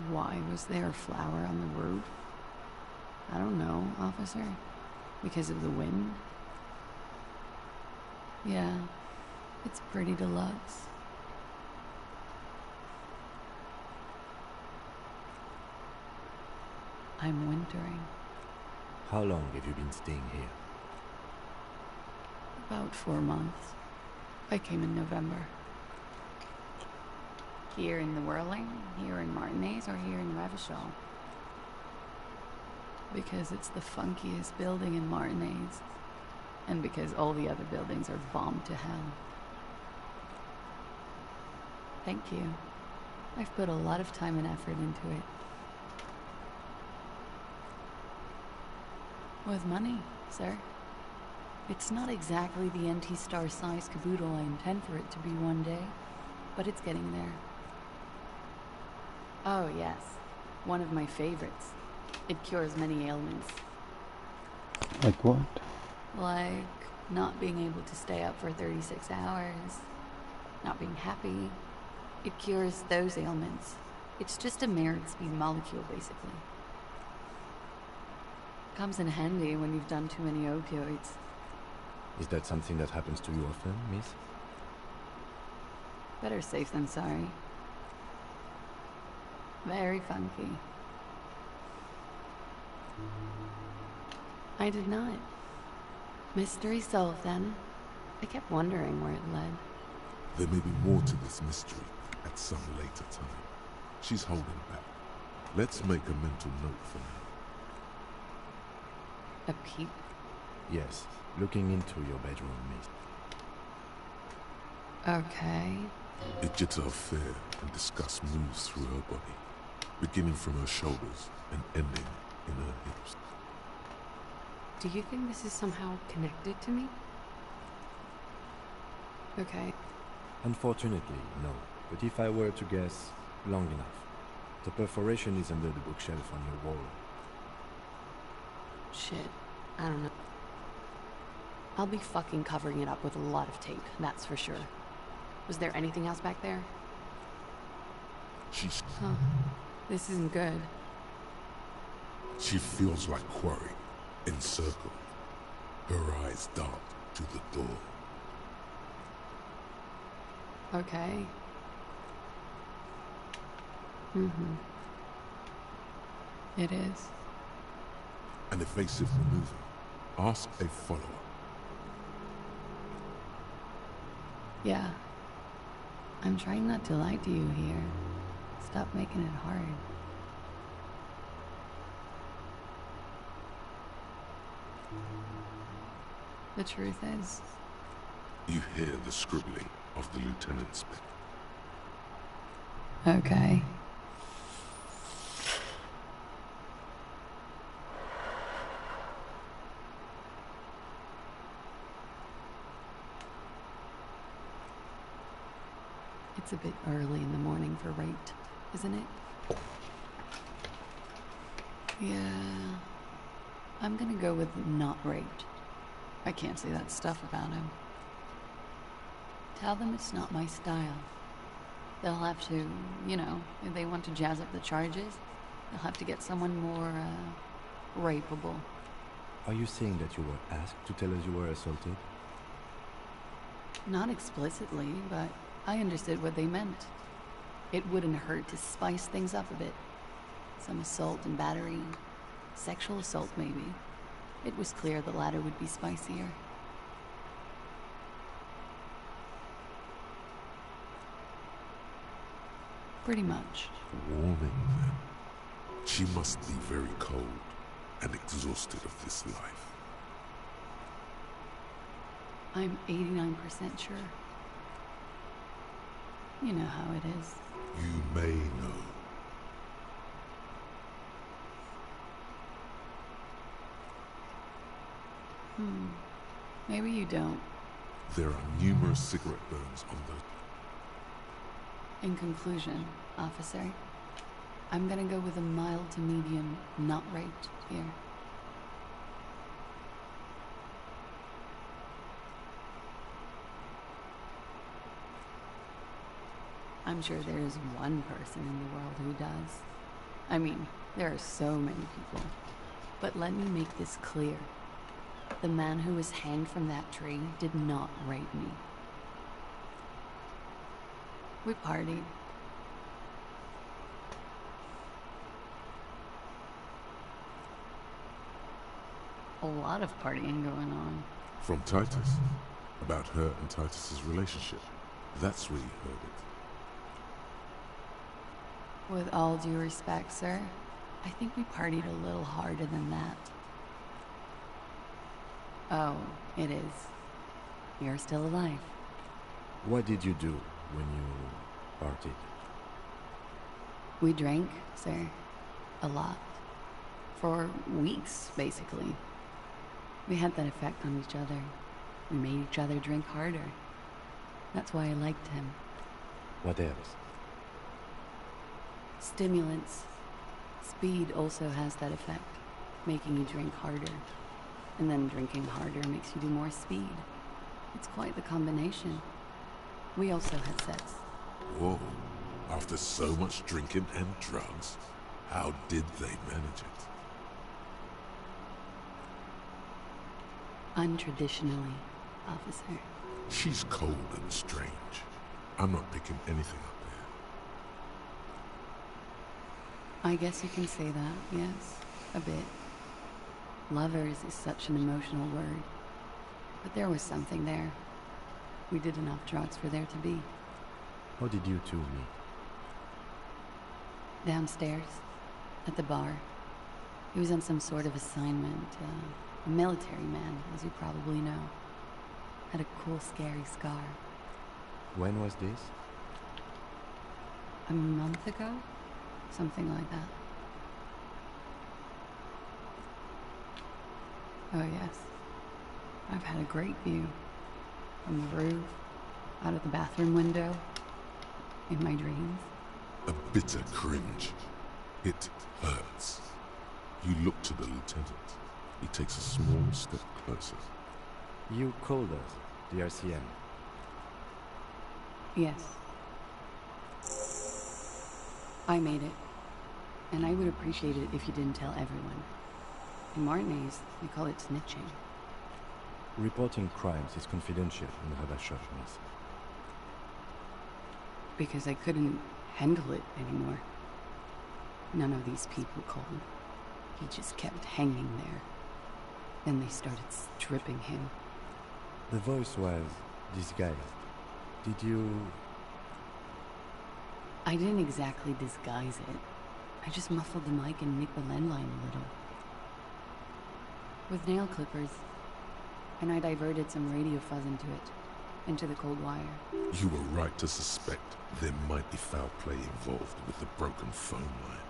Why was there a flower on the roof? I don't know, officer. Because of the wind? Yeah, it's pretty deluxe. I'm wintering. How long have you been staying here? About 4 months. I came in November. Here in the Whirling, here in Martinez, or here in Revachol? Because it's the funkiest building in Martinez, and because all the other buildings are bombed to hell. Thank you. I've put a lot of time and effort into it. With money, sir. It's not exactly the NT-star size caboodle I intend for it to be one day, but it's getting there. Oh yes, one of my favorites. It cures many ailments. Like what? Like not being able to stay up for 36 hours, not being happy. It cures those ailments. It's just a merit speed molecule, basically. Comes in handy when you've done too many opioids. Is that something that happens to you often, miss? Better safe than sorry. Very funky. I did not. Mystery solved then. I kept wondering where it led. There may be more to this mystery at some later time. She's holding back. Let's make a mental note for now. A peep? Yes, looking into your bedroom, miss. Okay. Ejita of fear and disgust moves through her body, beginning from her shoulders and ending in her hips. Do you think this is somehow connected to me? Okay. Unfortunately, no. But if I were to guess, long enough. The perforation is under the bookshelf on your wall. Shit. I don't know. I'll be fucking covering it up with a lot of tape, that's for sure. Was there anything else back there? Huh. This isn't good. She feels like quarry, encircled. Her eyes dart to the door. Okay. Mm-hmm. It is. An evasive maneuver. Ask a follower. Yeah. I'm trying not to lie to you here. Stop making it hard. The truth is... You hear the scribbling of the lieutenant's pen. Okay. It's a bit early in the morning for rape, isn't it? Yeah. I'm gonna go with not raped. I can't say that stuff about him. Tell them it's not my style. They'll have to, you know, if they want to jazz up the charges, they'll have to get someone more, rapeable. Are you saying that you were asked to tell us you were assaulted? Not explicitly, but I understood what they meant. It wouldn't hurt to spice things up a bit. Some assault and battery. Sexual assault, maybe. It was clear the latter would be spicier. Pretty much. Warming then. She must be very cold. and exhausted of this life. I'm 89% sure. You know how it is. You may know. Maybe you don't. There are numerous cigarette burns on the... In conclusion, officer, I'm gonna go with a mild to medium not raped here. I'm sure there is one person in the world who does. I mean, there are so many people. But let me make this clear. The man who was hanged from that tree did not rape me. We partied. A lot of partying going on. From Titus? About her and Titus's relationship. That's where you heard it. With all due respect, sir, I think we partied a little harder than that. Oh, it is. You're still alive. What did you do when you partied? We drank, sir. A lot. For weeks, basically. We had that effect on each other. We made each other drink harder. That's why I liked him. What else? Stimulants. Speed also has that effect, making you drink harder. And then drinking harder makes you do more speed. It's quite the combination. We also had sex. Whoa. After so much drinking and drugs, how did they manage it? Untraditionally, officer. She's cold and strange. I'm not picking anything up here. I guess you can say that, yes. A bit. Lovers is such an emotional word. But there was something there. We did enough drugs for there to be. How did you two meet? Downstairs. At the bar. He was on some sort of assignment. A military man, as you probably know. Had a cool, scary scar. When was this? A month ago? Something like that. Oh yes. I've had a great view. From the roof, out of the bathroom window, in my dreams. A bitter cringe. It hurts. You look to the lieutenant. He takes a small step closer. You called us, the RCM. Yes. I made it. And I would appreciate it if you didn't tell everyone. In Martinez, we call it snitching. Reporting crimes is confidential in Rabashov, miss. Because I couldn't handle it anymore. None of these people called. He just kept hanging there. Then they started stripping him. The voice was disguised. Did you... I didn't exactly disguise it. I just muffled the mic and nicked the landline a little. With nail clippers. And I diverted some radio fuzz into it. Into the cold wire. You were right to suspect there might be foul play involved with the broken phone line.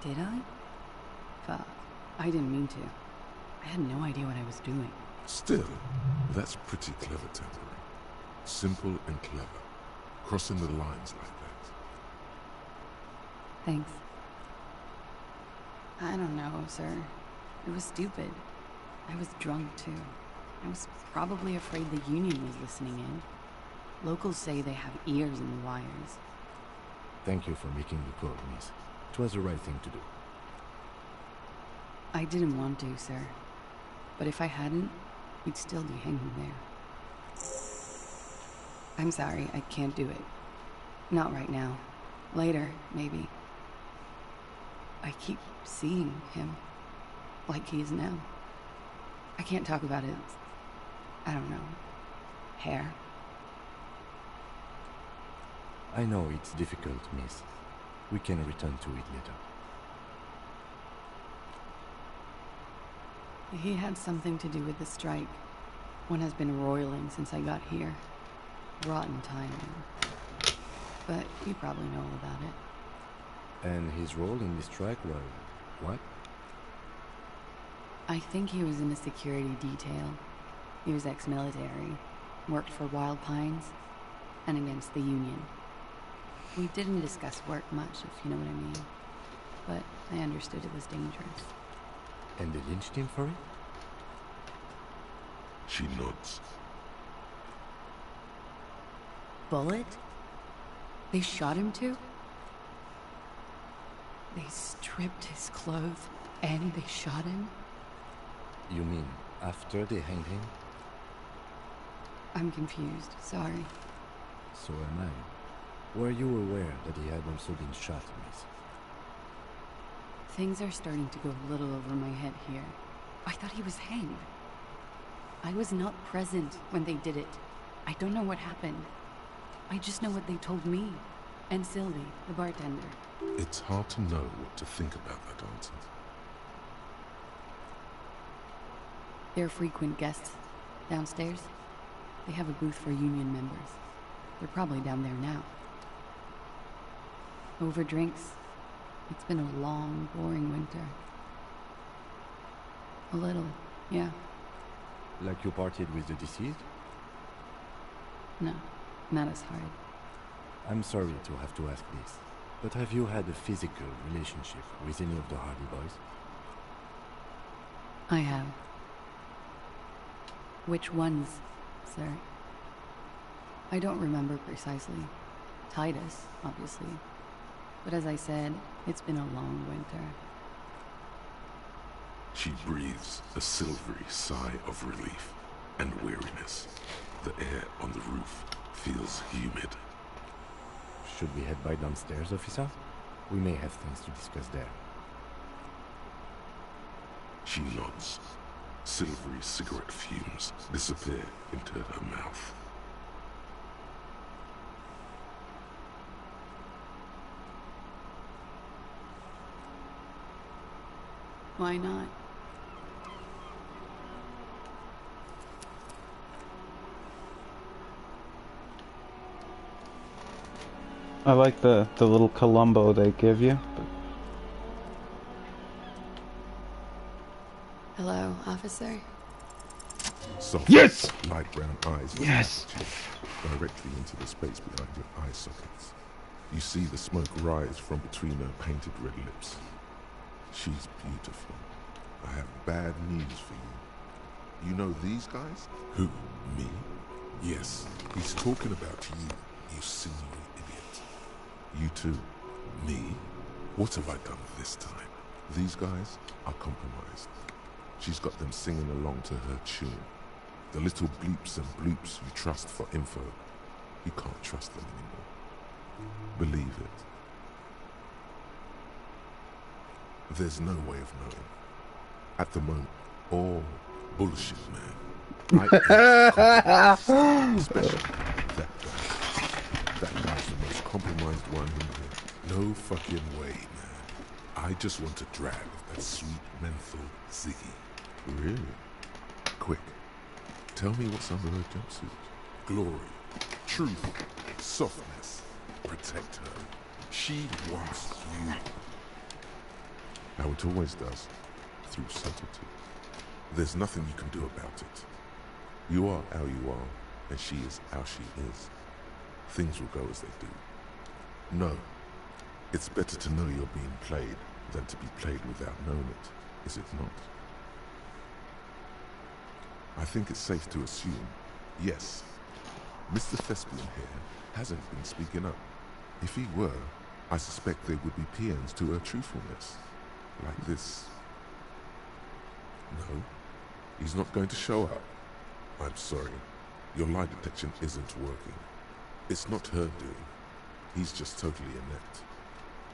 Did I? Fuck. I didn't mean to. I had no idea what I was doing. Still, that's pretty clever tampering. Simple and clever. Crossing the lines like that. Thanks. I don't know, sir. It was stupid. I was drunk, too. I was probably afraid the Union was listening in. Locals say they have ears in the wires. Thank you for making the call, miss. It was the right thing to do. I didn't want to, sir. But if I hadn't, you'd still be hanging there. I'm sorry, I can't do it. Not right now. Later, maybe. I keep seeing him. Like he is now. I can't talk about it. I don't know. Hair. I know it's difficult, miss. We can return to it later. He had something to do with the strike. One has been roiling since I got here. Rotten timing. But you probably know all about it. And his role in the strike was what? I think he was in the security detail. He was ex-military, worked for Wild Pines, and against the Union. We didn't discuss work much, if you know what I mean. But I understood it was dangerous. And they lynched him for it? She nods. Bullet? They shot him too? They stripped his clothes and they shot him? You mean after they hanged him? I'm confused, sorry. So am I. Were you aware that he had also been shot, miss? Things are starting to go a little over my head here. I thought he was hanged. I was not present when they did it. I don't know what happened. I just know what they told me. And Sylvie, the bartender. It's hard to know what to think about that answer. They're frequent guests downstairs. They have a booth for union members. They're probably down there now. Over drinks. It's been a long, boring winter. A little, yeah. Like you partied with the deceased? No, not as hard. I'm sorry to have to ask this, but have you had a physical relationship with any of the Hardy Boys? I have. Which ones, sir? I don't remember precisely. Titus, obviously. But as I said, it's been a long winter. She breathes a silvery sigh of relief and weariness. The air on the roof feels humid. Should we head by downstairs, officer? We may have things to discuss there. She nods. Silvery cigarette fumes disappear into her mouth. Why not? I like the little Columbo they give you. Hello, officer? Soft, yes! light brown eyes yes! directly into the space behind your eye sockets. You see the smoke rise from between her painted red lips. She's beautiful. I have bad news for you. You know these guys? Who? Me? Yes, he's talking about you sinewy idiot. You too? Me? What have I done this time? These guys are compromised. She's got them singing along to her tune. The little bleeps and bloops you trust for info. You can't trust them anymore. Believe it. There's no way of knowing. At the moment, all bullshit, man. Especially that guy. That guy's the most compromised one in here. No fucking way, man. I just want to drag that sweet menthol Ziggy. Really? Quick. Tell me what's under her jumpsuit. Glory. Truth. Softness. Protect her. She wants you. How it always does. Through subtlety. There's nothing you can do about it. You are how you are, and she is how she is. Things will go as they do. No. It's better to know you're being played than to be played without knowing it, is it not? I think it's safe to assume, yes, Mr. Thespian here hasn't been speaking up. If he were, I suspect there would be peons to her truthfulness. Like this. No, he's not going to show up. I'm sorry. Your lie detection isn't working. It's not her doing. He's just totally inept.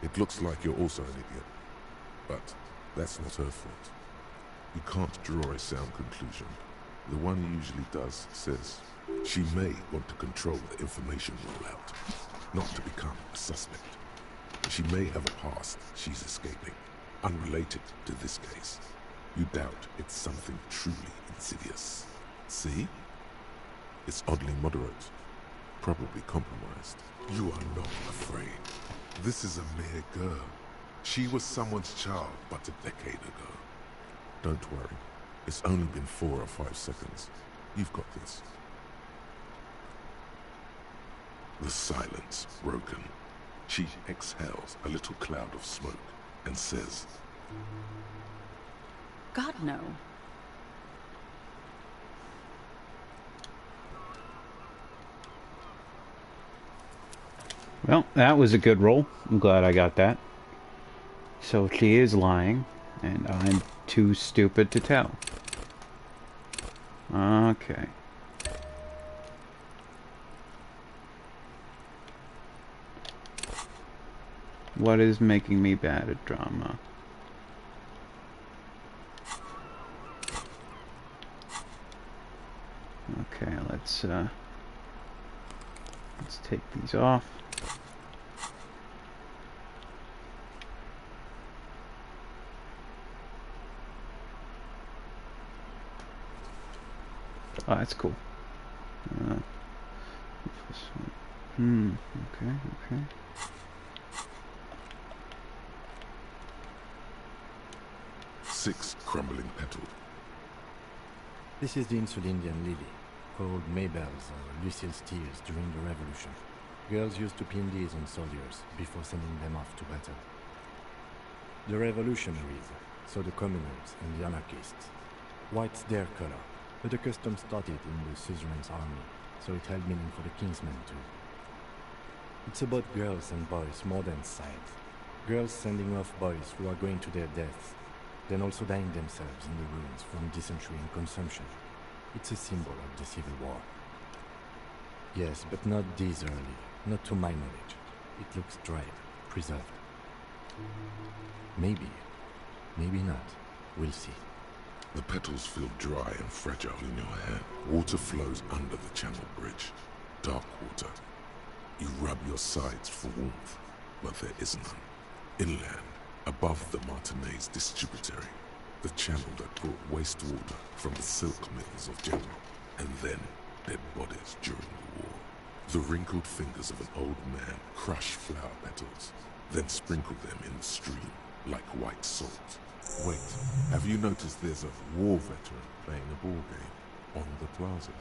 It looks like you're also an idiot. But that's not her fault. You can't draw a sound conclusion. The one he usually does says she may want to control the information rollout, not to become a suspect. She may have a past she's escaping, unrelated to this case. You doubt it's something truly insidious. See? It's oddly moderate. Probably compromised. You are not afraid. This is a mere girl. She was someone's child but a decade ago. Don't worry. It's only been 4 or 5 seconds. You've got this. The silence broken. She exhales a little cloud of smoke and says, God, no. Well, that was a good roll. I'm glad I got that. So she is lying, and I'm too stupid to tell. Okay. What is making me bad at drama? Okay, let's take these off. Oh, that's cool. Okay. Six crumbling petals. This is the Insulindian lily, called Maybells or Lucille's tears during the Revolution. Girls used to pin these on soldiers before sending them off to battle. The revolutionaries, so the communers and the anarchists. White's their color, but the custom started in the suzerain's army, so it held meaning for the kingsmen too. It's about girls and boys more than size. Girls sending off boys who are going to their deaths, then also dying themselves in the ruins from dysentery and consumption. It's a symbol of the Civil War. Yes, but not this early, not to my knowledge. It looks dried, preserved. Maybe, maybe not. We'll see. The petals feel dry and fragile in your hand. Water flows under the channel bridge. Dark water. You rub your sides for warmth, but there is none. Inland, above the Martinez distributary, the channel that brought wastewater from the silk mills of Genoa, and then dead bodies during the war. The wrinkled fingers of an old man crush flower petals, then sprinkle them in the stream like white salt. Wait, have you noticed there's a war veteran playing a ball game on the plaza?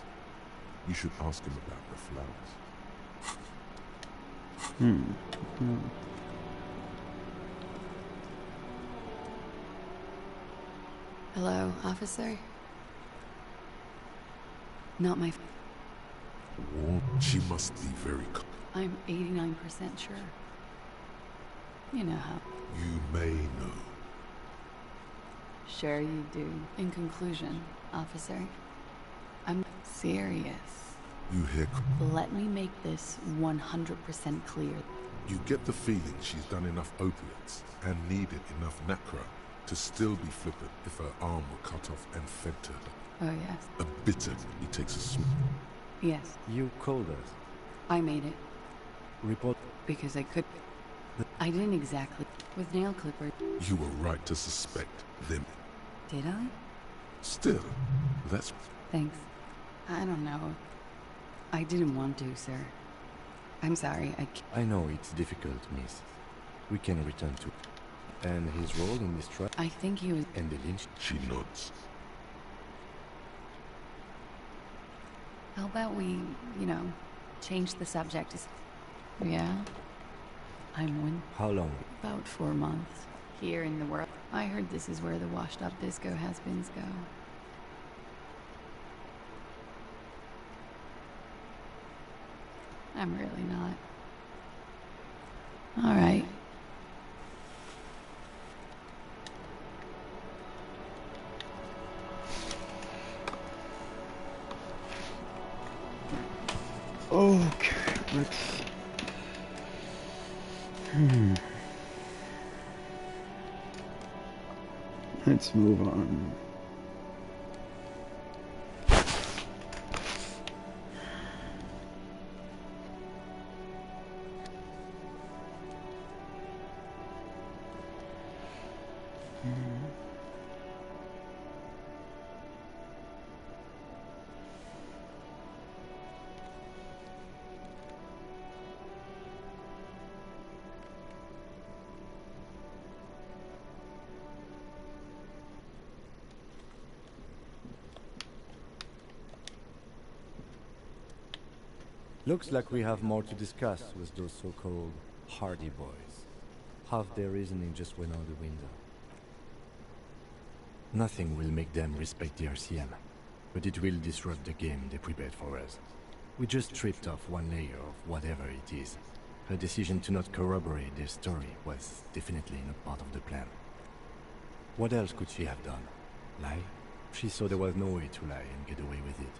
You should ask him about the flowers. Hello, officer? Not my... War? She must be very... I'm 89% sure. You know how. You may know. Sure you do. In conclusion, officer, I'm serious. You hear... Let me make this 100% clear. You get the feeling she's done enough opiates and needed enough nacra to still be flippant if her arm were cut off and fed to her. Oh, yes. A bitter, he takes a swig. Yes. You called us. I made it. Report. Because I could... I didn't exactly. With nail clippers. You were right to suspect them. Did I? Still, that's... Thanks. I don't know. I didn't want to, sir. I'm sorry, I know it's difficult, miss. We can return to... And his role in this trial... I think he was... And the lynch... She nods. How about we, change the subject? Yeah? I'm win... How long? About 4 months. Here in the world. I heard this is where the washed-up disco has-beens go. I'm really not. All right. Okay, let's... Let's move on. Looks like we have more to discuss with those so-called Hardy boys. Half their reasoning just went out the window. Nothing will make them respect the RCM, but it will disrupt the game they prepared for us. We just stripped off one layer of whatever it is. Her decision to not corroborate their story was definitely not part of the plan. What else could she have done? Lie? She saw there was no way to lie and get away with it.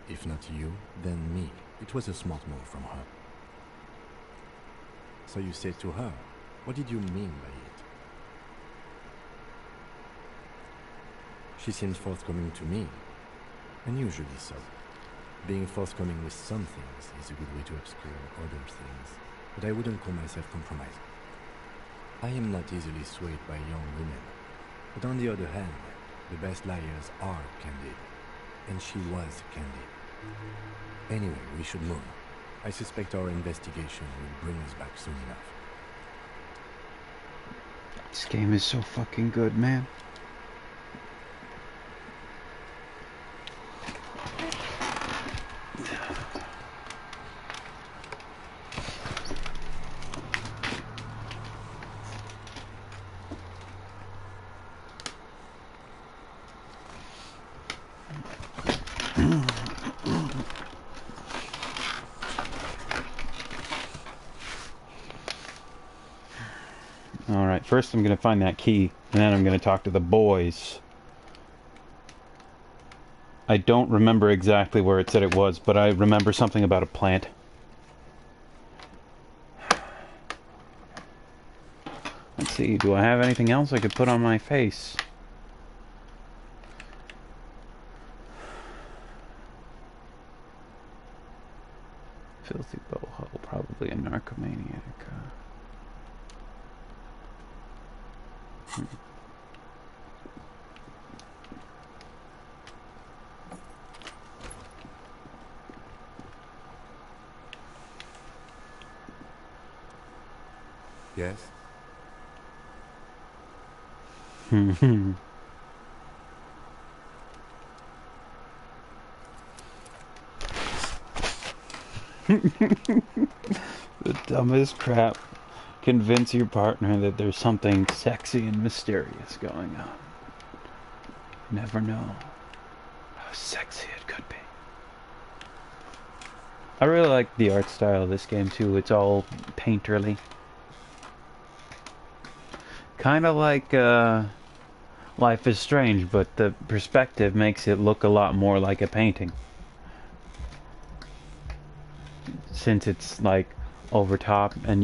If not you, then me. It was a smart move from her. So you said to her, what did you mean by it? She seems forthcoming to me. Unusually so. Being forthcoming with some things is a good way to obscure other things, but I wouldn't call myself compromising. I am not easily swayed by young women, but on the other hand, the best liars are candid, and she was candid. Anyway, we should move. I suspect our investigation will bring us back soon enough. This game is so fucking good, man. Alright, first I'm gonna find that key, and then I'm gonna talk to the boys. I don't remember exactly where it said it was, but I remember something about a plant. Let's see, do I have anything else I could put on my face? Filthy boho, probably a narcomaniac. Yes? The dumbest crap. Convince your partner that there's something sexy and mysterious going on. You never know how sexy it could be. I really like the art style of this game too. It's all painterly. Kind of like Life is Strange, but the perspective makes it look a lot more like a painting. Since it's like over top and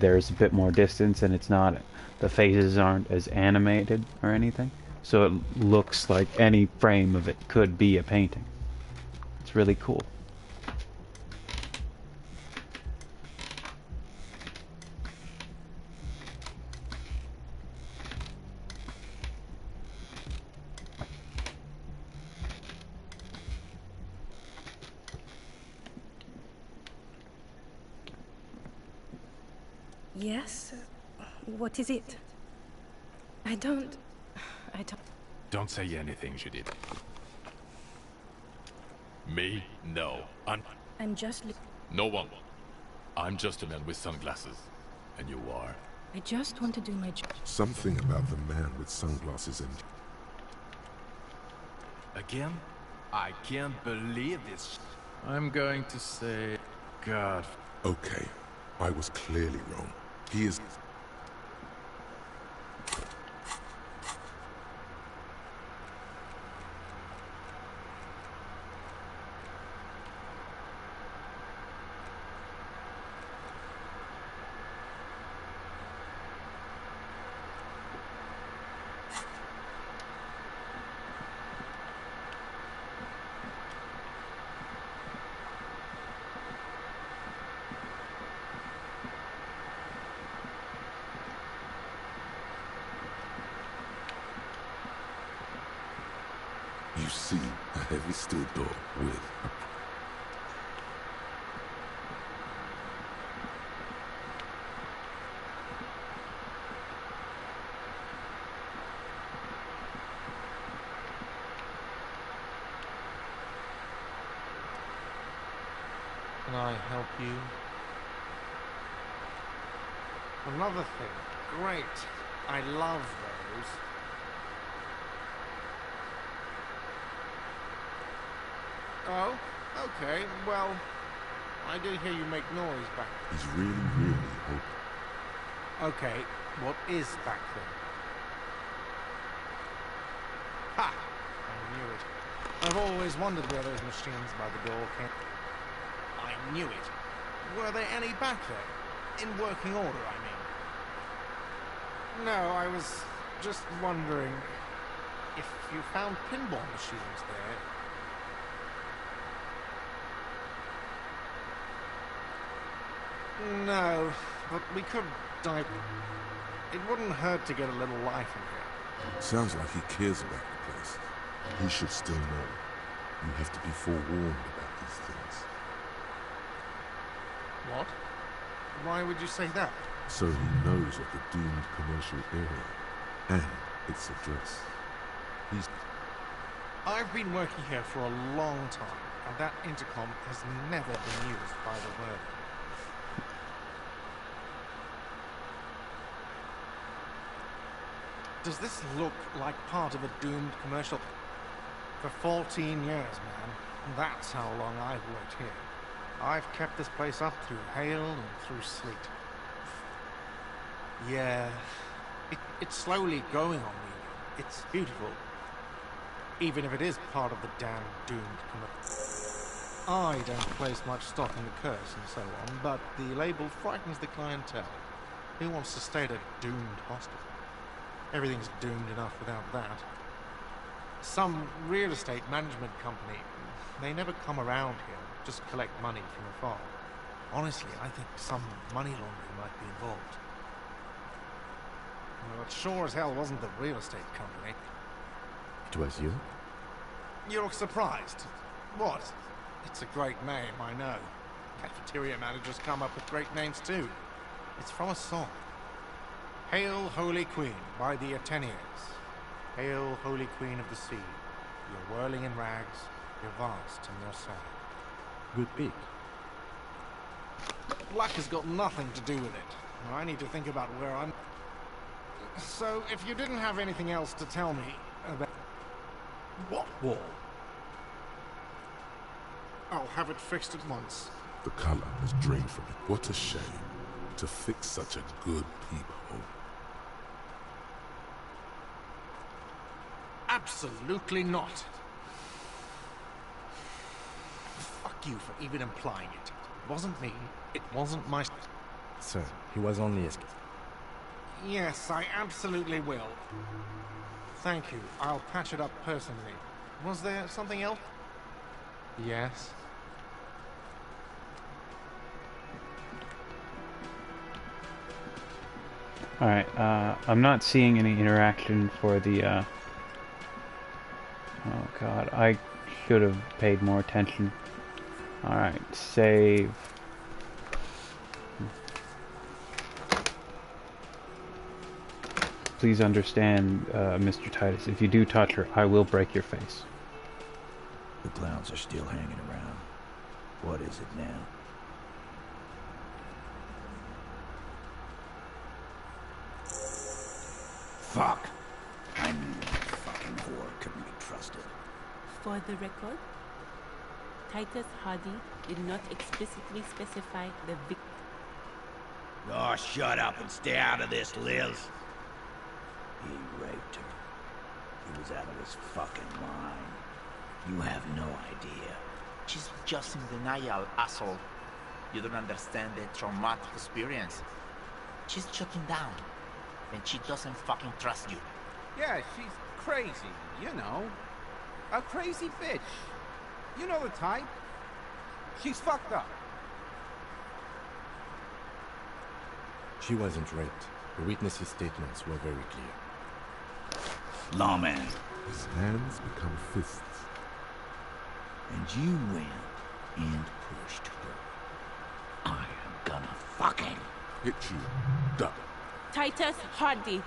there's a bit more distance and it's not, the faces aren't as animated or anything. So it looks like any frame of it could be a painting. It's really cool. Yes? What is it? I don't... Don't say anything, Judith. Me? No. I'm just... No one. I'm just a man with sunglasses. And you are? I just want to do my job. Something about the man with sunglasses and... Again? I can't believe this. I'm going to say... God. Okay, I was clearly wrong. He is... You see a heavy steel door with a... Can I help you? Another thing. Great. I love those. Oh, okay. Well, I did hear you make noise back. He's really, really open. Okay, what is back there? Ha! I knew it. I've always wondered where those machines by the door came. I knew it. Were there any back there? In working order, I mean. No, I was just wondering if you found pinball machines there. No, but we could dive. It wouldn't hurt to get a little life in here. Sounds like he cares about the place. He should still know. You have to be forewarned about these things. What? Why would you say that? So he knows of the doomed commercial area and its address. I've been working here for a long time, and that intercom has never been used by the word. Does this look like part of a doomed commercial? For 14 years, man. That's how long I've worked here. I've kept this place up through hail and through sleet. Yeah, it's slowly growing on me. It's beautiful. Even if it is part of the damn doomed commercial. I don't place much stock in the curse and so on, but the label frightens the clientele. Who wants to stay at a doomed hospital? Everything's doomed enough without that. Some real estate management company, they never come around here, just collect money from afar. Honestly, I think some money laundering might be involved. Well, it sure as hell wasn't the real estate company. It was you? You look surprised. What? It's a great name, I know. Cafeteria managers come up with great names too. It's from a song. Hail, Holy Queen, by the Athenians. Hail, Holy Queen of the Sea. You're whirling in rags, you're vast and you're sad. Good pick. Luck has got nothing to do with it. I need to think about where I'm... So, if you didn't have anything else to tell me about... What wall? I'll have it fixed at once. The color has drained from it. What a shame to fix such a good peephole. Absolutely not. Fuck you for even implying it. It wasn't me. It wasn't my... Sir, he was only a... Yes, I absolutely will. Thank you. I'll patch it up personally. Was there something else? Yes. Alright, I'm not seeing any interaction for the, Oh god, I should have paid more attention. Alright, save. Please understand, Mr. Titus, if you do touch her, I will break your face. The clowns are still hanging around. What is it now? Fuck! I knew that fucking whore couldn't be trusted. For the record, Titus Hardy did not explicitly specify the victim. Oh, shut up and stay out of this, Liz. He raped her. He was out of his fucking mind. You have no idea. She's just in denial, asshole. You don't understand the traumatic experience. She's shutting down. And she doesn't fucking trust you. Yeah, she's crazy, you know. A crazy bitch. You know the type. She's fucked up. She wasn't raped. The witnesses' statements were very clear. Lawman. His hands become fists. And you went and pushed her. I am gonna fucking hit you. Duck. Titus Hardy.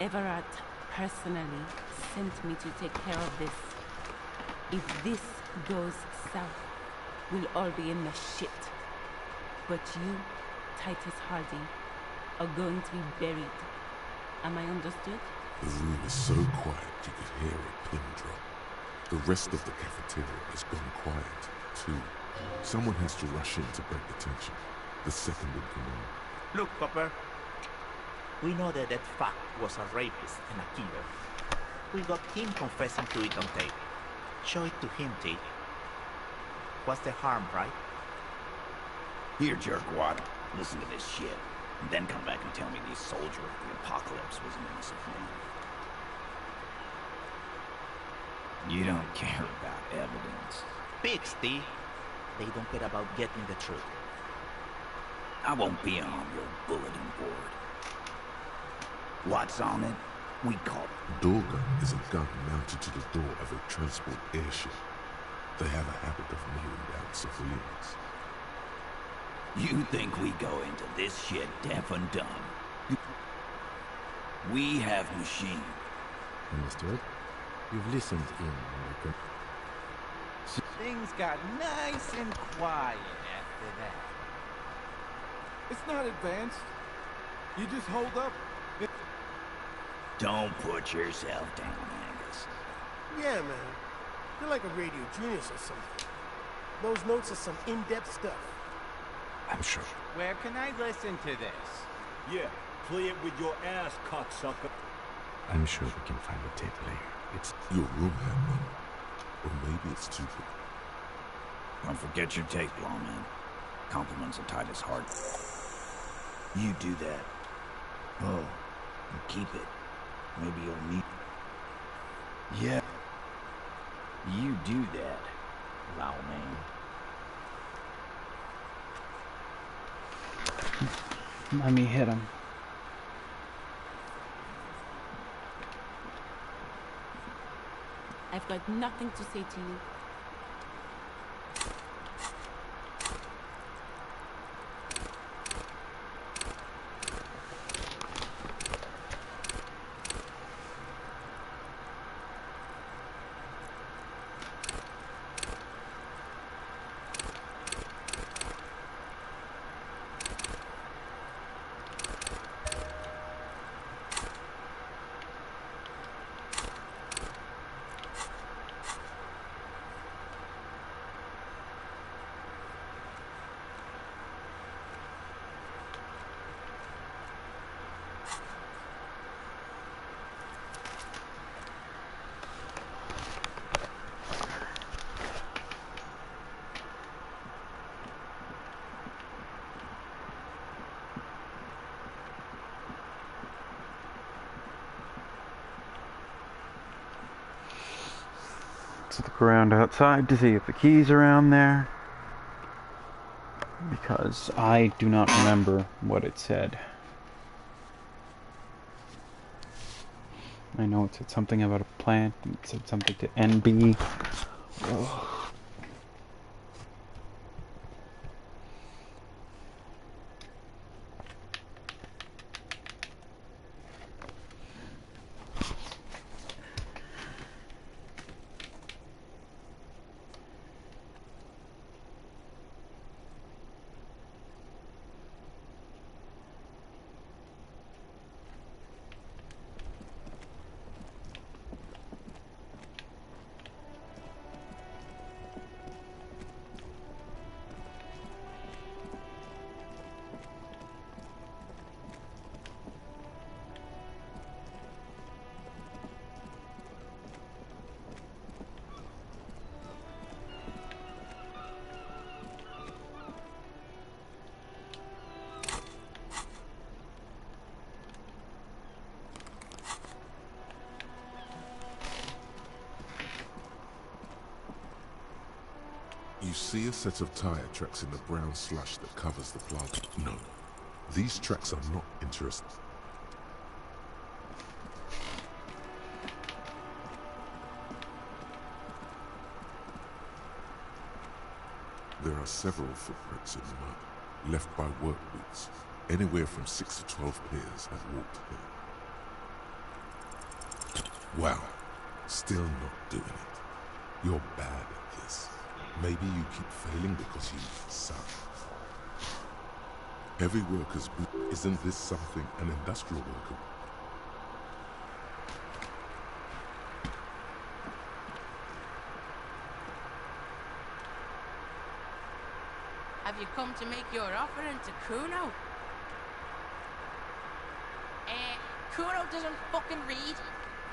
Everard personally sent me to take care of this. If this goes south, we'll all be in the shit. But you, Titus Hardy, are going to be buried. Am I understood? The room is so quiet you could hear a pin drop. The rest of the cafeteria has gone quiet, too. Someone has to rush in to break the tension. The second in command. Look, Copper. We know that fuck was a rapist and a killer. We got him confessing to it on tape. Show it to him, T. What's the harm, right? Here, jerkwad. Listen to this shit. And then come back and tell me the soldier of the apocalypse was an innocent man. You don't care about evidence. Pigs, T. They don't care about getting the truth. I won't be on your bulletin board. What's on it? We call it. Door gun is a gun mounted to the door of a transport airship. They have a habit of mowing down civilians. You think we go into this shit deaf and dumb? We have machine. Understood? You've listened in. Things got nice and quiet after that. It's not advanced. You just hold up. Don't put yourself down, Angus. Yeah, man. You're like a radio genius or something. Those notes are some in-depth stuff. I'm sure. Where can I listen to this? Yeah, play it with your ass, cocksucker. I'm sure we can find the tape later. It's your room had one. Or maybe it's too big. Don't forget your tape, lawman. Compliments of Titus Hart. You do that. Oh, and keep it. Maybe you'll need... Yeah. You do that, lawman. Let me hit him. I've got nothing to say to you. Let's look around outside to see if the key's around there, because I do not remember what it said. I know it said something about a plant, and it said something to NB. Ugh. You see a set of tire tracks in the brown slush that covers the plaza. No, these tracks are not interesting. There are several footprints in the mud, left by work boots. Anywhere from 6 to 12 pairs have walked here. Wow, still not doing it. You're bad at this. Maybe you keep failing because you suck. Heavy workers' boot. Isn't this something an industrial worker? Have you come to make your offering to Kuno? Kuno doesn't fucking read.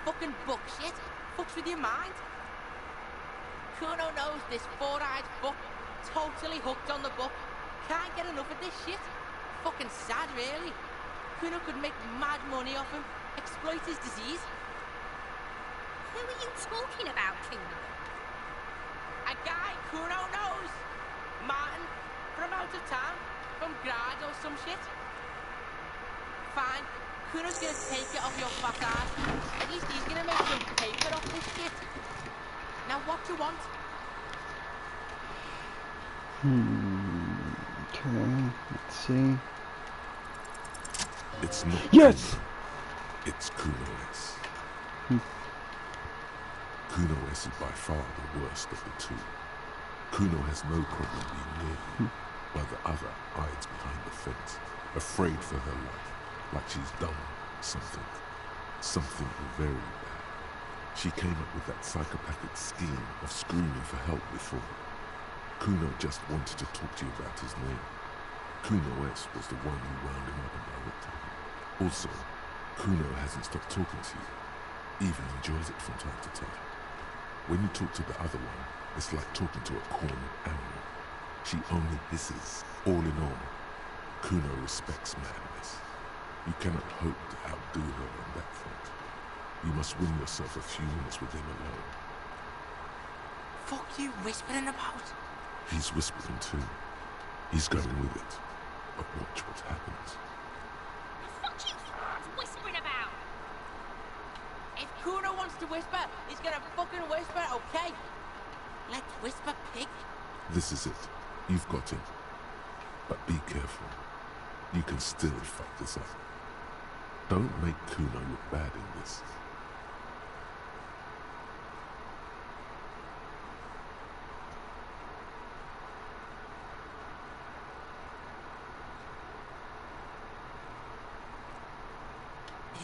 Fucking book shit. Fucks with your mind. Kuno knows this four-eyed fuck. Totally hooked on the book. Can't get enough of this shit. Fucking sad, really. Kuno could make mad money off him. Exploit his disease. Who are you talking about, Kuno? A guy Kuno knows. Martin. From out of town. From Grad or some shit. Fine. Kuno's gonna take it off your fat ass. At least he's gonna make some paper off this shit. Now what do you want? Okay, let's see. It's not Yes! Kuno. It's Kuno S. Kuno S is by far the worst of the two. Kuno has no problem being near you, while the other hides behind the fence, afraid for her life, like she's done something very bad. She came up with that psychopathic scheme of screaming for help before. Kuno just wanted to talk to you about his name. Kuno S was the one who wound him up and directed him. Also, Kuno hasn't stopped talking to you, even enjoys it from time to time. When you talk to the other one, it's like talking to a cornered animal. She only hisses. All in all, Kuno respects madness. You cannot hope to outdo her on that front. You must win yourself a few minutes with him alone. Fuck you whispering about? He's whispering too. He's going with it. But watch what happens. What you whispering about? If Kuno wants to whisper, he's gonna fucking whisper, okay? Let's whisper, pig. This is it. You've got him. But be careful. You can still fuck this up. Don't make Kuno look bad in this.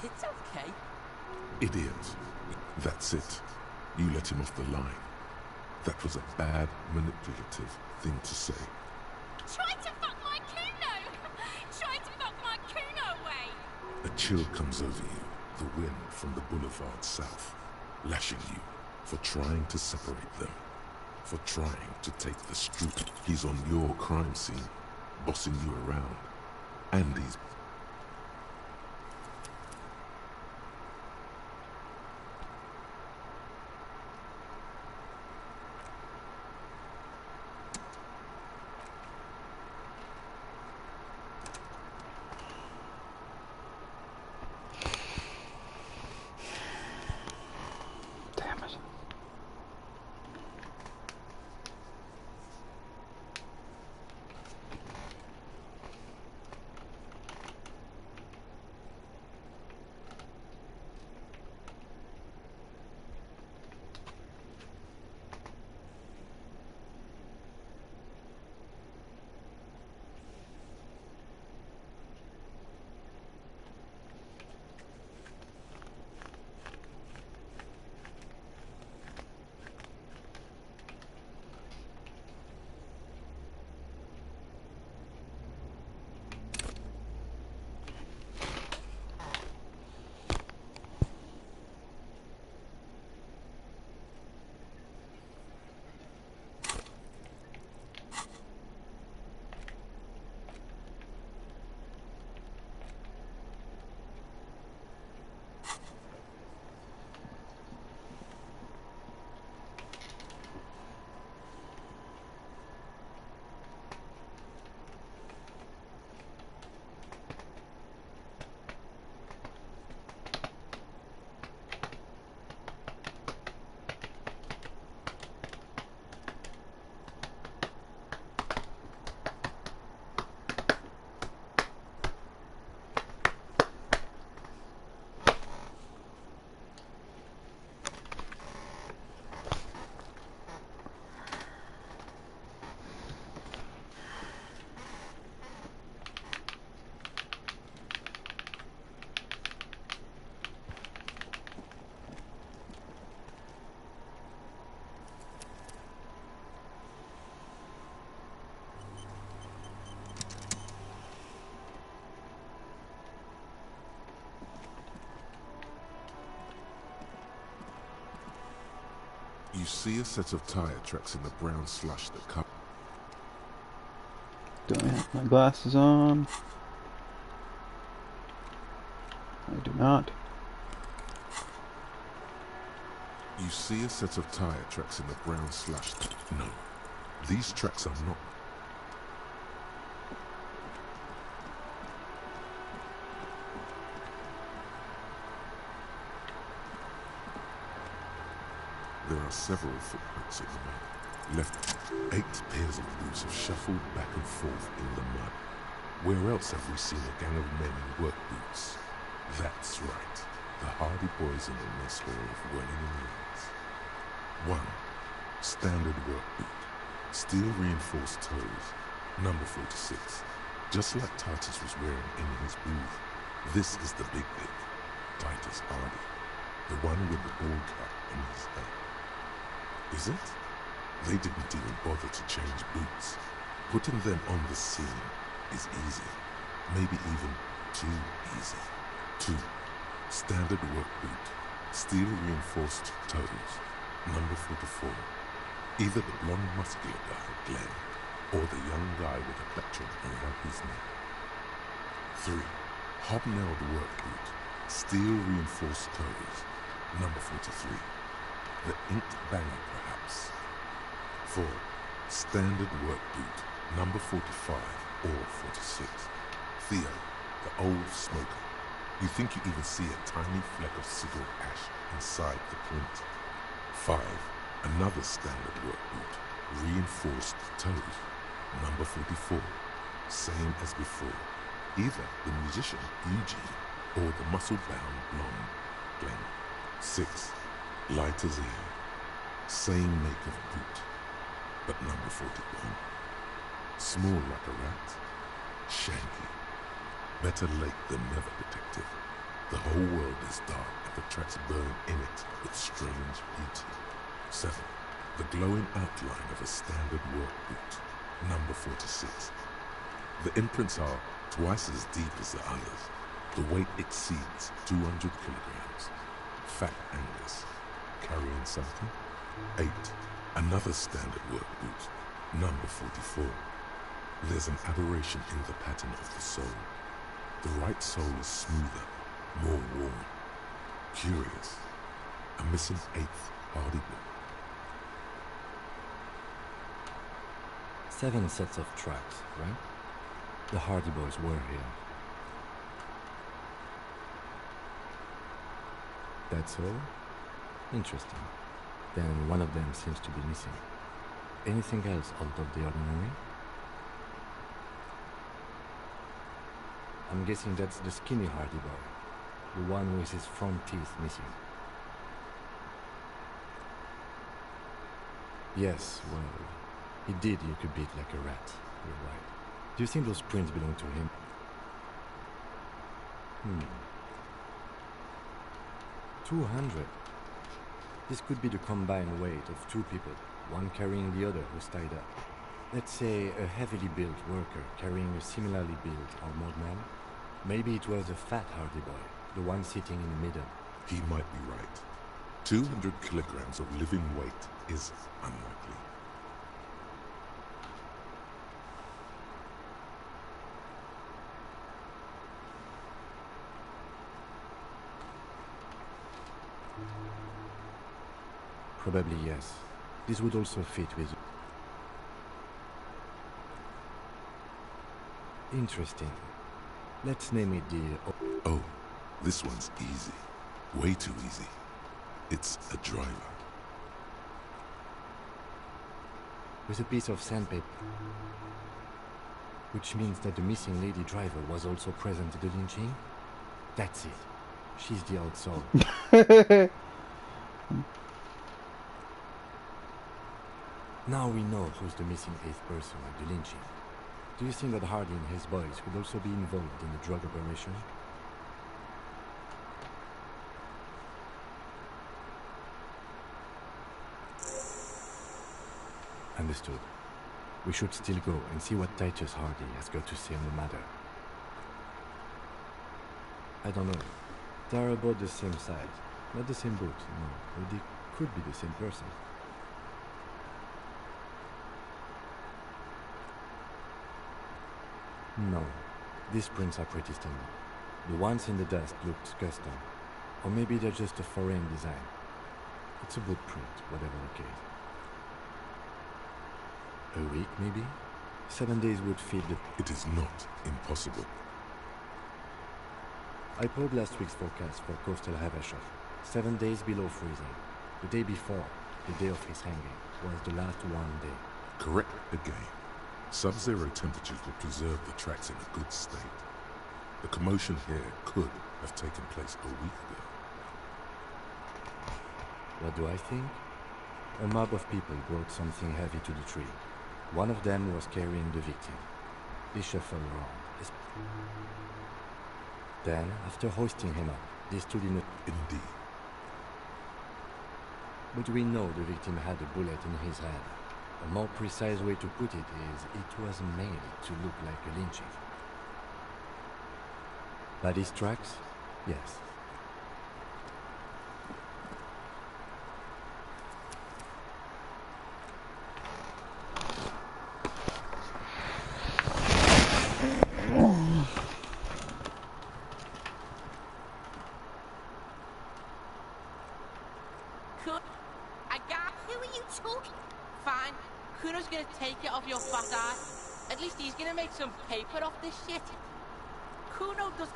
It's okay. Idiot. That's it. You let him off the line. That was a bad, manipulative thing to say. Try to fuck my Kuno! Try to fuck my Kuno away! A chill comes over you, the wind from the boulevard south, lashing you for trying to separate them, for trying to take the street. He's on your crime scene, bossing you around, and he's... Damn it. see a set of tire tracks in the brown slush that cover. Do I have my glasses on? I do not. You see a set of tire tracks in the brown slush. No, these tracks are not. There are several footprints in the mud. Left 8 pairs of boots have shuffled back and forth in the mud. Where else have we seen a gang of men in work boots? That's right, the Hardy Boys in the mess hall of Welling and Leeds. 1. Standard work boot. Steel reinforced toes. Number 46. Just like Titus was wearing in his booth. This is the big Titus Hardy. The one with the bald cap on his head. Is it? They didn't even bother to change boots. Putting them on the scene is easy. Maybe even too easy. 2. Standard work boot. Steel reinforced toes. Number 44. Either the blonde muscular guy, Glenn, or the young guy with a plectrum around his neck. 3. Hobnailed work boot. Steel reinforced toes. Number 43. The inked banger, perhaps. 4. Standard work boot. Number 45 or 46. Theo, the old smoker. You think you even see a tiny fleck of cigarette ash inside the print. 5. Another standard work boot. Reinforced toes. Number 44. Same as before. Either the musician, Eugene, or the muscle-bound blonde, Glenn. 6. Light as air. Same make of boot, but number 41. Small like a rat. Shanky. Better late than never, detective. The whole world is dark and the tracks burn in it with strange beauty. 7. The glowing outline of a standard work boot. Number 46. The imprints are twice as deep as the others. The weight exceeds 200 kilograms. Fat Angus. Carrying something? 8. Another standard work boot. Number 44. There's an aberration in the pattern of the sole. The right sole is smoother, more worn. Curious. A missing 8th Hardy boot. 7 sets of tracks, right? The Hardy Boys were here. That's all? Interesting. Then one of them seems to be missing. Anything else out of the ordinary? I'm guessing that's the skinny Hardy Boy. The one with his front teeth missing. Yes, well, he did look a bit like a rat. You're right. Do you think those prints belong to him? 200. This could be the combined weight of 2 people, one carrying the other who's tied up. Let's say a heavily built worker carrying a similarly built armored man. Maybe it was a fat Hardy Boy, the one sitting in the middle. He might be right. 200 kilograms of living weight is unlikely. Probably yes. This would also fit with... Interesting. Let's name it the... Oh, this one's easy. Way too easy. It's a driver. With a piece of sandpaper. Which means that the missing lady driver was also present at the lynching? That's it. She's the outsider. Now we know who's the missing 8th person at the lynching. Do you think that Hardy and his boys could also be involved in the drug operation? Understood. We should still go and see what Titus Hardy has got to say on the matter. I don't know. They're about the same size. Not the same boot, no. But they could be the same person. No. These prints are pretty standard. The ones in the dust looked custom. Or maybe they're just a foreign design. It's a good print, whatever the case. A week, maybe? 7 days would feed the... It is not impossible. I pulled last week's forecast for coastal Havashov. 7 days below freezing. The day before, the day of his hanging, was the last one day. Correct again. Sub-zero temperatures will preserve the tracks in a good state. The commotion here could have taken place a week ago. What do I think? A mob of people brought something heavy to the tree. One of them was carrying the victim. They shuffled around. Then, after hoisting him up, they stood in a... Indeed. But we know the victim had a bullet in his head. A more precise way to put it is, it was made to look like a lynching. Body's tracks? Yes. Your fat eye. At least he's gonna make some paper off this shit. Kuno does...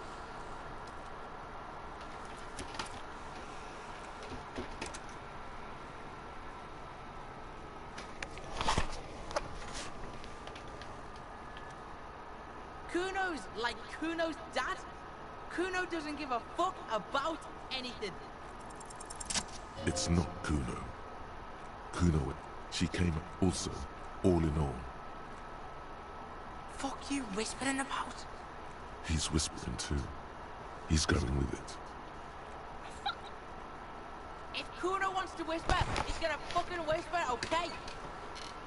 Kuno's like Kuno's dad. Kuno doesn't give a fuck about anything. It's not Kuno. Kuno, she came also. All in all. Fuck you whispering about? He's whispering too. He's going with it. If Kuno wants to whisper, he's gonna fucking whisper, okay?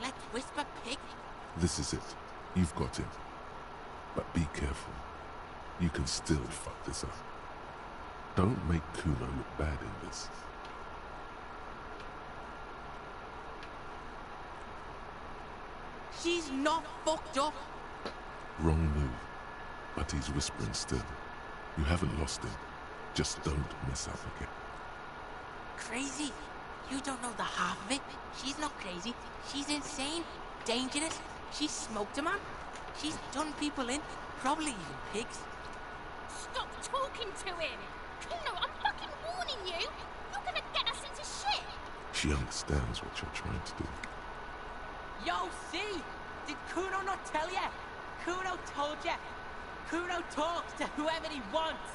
Let's whisper, pig. This is it. You've got him. But be careful. You can still fuck this up. Don't make Kuno look bad in this. She's not fucked up. Wrong move. But he's whispering still. You haven't lost him. Just don't mess up again. Crazy? You don't know the half of it. She's not crazy. She's insane. Dangerous. She's smoked a man. She's done people in. Probably even pigs. Stop talking to him! Kuno, I'm fucking warning you! You're gonna get us into shit! She understands what you're trying to do. Yo, see? Did Kuno not tell ya? Kuno told ya. Kuno talks to whoever he wants.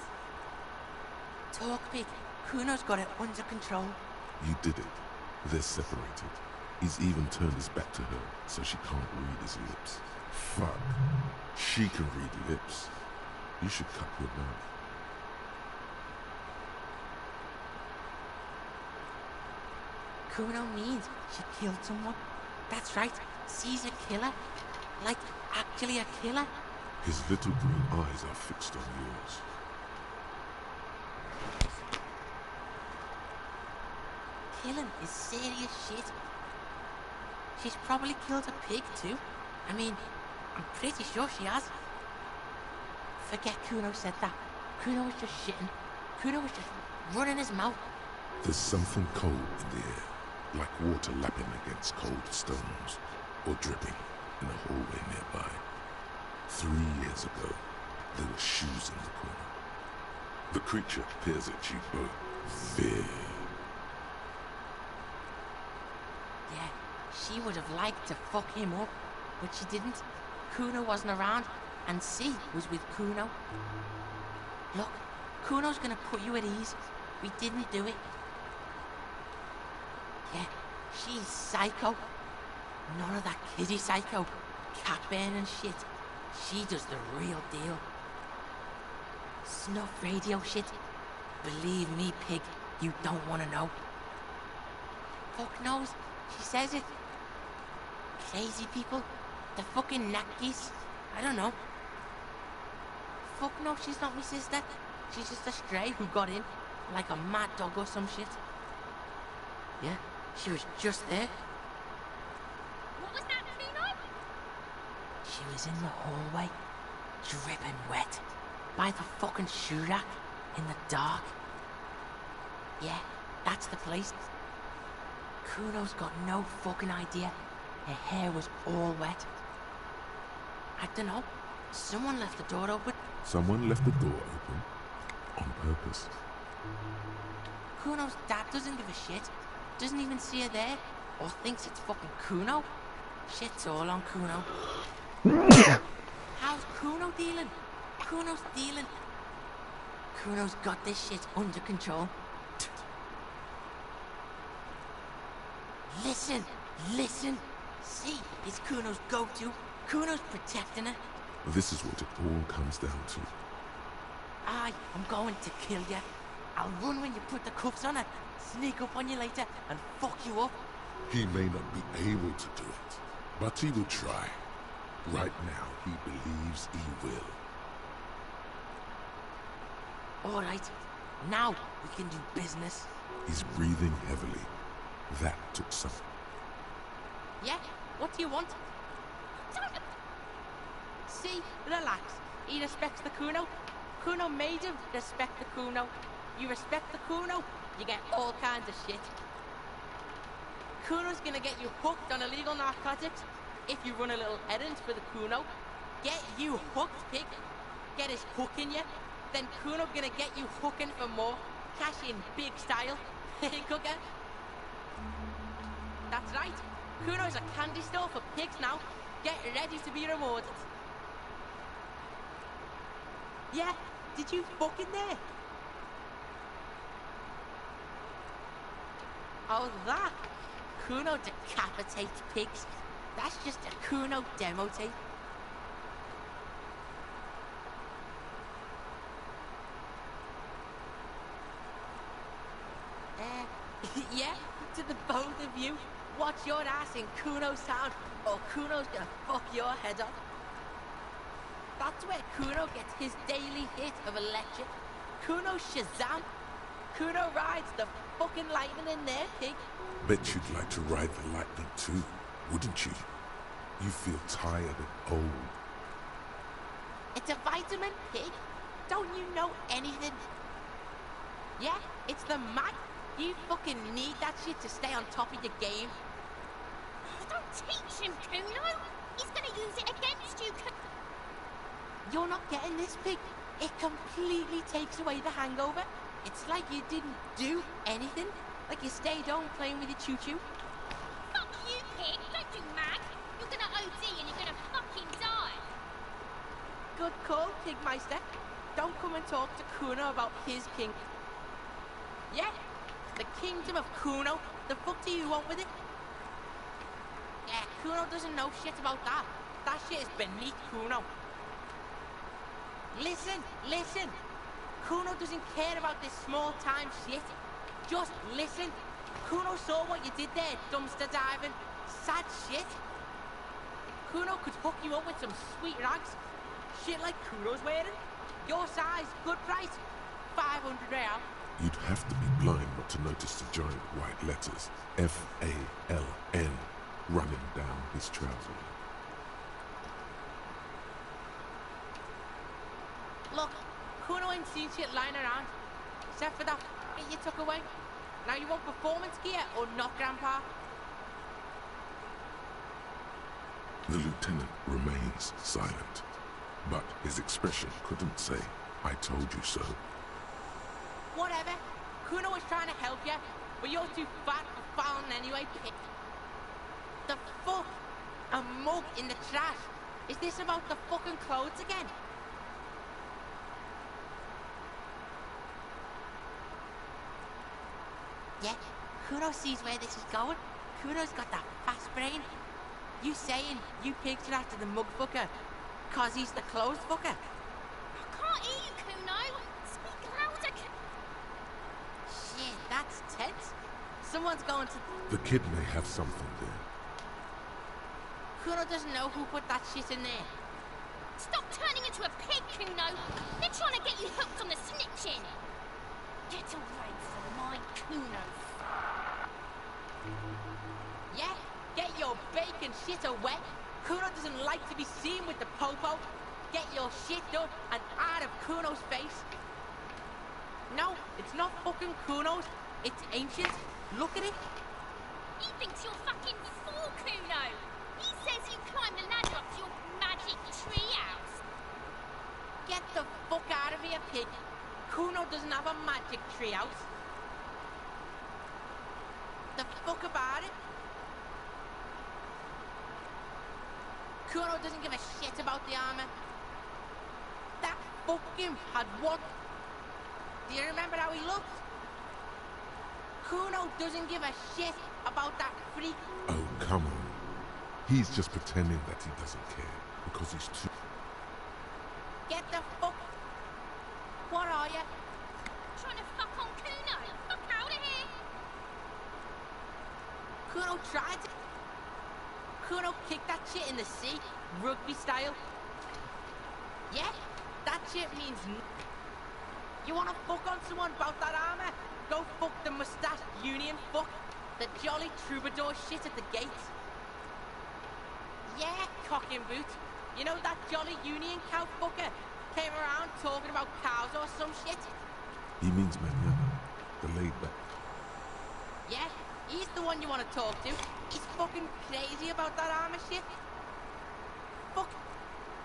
Talk, pig. Kuno's got it under control. You did it. They're separated. He's even turned his back to her, so she can't read his lips. Fuck. She can read lips. You should cut your mouth. Kuno means she killed someone. That's right. She's a killer. Like, actually a killer. His little green eyes are fixed on yours. Killing is serious shit. She's probably killed a pig too. I mean, I'm pretty sure she has. Forget Kuno said that. Kuno was just shitting. Kuno was just running his mouth. There's something cold in the air. Like water lapping against cold stones, or dripping in a hallway nearby. 3 years ago, there were shoes in the corner. The creature peers at you both. Fear. Yeah, she would have liked to fuck him up, but she didn't. Kuno wasn't around, and C was with Kuno. Look, Kuno's gonna put you at ease. We didn't do it. Yeah, she's psycho. None of that kiddie psycho, cat burning shit. She does the real deal. Snuff radio shit. Believe me, pig, you don't want to know. Fuck knows, she says it. Crazy people, the fucking nackies. I don't know. Fuck no, she's not my sister. She's just a stray who got in, like a mad dog or some shit. Yeah, she was just there. What was that, Kuno? She was in the hallway. dripping wet, by the fucking shoe rack, in the dark. Yeah, that's the place. Kuno's got no fucking idea. Her hair was all wet. I don't know. Someone left the door open. Someone left the door open on purpose. Kuno's dad doesn't give a shit. Doesn't even see her there. Or thinks it's fucking Kuno. Shit's all on Kuno. How's Kuno dealing? Kuno's dealing. Kuno's got this shit under control. Listen, listen. See, it's Kuno's go-to. Kuno's protecting her. This is what it all comes down to. I'm going to kill you. I'll run when you put the cuffs on her, sneak up on you later, and fuck you up. He may not be able to do it, but he will try. Right now, he believes he will. All right, now we can do business. He's breathing heavily. That took some. Yeah? What do you want? See, relax. He respects the Kuno. Kuno made him respect the Kuno. You respect the Kuno, you get all kinds of shit. Kuno's gonna get you hooked on illegal narcotics if you run a little errand for the Kuno. Get you hooked, pig. Get his hook in you. Then Kuno gonna get you hooking for more. Cash in big style. Hey, cooker. That's right. Kuno's a candy store for pigs now. Get ready to be rewarded. Yeah, did you fuck in there? Oh, that? Kuno decapitates pigs. That's just a Kuno demo tape. Yeah, to the both of you, watch your ass in Kuno's town, or Kuno's gonna fuck your head up. That's where Kuno gets his daily hit of electric. Kuno Shazam. Kuno rides the fucking lightning in there, pig. Bet you'd like to ride the lightning too, wouldn't you? You feel tired and old. It's a vitamin, pig. Don't you know anything? Yeah, it's the mag. You fucking need that shit to stay on top of your game. Don't teach him, Kuno. He's gonna use it against you. You're not getting this, pig. It completely takes away the hangover. It's like you didn't do anything. Like you stayed home playing with your choo-choo. Fuck you, pig. Don't do mag. You're gonna OD and you're gonna fucking die. Good call, Pigmeister. Don't come and talk to Kuno about his king. Yeah, the kingdom of Kuno. The fuck do you want with it? Yeah, Kuno doesn't know shit about that. That shit is beneath Kuno. Listen, listen. Kuno doesn't care about this small-time shit. Just listen. Kuno saw what you did there, dumpster diving. Sad shit. Kuno could hook you up with some sweet rags. Shit like Kuno's wearing. Your size, good price. 500 real. You'd have to be blind not to notice the giant white letters F-A-L-N running down his trousers. Look, Kuno ain't seen shit lying around. Except for that you took away. Now you want performance gear or not, Grandpa? The lieutenant remains silent, but his expression couldn't say, "I told you so." Whatever. Kuno was trying to help you, but you're too fat for fouling anyway, pig. The fuck? A mug in the trash? Is this about the fucking clothes again? Yeah, Kuno sees where this is going. Kuno's got that fast brain. You saying you picked it after the mug fucker, cause he's the clothes fucker? I can't hear you, Kuno. Speak louder. Shit, that's tense. Someone's going to... The kid may have something there. Kuno doesn't know who put that shit in there. Stop turning into a pig, Kuno. They're trying to get you hooked on the snitching. Get away from my Kuno. Yeah, get your bacon shit away. Kuno doesn't like to be seen with the popo. get your shit done and out of Kuno's face. No, it's not fucking Kuno's. It's ancient. Look at it. He thinks you're fucking fool, Kuno. He says you climb the ladder up to your magic treehouse. Get the fuck out of here, pig. Kuno doesn't have a magic treehouse. The fuck about it? Kuno doesn't give a shit about the armor. That fucking had what? Do you remember how he looked? Kuno doesn't give a shit about that freak. Oh, come on. He's just pretending that he doesn't care because he's too... Get the fuck... What are you? Trying to fuck on Kuno. Fuck out of here. Kuno tried to... Kuno kicked that shit in the sea, rugby style. Yeah, that shit means... You wanna fuck on someone about that armor? Go fuck the moustache union fuck. The jolly troubadour shit at the gate. Yeah, cock and boot. You know that jolly union cow fucker? Came around talking about cows or some shit? He means manana, the laid back. Yeah, he's the one you wanna talk to. He's fucking crazy about that armor shit. Fuck.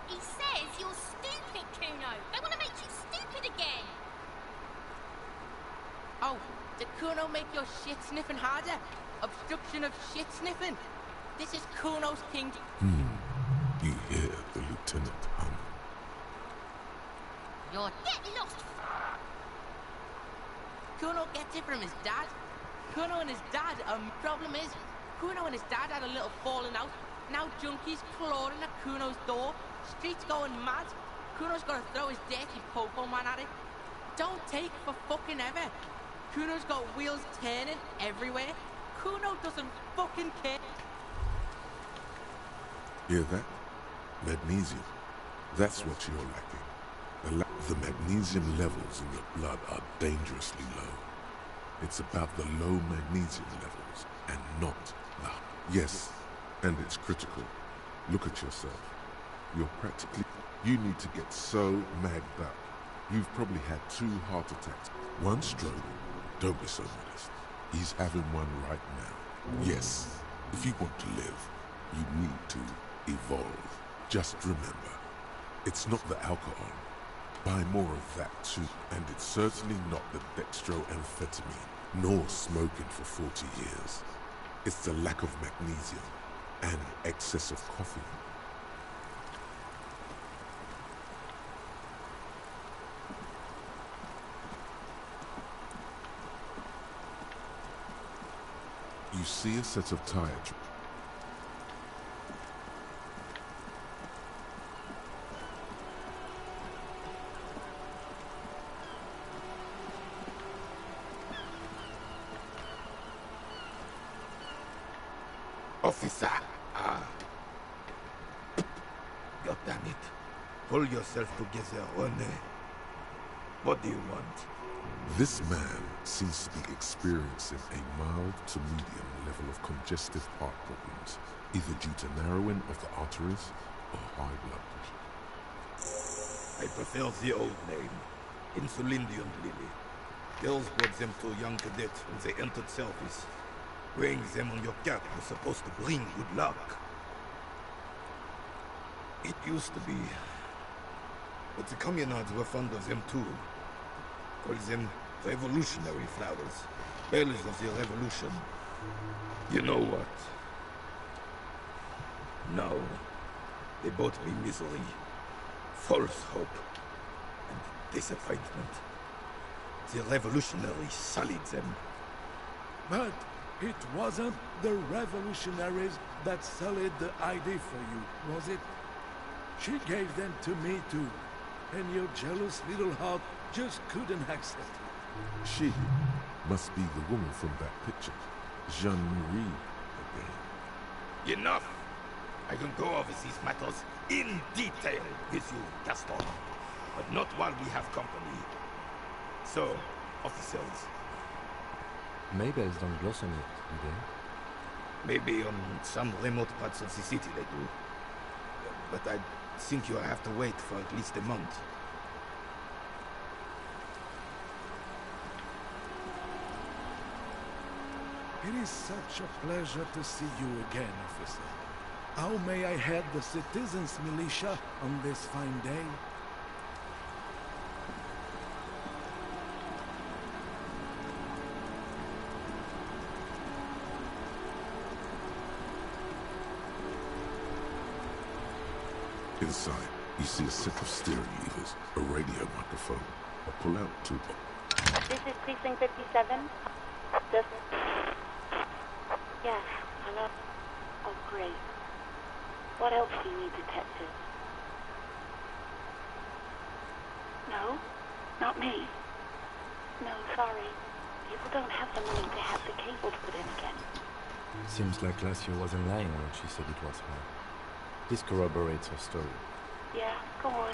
He says you're stupid, Kuno. They want to make you stupid again. Oh, did Kuno make your shit sniffing harder? Obstruction of shit sniffing. This is Kuno's king. You hear the lieutenant hum. You're Get lost. Kuno gets it from his dad. Kuno and his dad, problem is, Kuno and his dad had a little falling out. Now junkies clawing at Kuno's door. Streets going mad. Kuno's gotta throw his dirty popo man at it. Don't take for fucking ever. Kuno's got wheels turning everywhere. Kuno doesn't fucking care. Hear that? Magnesium. That's what you're lacking. The magnesium levels in your blood are dangerously low. It's about the low magnesium levels and not the... Yes, and it's critical. Look at yourself. You're practically... You need to get so magged up. You've probably had 2 heart attacks. 1 stroke. Don't be so modest. He's having one right now. Yes, if you want to live, you need to evolve. Just remember, it's not the alcohol. Buy more of that too. And it's certainly not the dextroamphetamine, nor smoking for 40 years. It's the lack of magnesium and excess of coffee. You see a set of tire tracks. Officer! God damn it. Pull yourself together, Rene. What do you want? This man seems to be experiencing a mild to medium level of congestive heart problems, either due to narrowing of the arteries or high blood pressure. I prefer the old name, Insulindium Lily. Girls brought them to young cadets when they entered service. Wearing them on your cap was supposed to bring good luck. It used to be. But the communards were fond of them too. Call them revolutionary flowers. Bells of the revolution. You know what? Now, they brought me misery, false hope, and disappointment. The revolutionaries sullied them. But it wasn't the revolutionaries that sullied the ID for you, was it? She gave them to me too, and your jealous little heart just couldn't accept it. She must be the woman from that picture, Jean-Marie again. Enough! I can go over these matters in detail with you, Gaston, but not while we have company. So, officers. Maybells don't gloss on it, do they? Maybe on some remote parts of the city they do. But think you'll have to wait for at least a month. It is such a pleasure to see you again, officer. How may I head the citizens' militia on this fine day? Inside, you see a set of steering levers, a radio microphone, a pull-out toolbox. This is Precinct 57. This... Yes, hello? Oh, great. What else do you need, Detective? No? Not me? No, sorry. People don't have the money to have the cables put in again. Seems like Elysium wasn't lying when she said it was her. This corroborates her story. Yeah, go on.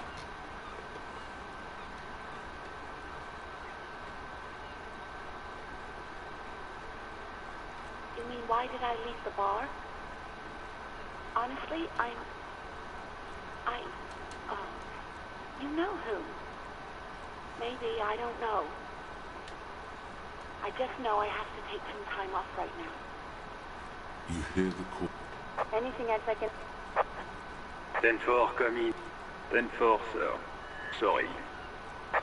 You mean, why did I leave the bar? Honestly, you know who? Maybe, I don't know. I just know I have to take some time off right now. You hear the call. Anything else I can... 10-4 coming. 10-4, sir. Sorry.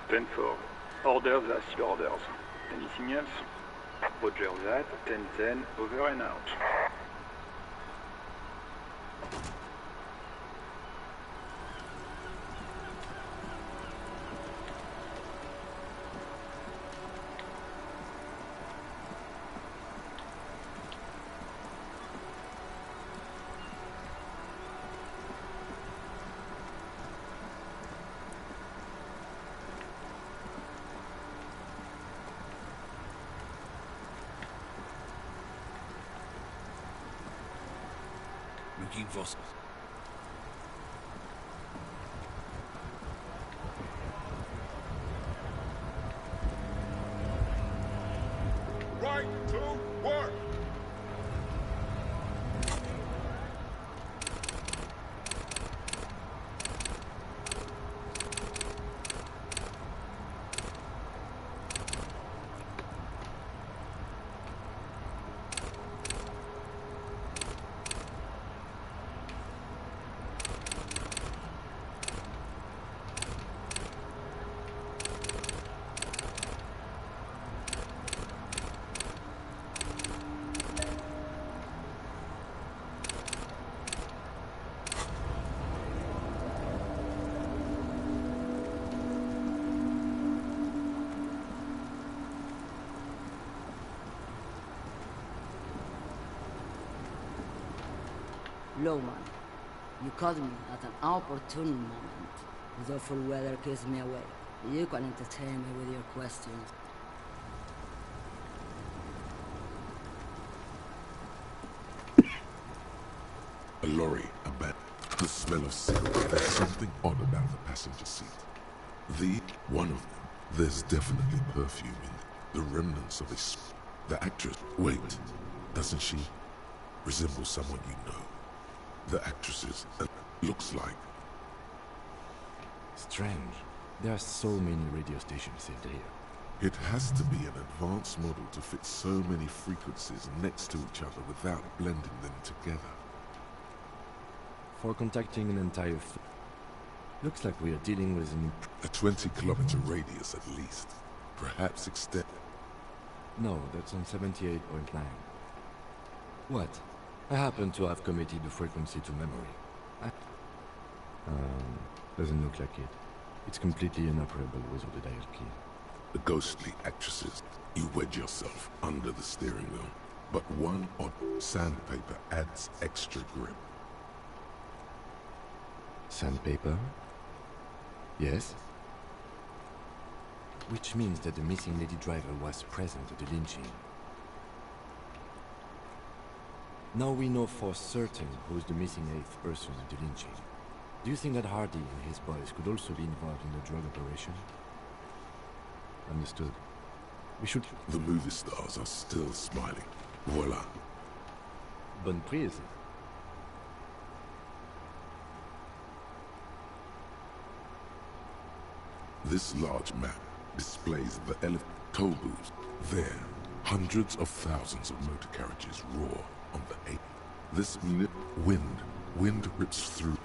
10-4. Orders as orders. Anything else? Roger that. 10-10. Over and out. Looking for... Right to work! Lowman, you caught me at an opportune moment. The awful weather keeps me awake. You can entertain me with your questions. A lorry, a bed, the smell of cigarette. There's something odd about the passenger seat. One of them, there's definitely perfume in it. The remnants of the actress. Wait, doesn't she resemble someone you know? The actresses, looks like. Strange. There are so many radio stations saved here. It has to be an advanced model to fit so many frequencies next to each other without blending them together. For contacting an entire looks like we are dealing with a 20-kilometer radius at least. Perhaps extend. No, that's on 78.9. What? I happen to have committed the frequency to memory. Doesn't look like it. It's completely inoperable without the dial key. The ghostly actresses. You wedge yourself under the steering wheel. But one odd sandpaper adds extra grip. Sandpaper? Yes? Which means that the missing lady driver was present at the lynching. Now we know for certain who's the missing 8th person at the lynching. Do you think that Hardy and his boys could also be involved in the drug operation? Understood. We should... The movie stars are still smiling. Voila. Bonne prise. This large map displays the toll booths. There, hundreds of thousands of motor carriages roar on the 8th. This wind rips through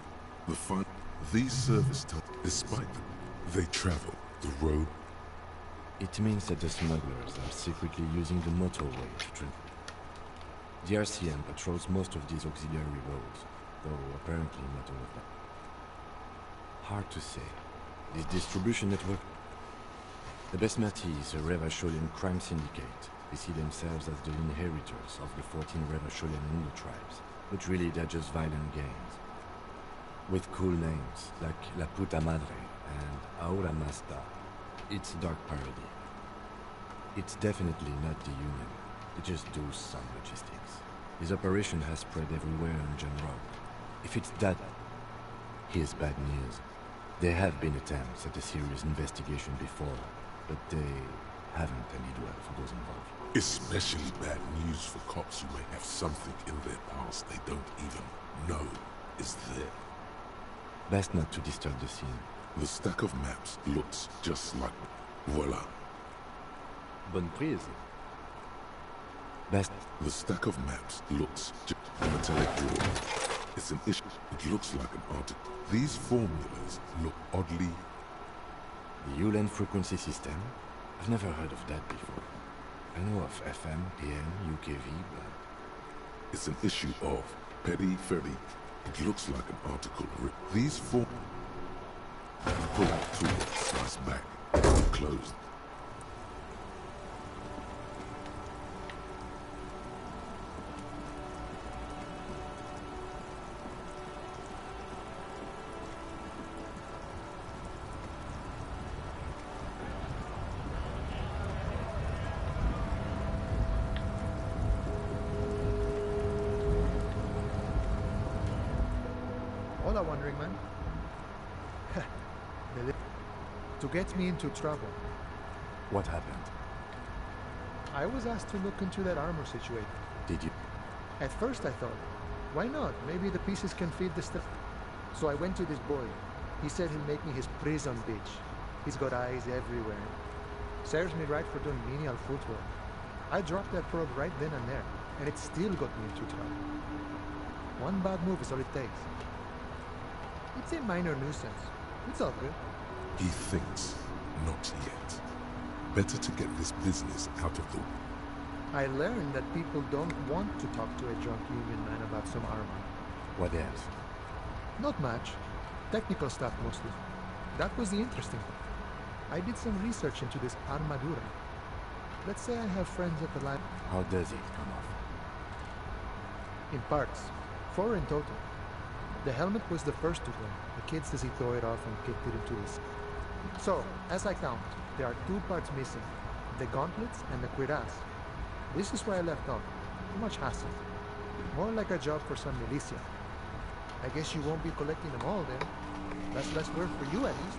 the fun. These service tunnels, despite them, they travel the road. It means that the smugglers are secretly using the motorway to travel. The RCM patrols most of these auxiliary roads, though apparently not all of them. Hard to say. This distribution network... The Besmati is a Revacholian crime syndicate. They see themselves as the inheritors of the 14 Revacholian Hindu tribes, but really they're just violent gangs. With cool names like La Puta Madre and Ahura Mazda. It's a dark parody. It's definitely not the Union. They just do some logistics. This operation has spread everywhere on Gen Rock. If it's that, here's bad news. There have been attempts at a serious investigation before, but they haven't ended well for those involved. Especially bad news for cops who may have something in their past they don't even know is there. Best not to disturb the scene. The stack of maps looks just like... Voila. Bonne prise. Best... The stack of maps looks just a metallic drawer. It's an issue. It looks like an article. These formulas look oddly... The Ulan frequency system? I've never heard of that before. I know of FM, AM, UKV, but... It's an issue of Petty Ferry. It looks like an article written. These formulas... Pull out tool, slice back, closed. All I'm wondering, man. To get me into trouble. What happened? I was asked to look into that armor situation. Did you? At first I thought, why not? Maybe the pieces can feed the stuff. So I went to this boy. He said he'll make me his prison bitch. He's got eyes everywhere. Serves me right for doing menial footwork. I dropped that probe right then and there, and it still got me into trouble. One bad move is all it takes. It's a minor nuisance. It's all good. He thinks, not yet. Better to get this business out of the way. I learned that people don't want to talk to a drunk union man about some armor. What else? Not much. Technical stuff mostly. That was the interesting part. I did some research into this armadura. Let's say I have friends at the lab. How does it come off? In parts. 4 in total. The helmet was the first to go. The kid says he threw it off and kicked it into his... So, as I count, there are 2 parts missing. The gauntlets and the cuirass. This is where I left off. Too much hassle. More like a job for some militia. I guess you won't be collecting them all then. That's less work for you at least.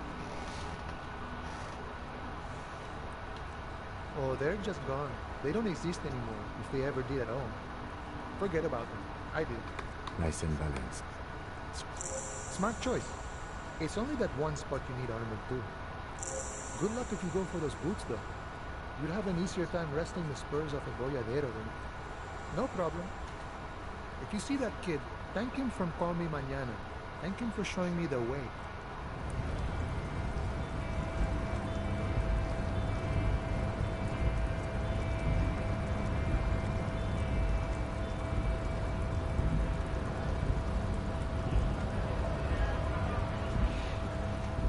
Oh, they're just gone. They don't exist anymore, if they ever did at all. Forget about them. I did. Nice and balanced. Smart choice. It's only that one spot you need armored too. Good luck if you go for those boots though. You'll have an easier time wresting the spurs off a boyadero than... No problem. If you see that kid, thank him from Call Me Mañana. Thank him for showing me the way.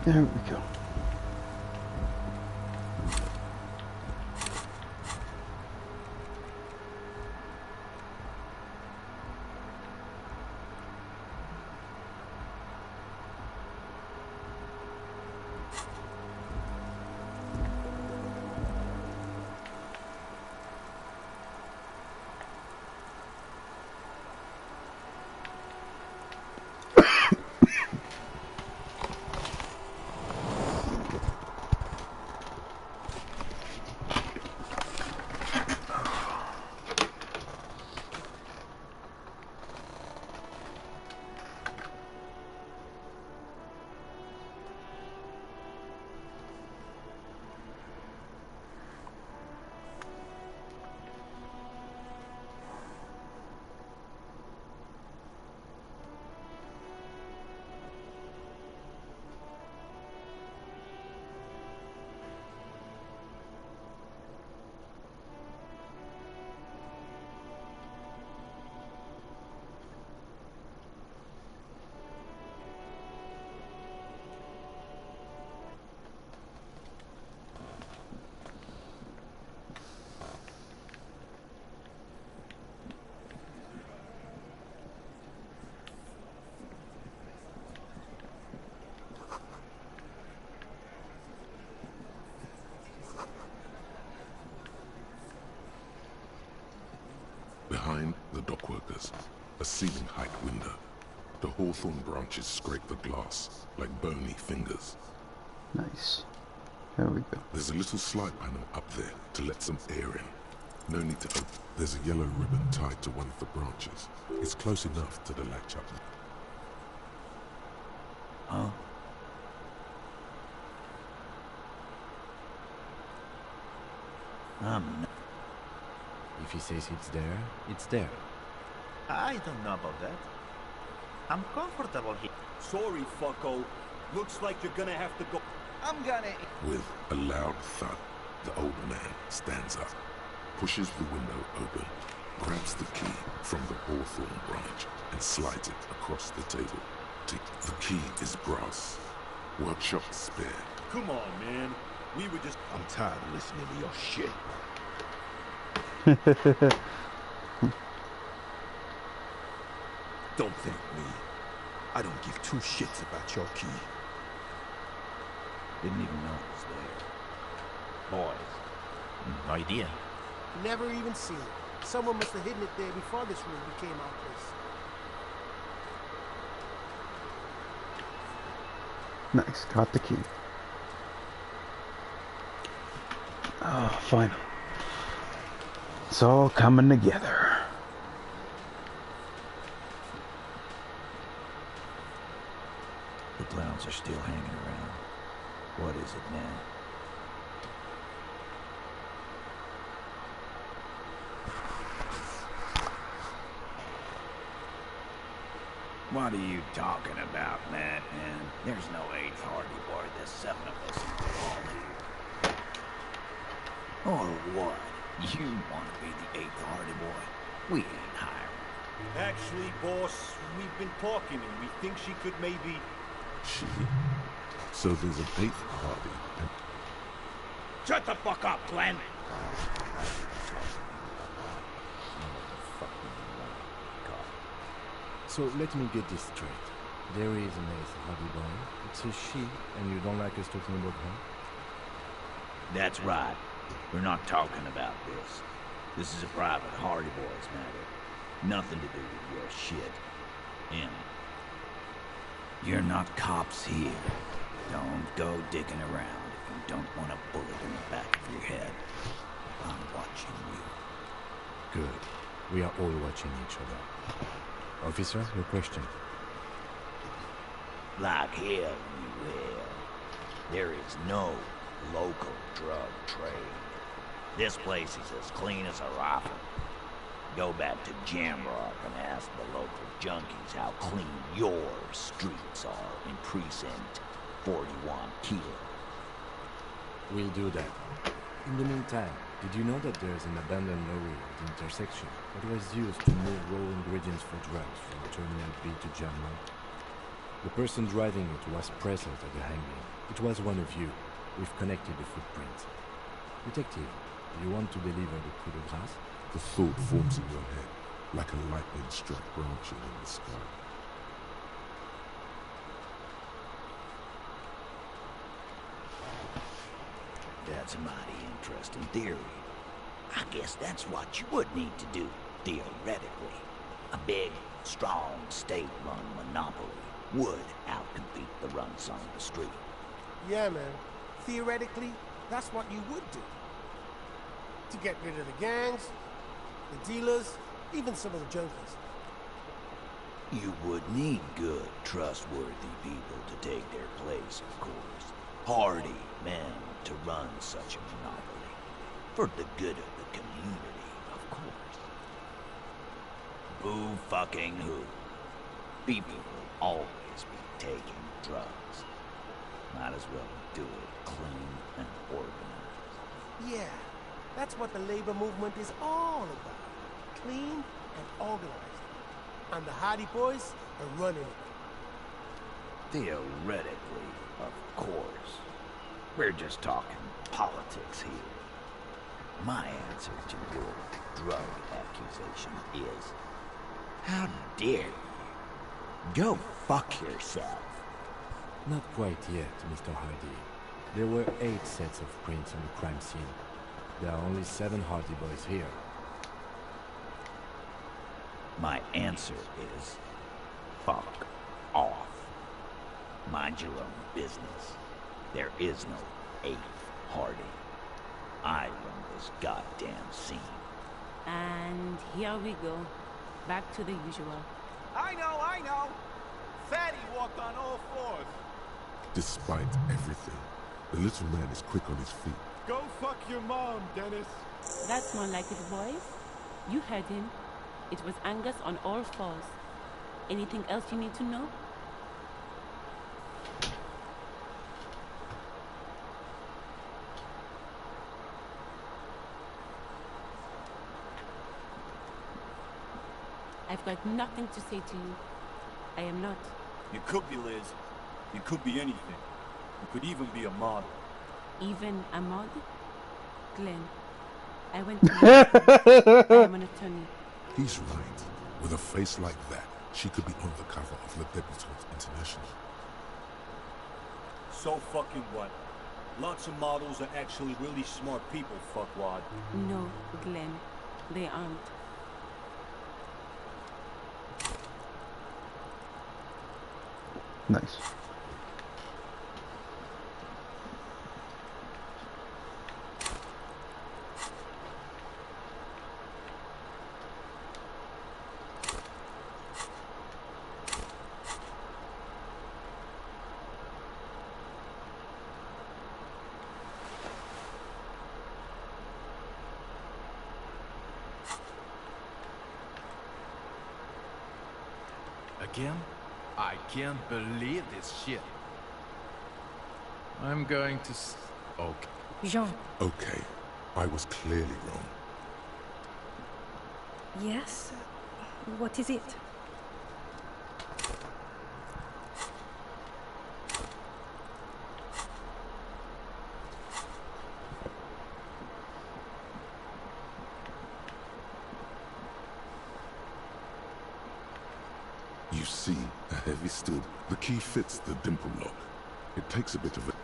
There we go. hawthorn branches scrape the glass like bony fingers. Nice. There we go. There's a little slide panel up there to let some air in. No need to open. There's a yellow ribbon tied to one of the branches. It's close enough to the latch up. Huh? If he says it's there, it's there. I don't know about that. I'm comfortable here. Sorry, fucko. Looks like you're gonna have to go. I'm gonna... With a loud thud, the old man stands up, pushes the window open, grabs the key from the hawthorn branch, and slides it across the table. The key is brass. Workshop spare. Come on, man. We were just... I'm tired of listening to your shit. Don't thank me. I don't give two shits about your key. Didn't even know it was there. Boys, no idea. Never even seen it. Someone must have hidden it there before this room became our place. Nice, got the key. Oh, finally. It's all coming together. The clowns are still hanging around. What is it now? What are you talking about, Madman? There's no 8th Hardy Boy. There's 7 of us all here. Or what? You want to be the 8th Hardy Boy? We ain't hiring. Actually, boss, we've been talking and we think she could maybe... She? So there's an 8th Hardy and... Shut the fuck up, Glenn! So let me get this straight. There is an 8th Hardy Boy. It's a she, and you don't like us talking about her? That's right. We're not talking about this. This is a private Hardy Boys matter. Nothing to do with your shit. And you're not cops here. Don't go digging around if you don't want a bullet in the back of your head. I'm watching you. Good. We are all watching each other. Officer, your question. Like hell you will. There is no local drug trade. This place is as clean as a rifle. Go back to Jamrock and ask the local junkies how clean your streets are in Precinct 41 Kilo. We'll do that. In the meantime, did you know that there's an abandoned lorry at the intersection that was used to move raw ingredients for drugs from Terminal B to Jamrock? The person driving it was present at the hanging. It was one of you. We've connected the footprints. Detective, do you want to deliver the coup de grâce? The thought forms in your head, like a lightning struck branching in the sky. That's a mighty interesting theory. I guess that's what you would need to do, theoretically. A big, strong, state-run monopoly would outcompete the runts on the street. Yeah, man. Theoretically, that's what you would do. To get rid of the gangs, the dealers, even some of the junkies. You would need good, trustworthy people to take their place, of course. Hardy men to run such a monopoly. For the good of the community, of course. Boo fucking who? People will always be taking drugs. Might as well do it clean and organized. Yeah, that's what the labor movement is all about. Clean and organized. And the Hardy Boys are running it. Theoretically, of course. We're just talking politics here. My answer to your drug accusation is, how dare you? Go fuck yourself. Not quite yet, Mr. Hardy. There were 8 sets of prints on the crime scene. There are only 7 Hardy Boys here. My answer is, fuck off. Mind your own business. There is no 8th Hardy. I run this goddamn scene. And here we go. Back to the usual. I know! Fatty walked on all fours. Despite everything, the little man is quick on his feet. Go fuck your mom, Dennis. That's more like it, boys. You heard him. It was Angus on all fours. Anything else you need to know? I've got nothing to say to you. I am not. You could be, Liz. You could be anything. You could even be a model. Even a mod? Glenn, I went to I am an attorney. He's right. With a face like that, she could be on the cover of Le Debutante International. So fucking what? Lots of models are actually really smart people, fuckwad. No, Glenn, they aren't. Nice. Again? I can't believe this shit. I'm going to okay. Jean. Okay, I was clearly wrong. Yes? What is it? You see, a heavy steel. The key fits the dimple lock. It takes a bit of it.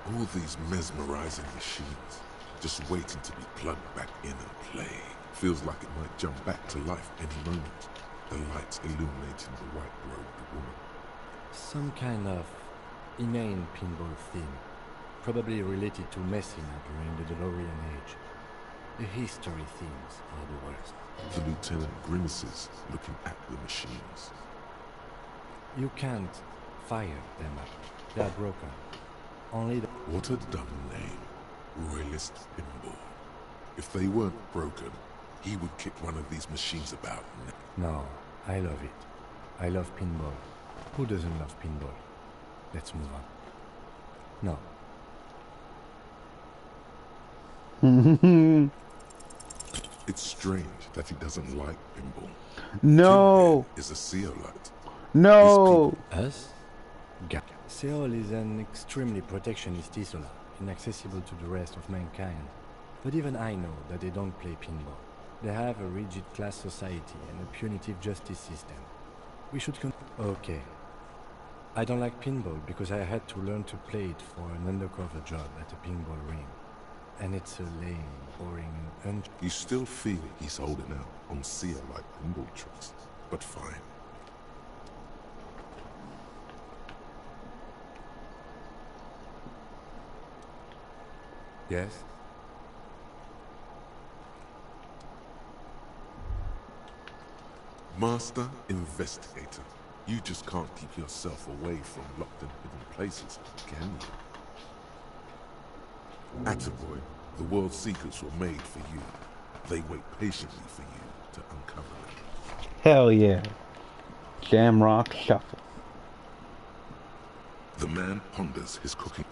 All these mesmerizing machines, just waiting to be plugged back in and play. Feels like it might jump back to life any moment. The lights illuminating the white-robed woman. Some kind of inane pinball theme, probably related to Messina during the DeLorean age. The history themes are the worst. The lieutenant grimaces, looking at the machines. You can't fire them up. They are broken. Only the... What a dumb name. Royalist Pinball. If they weren't broken, he would kick one of these machines about. No, I love it. I love pinball. Who doesn't love pinball? Let's move on. No. It's strange that he doesn't like pinball. No! Is a Seolite. No! Us? Seoul is an extremely protectionist isola, inaccessible to the rest of mankind. But even I know that they don't play pinball. They have a rigid class society and a punitive justice system. We should Okay. I don't like pinball because I had to learn to play it for an undercover job at a pinball ring. And it's a lame, boring, and You still feel he's holding out on Seolite pinball tricks, but fine. Yes? Master Investigator, you just can't keep yourself away from locked and hidden places, can you? Attaboy, the world's secrets were made for you. They wait patiently for you to uncover them. Hell yeah. Jamrock Shuffle. The man ponders his cooking.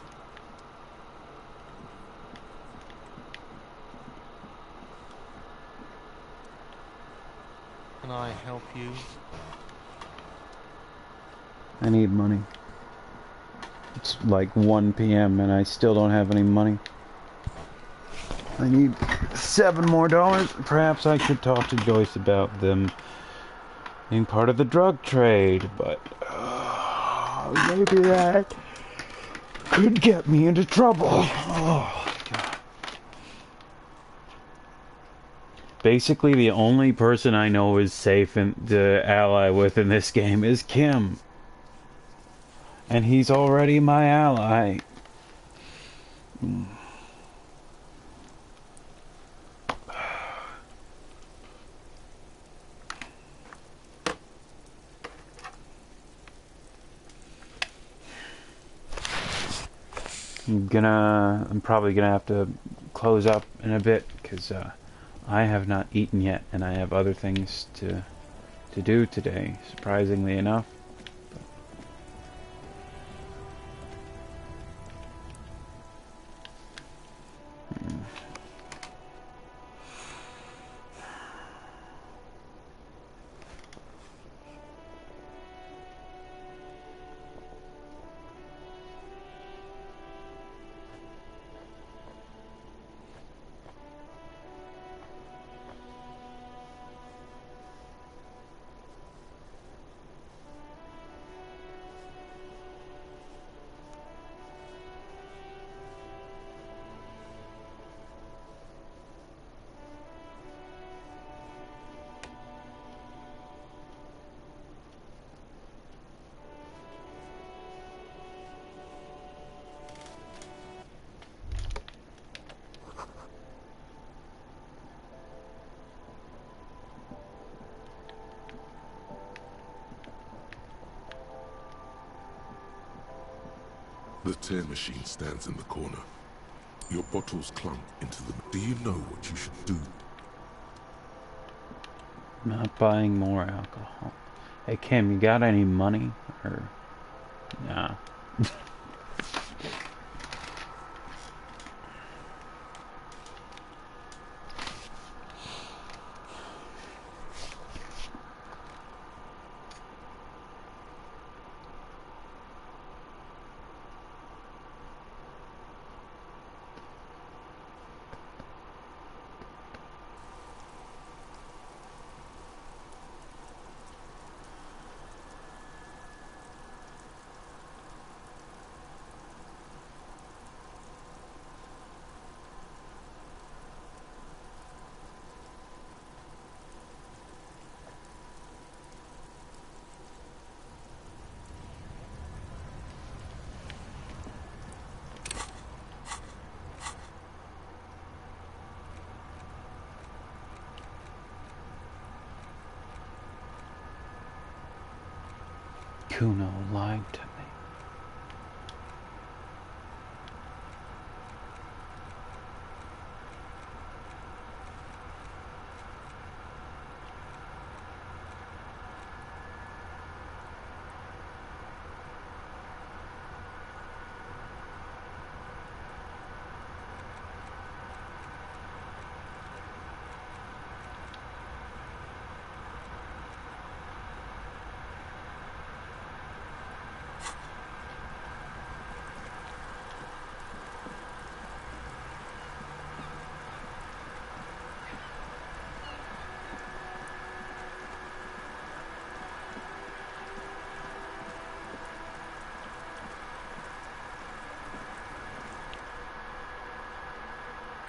Can I help you? I need money. It's like 1 p.m. and I still don't have any money. I need $7 more. Perhaps I should talk to Joyce about them being part of the drug trade, but... maybe that could get me into trouble. Oh, God. Basically, the only person I know is safe and to ally with in this game is Kim. And he's already my ally. I'm probably gonna have to close up in a bit because I have not eaten yet, and I have other things to do today, surprisingly enough. The tear machine stands in the corner. Your bottles clunk into them. Do you know what you should do? Not buying more alcohol. Hey Kim, you got any money? Or nah. Kuno lied to me.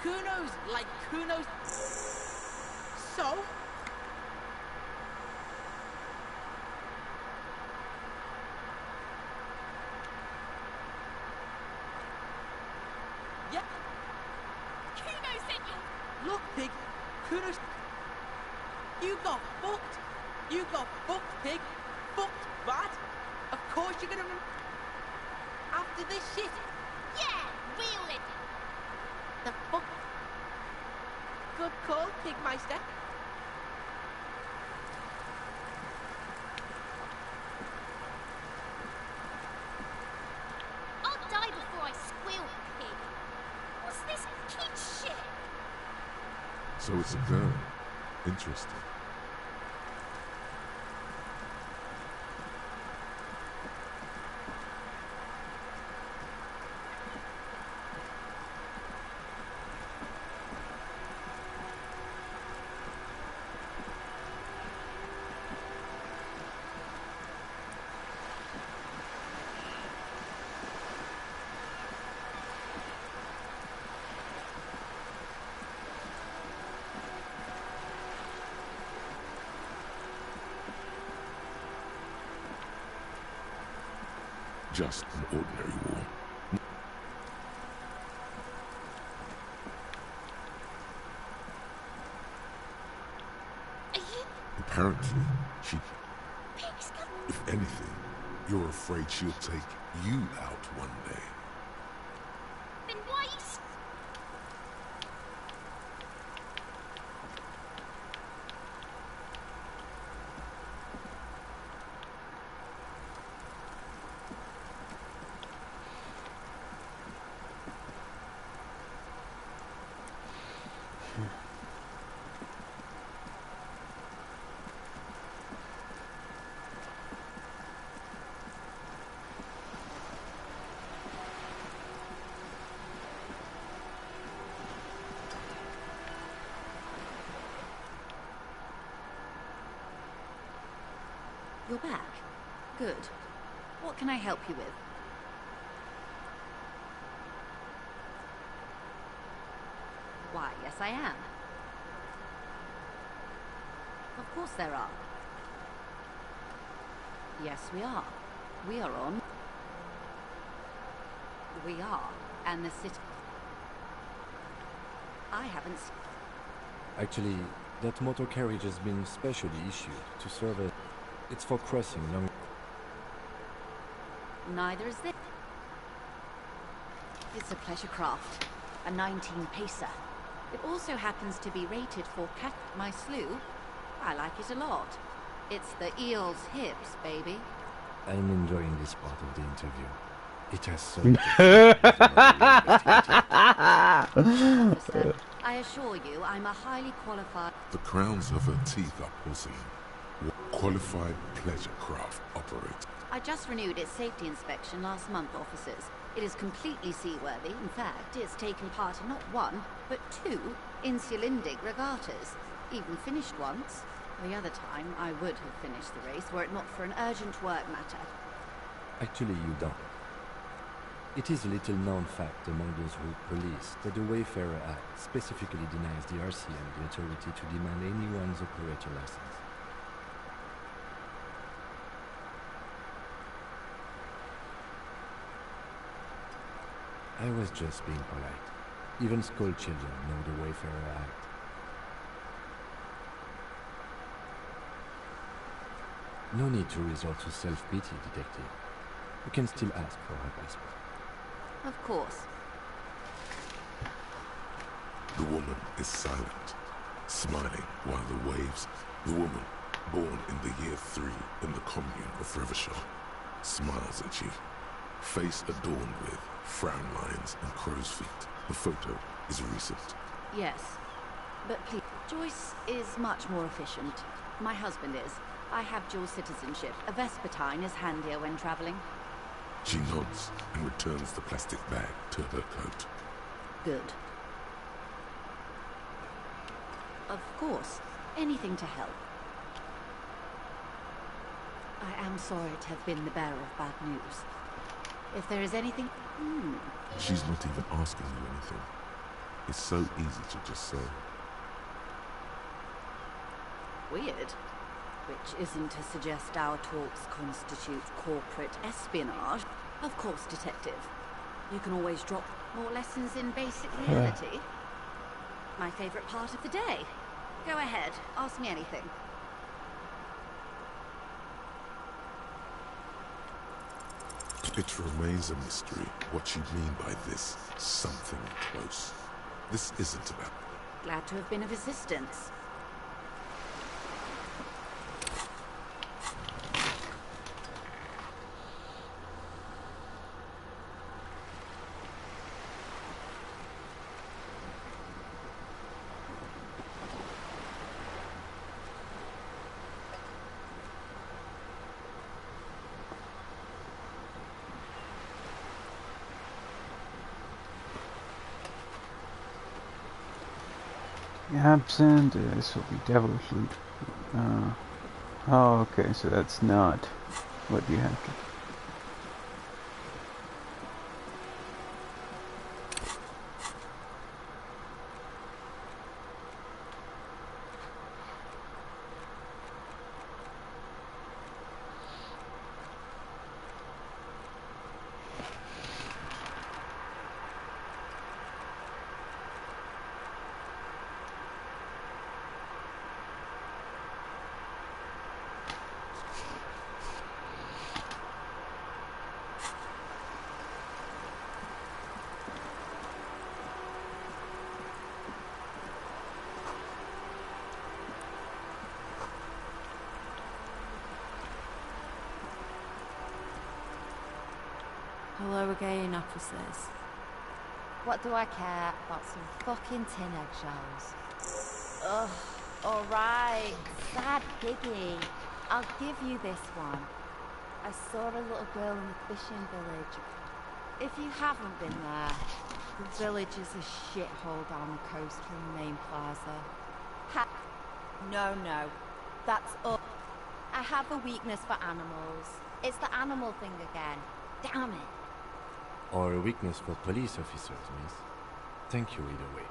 Kuno's like Kuno's. So? Yeah. Kuno sent you. Look, pig. Kuno's. You got fucked. You got fucked, pig. Fucked bad. Of course you're gonna. After this shit. Yeah, reel it. The fuck? Good call, Pigmeister. I'll die before I squeal, pig. What's this kid shit? So it's a girl. Interesting. just an ordinary war. Apparently, she... If anything, you're afraid she'll take you out one day. Then why you... You're back. Good. What can I help you with? Why, yes I am. Of course there are. Yes, we are. We are on. We are. And the city... I haven't... Actually, that motor carriage has been specially issued to serve as... It's for crossing long... Neither is this. It's a pleasure craft. A 19-pacer. It also happens to be rated for my slew. I like it a lot. It's the eel's hips, baby. I'm enjoying this part of the interview. It has so... Officer, I assure you, I'm a highly qualified... The crowns of her teeth are porcelain. Qualified pleasure craft operator. I just renewed its safety inspection last month, officers. It is completely seaworthy. In fact, it's taken part in not one, but 2 insulindig regattas. Even finished once. The other time, I would have finished the race were it not for an urgent work matter. Actually, you don't. It is a little known fact among those route police that the Wayfarer Act specifically denies the RCM the authority to demand anyone's operator license. I was just being polite. Even school children know the Wayfarer Act. No need to resort to self-pity, detective. You can still ask for her passport. Of course. The woman is silent, smiling while the waves... The woman, born in the year 3 in the commune of Revachol, smiles at you. Face adorned with frown lines and crow's feet. The photo is recent. Yes. But please, Joyce is much more efficient. My husband is. I have dual citizenship. A Vespertine is handier when traveling. She nods and returns the plastic bag to her coat. Good. Of course. Anything to help. I am sorry to have been the bearer of bad news. If there is anything... She's not even asking you anything. It's so easy to just say. Weird. Which isn't to suggest our talks constitute corporate espionage. Of course, detective. You can always drop more lessons in basic reality. My favorite part of the day. Go ahead, ask me anything. It remains a mystery what you mean by this something close. This isn't about... Glad to have been of assistance. Absent, this will be devilishly... oh, okay, so that's not what you have to... Hello again, officers. What do I care about some fucking tin eggshells? Ugh, alright, sad piggy. I'll give you this one. I saw a little girl in the fishing village. If you haven't been there, the village is a shithole down the coast from the main plaza. No, that's up. I have a weakness for animals. It's the animal thing again. Damn it. Or a weakness for police officers, miss. Thank you either way.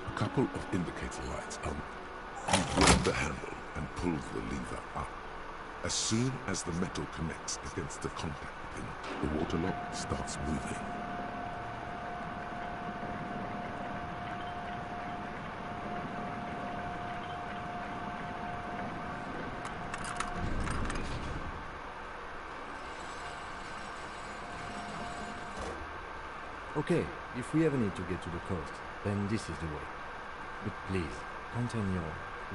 A couple of indicator lights are... You grab the handle and pull the lever up. As soon as the metal connects against the contact pin, the water lock starts moving. Okay, if we ever need to get to the coast, then this is the way. But please, contain your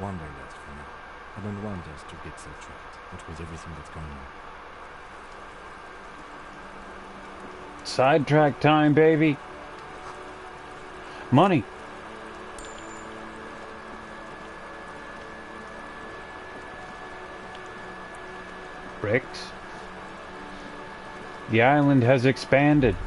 wanderlust for now. I don't want us to get sidetracked, what with everything that's going on. Sidetrack time, baby. Money. Bricks. The island has expanded.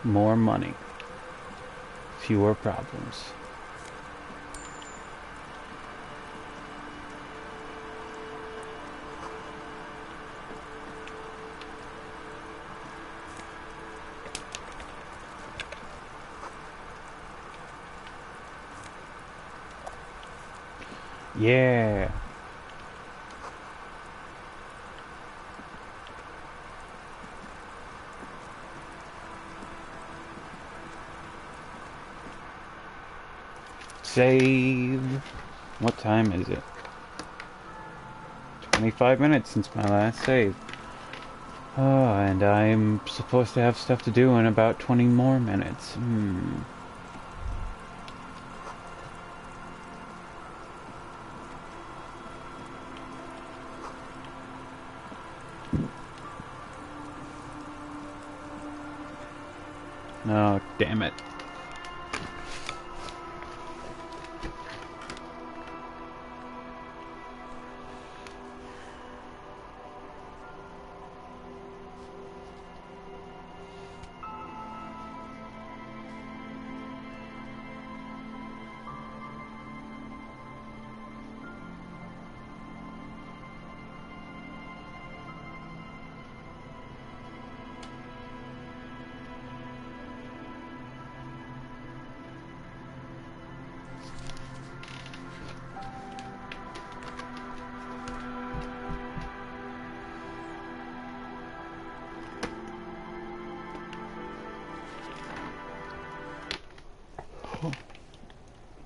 More money. Fewer problems. Yeah. Save. What time is it? 25 minutes since my last save. Oh, and I'm supposed to have stuff to do in about 20 more minutes. Oh, damn it.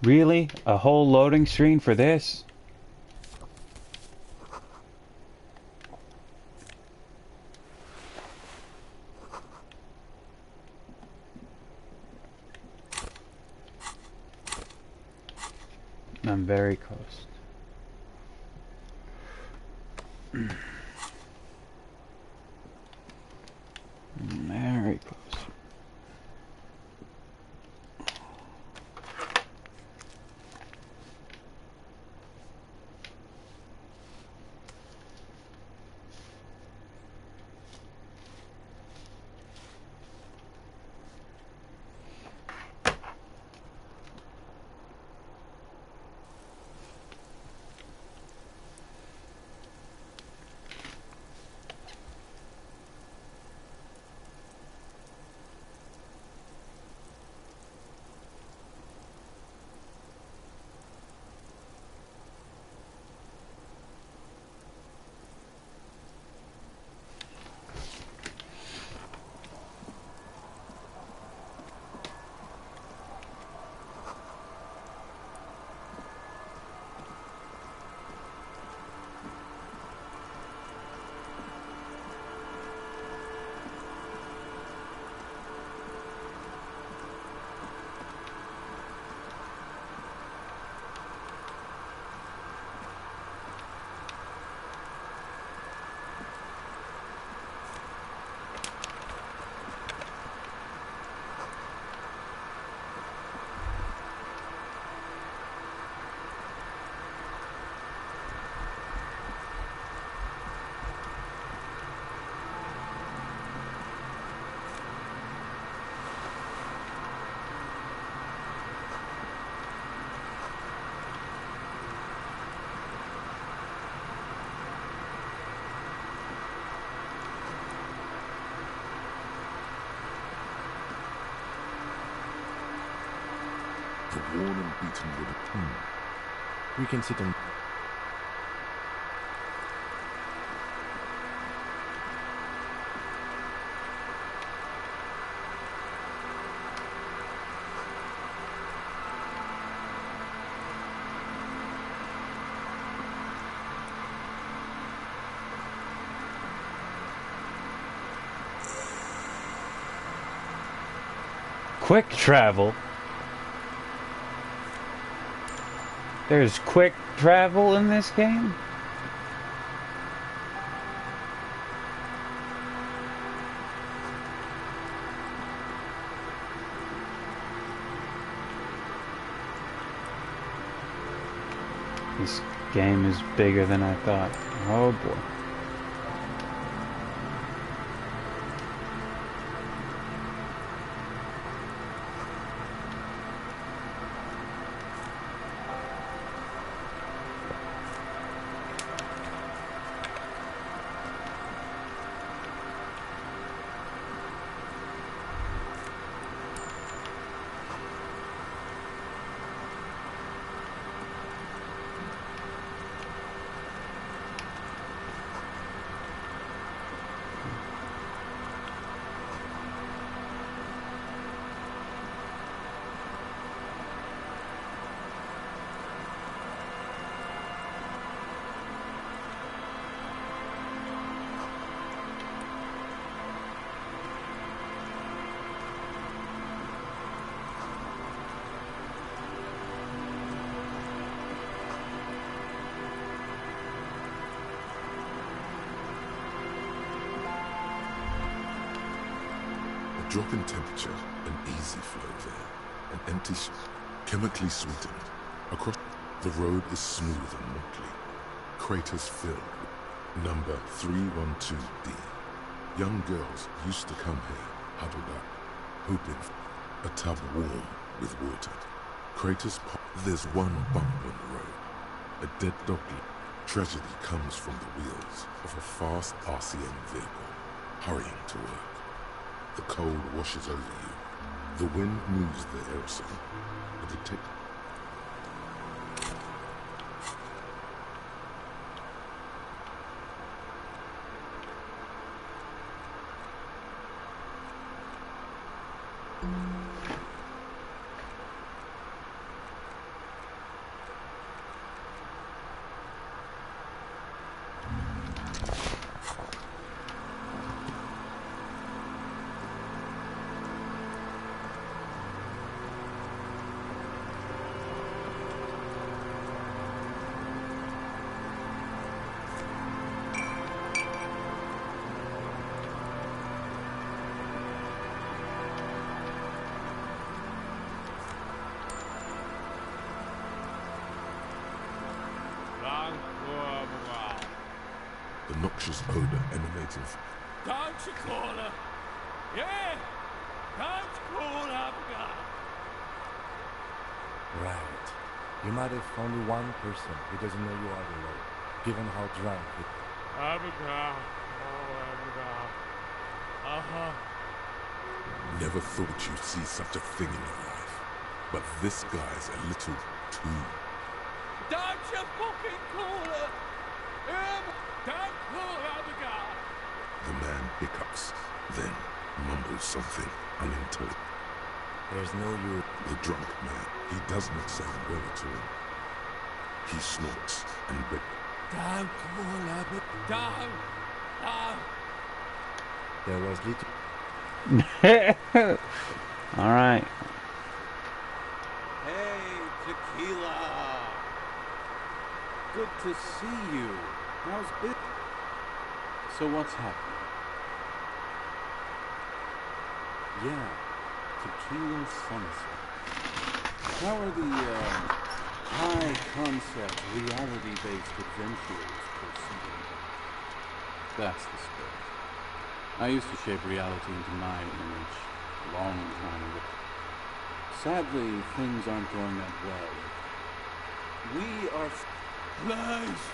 Really? A whole loading screen for this? I'm very close. Very close. The worn and beaten wood. We can sit on... Quick travel? There's quick travel in this game? This game is bigger than I thought. Oh boy. Drop in temperature, an easy flow there. An empty chemically sweetened. Across the road is smooth and motley. Craters filled. Number 312D. Young girls used to come here, huddled up, hoping for a tub warm with water. Craters pop. There's one bump on the road. A dead dog. Tragedy comes from the wheels of a fast RCM vehicle, hurrying to work. The cold washes over you. The wind moves the aerosol. A detective. the noxious odor emanating from... Don't you call her? Yeah! Don't call her God! Right. You might have only one person who doesn't know you are alone, given how drunk it... Abigail. Oh, Abigail. Uh-huh. Never thought you'd see such a thing in your life. But this guy's a little too... Don't you fucking call her! Don't call her Abigail! The man hiccups, then mumbles something unintelligible. There's no you... The drunk man, he does not sound well at all. He snorts and Don't call her, don't! There was little... Alright. Hey, Tequila! Good to see you. How's it? So what's happening? Yeah, Tequila Sunset. How are the, high-concept, reality-based adventures proceeding? That's the spirit. I used to shape reality into my image a long time ago. Sadly, things aren't going that well. We are... Lies!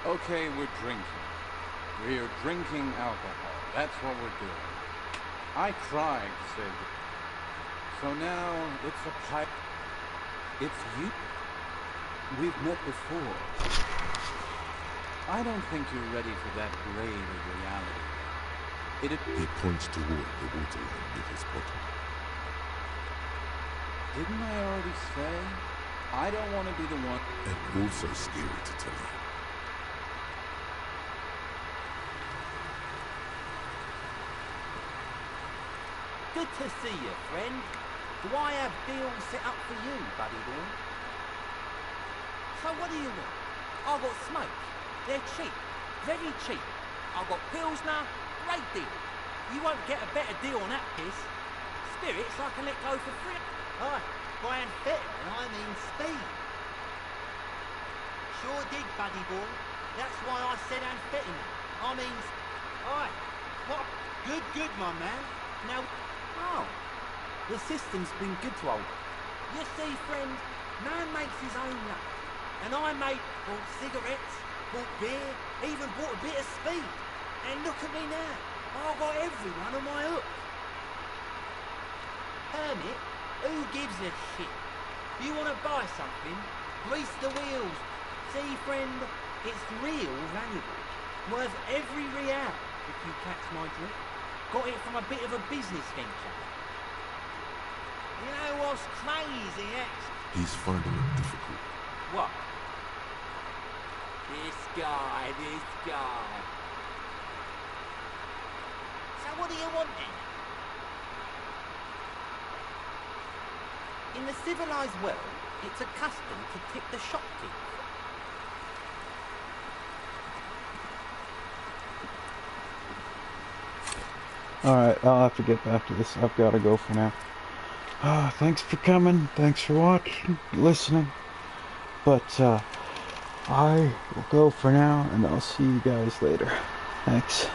Okay, we're drinking. We're drinking alcohol. That's what we're doing. I tried to save it. So now, it's a pipe... It's you? We've met before. I don't think you're ready for that grade of reality. He points toward the waterline with his bottle. Didn't I already say? I don't want to be the one... And also scary to tell you. Good to see you, friend. Do I have deals set up for you, buddy boy? So what do you want? I've got smoke. They're cheap. Very cheap. I've got Pilsner. Great deal. You won't get a better deal on that piss. Spirits I can let go for free. Aye, by amphetamine I mean speed. Sure did, buddy boy. That's why I said amphetamine. I mean... Aye. What? Good, my man. Now... Oh. The system's been good to old. You see, friend, man makes his own luck. And I bought cigarettes, bought beer, even bought a bit of speed. And look at me now. I've got everyone on my hook. Hermit, who gives a shit? You want to buy something? Grease the wheels. See, friend, it's real valuable. Worth every real, if you catch my drift. Got it from a bit of a business venture. You know what's crazy, X? He's finding it difficult. What? This guy. So what do you want then? In the civilized world, it's a custom to tip the shopkeeper. Alright, I'll have to get back to this. I've got to go for now. Thanks for coming. Thanks for watching, listening. But, I will go for now, and I'll see you guys later. Thanks.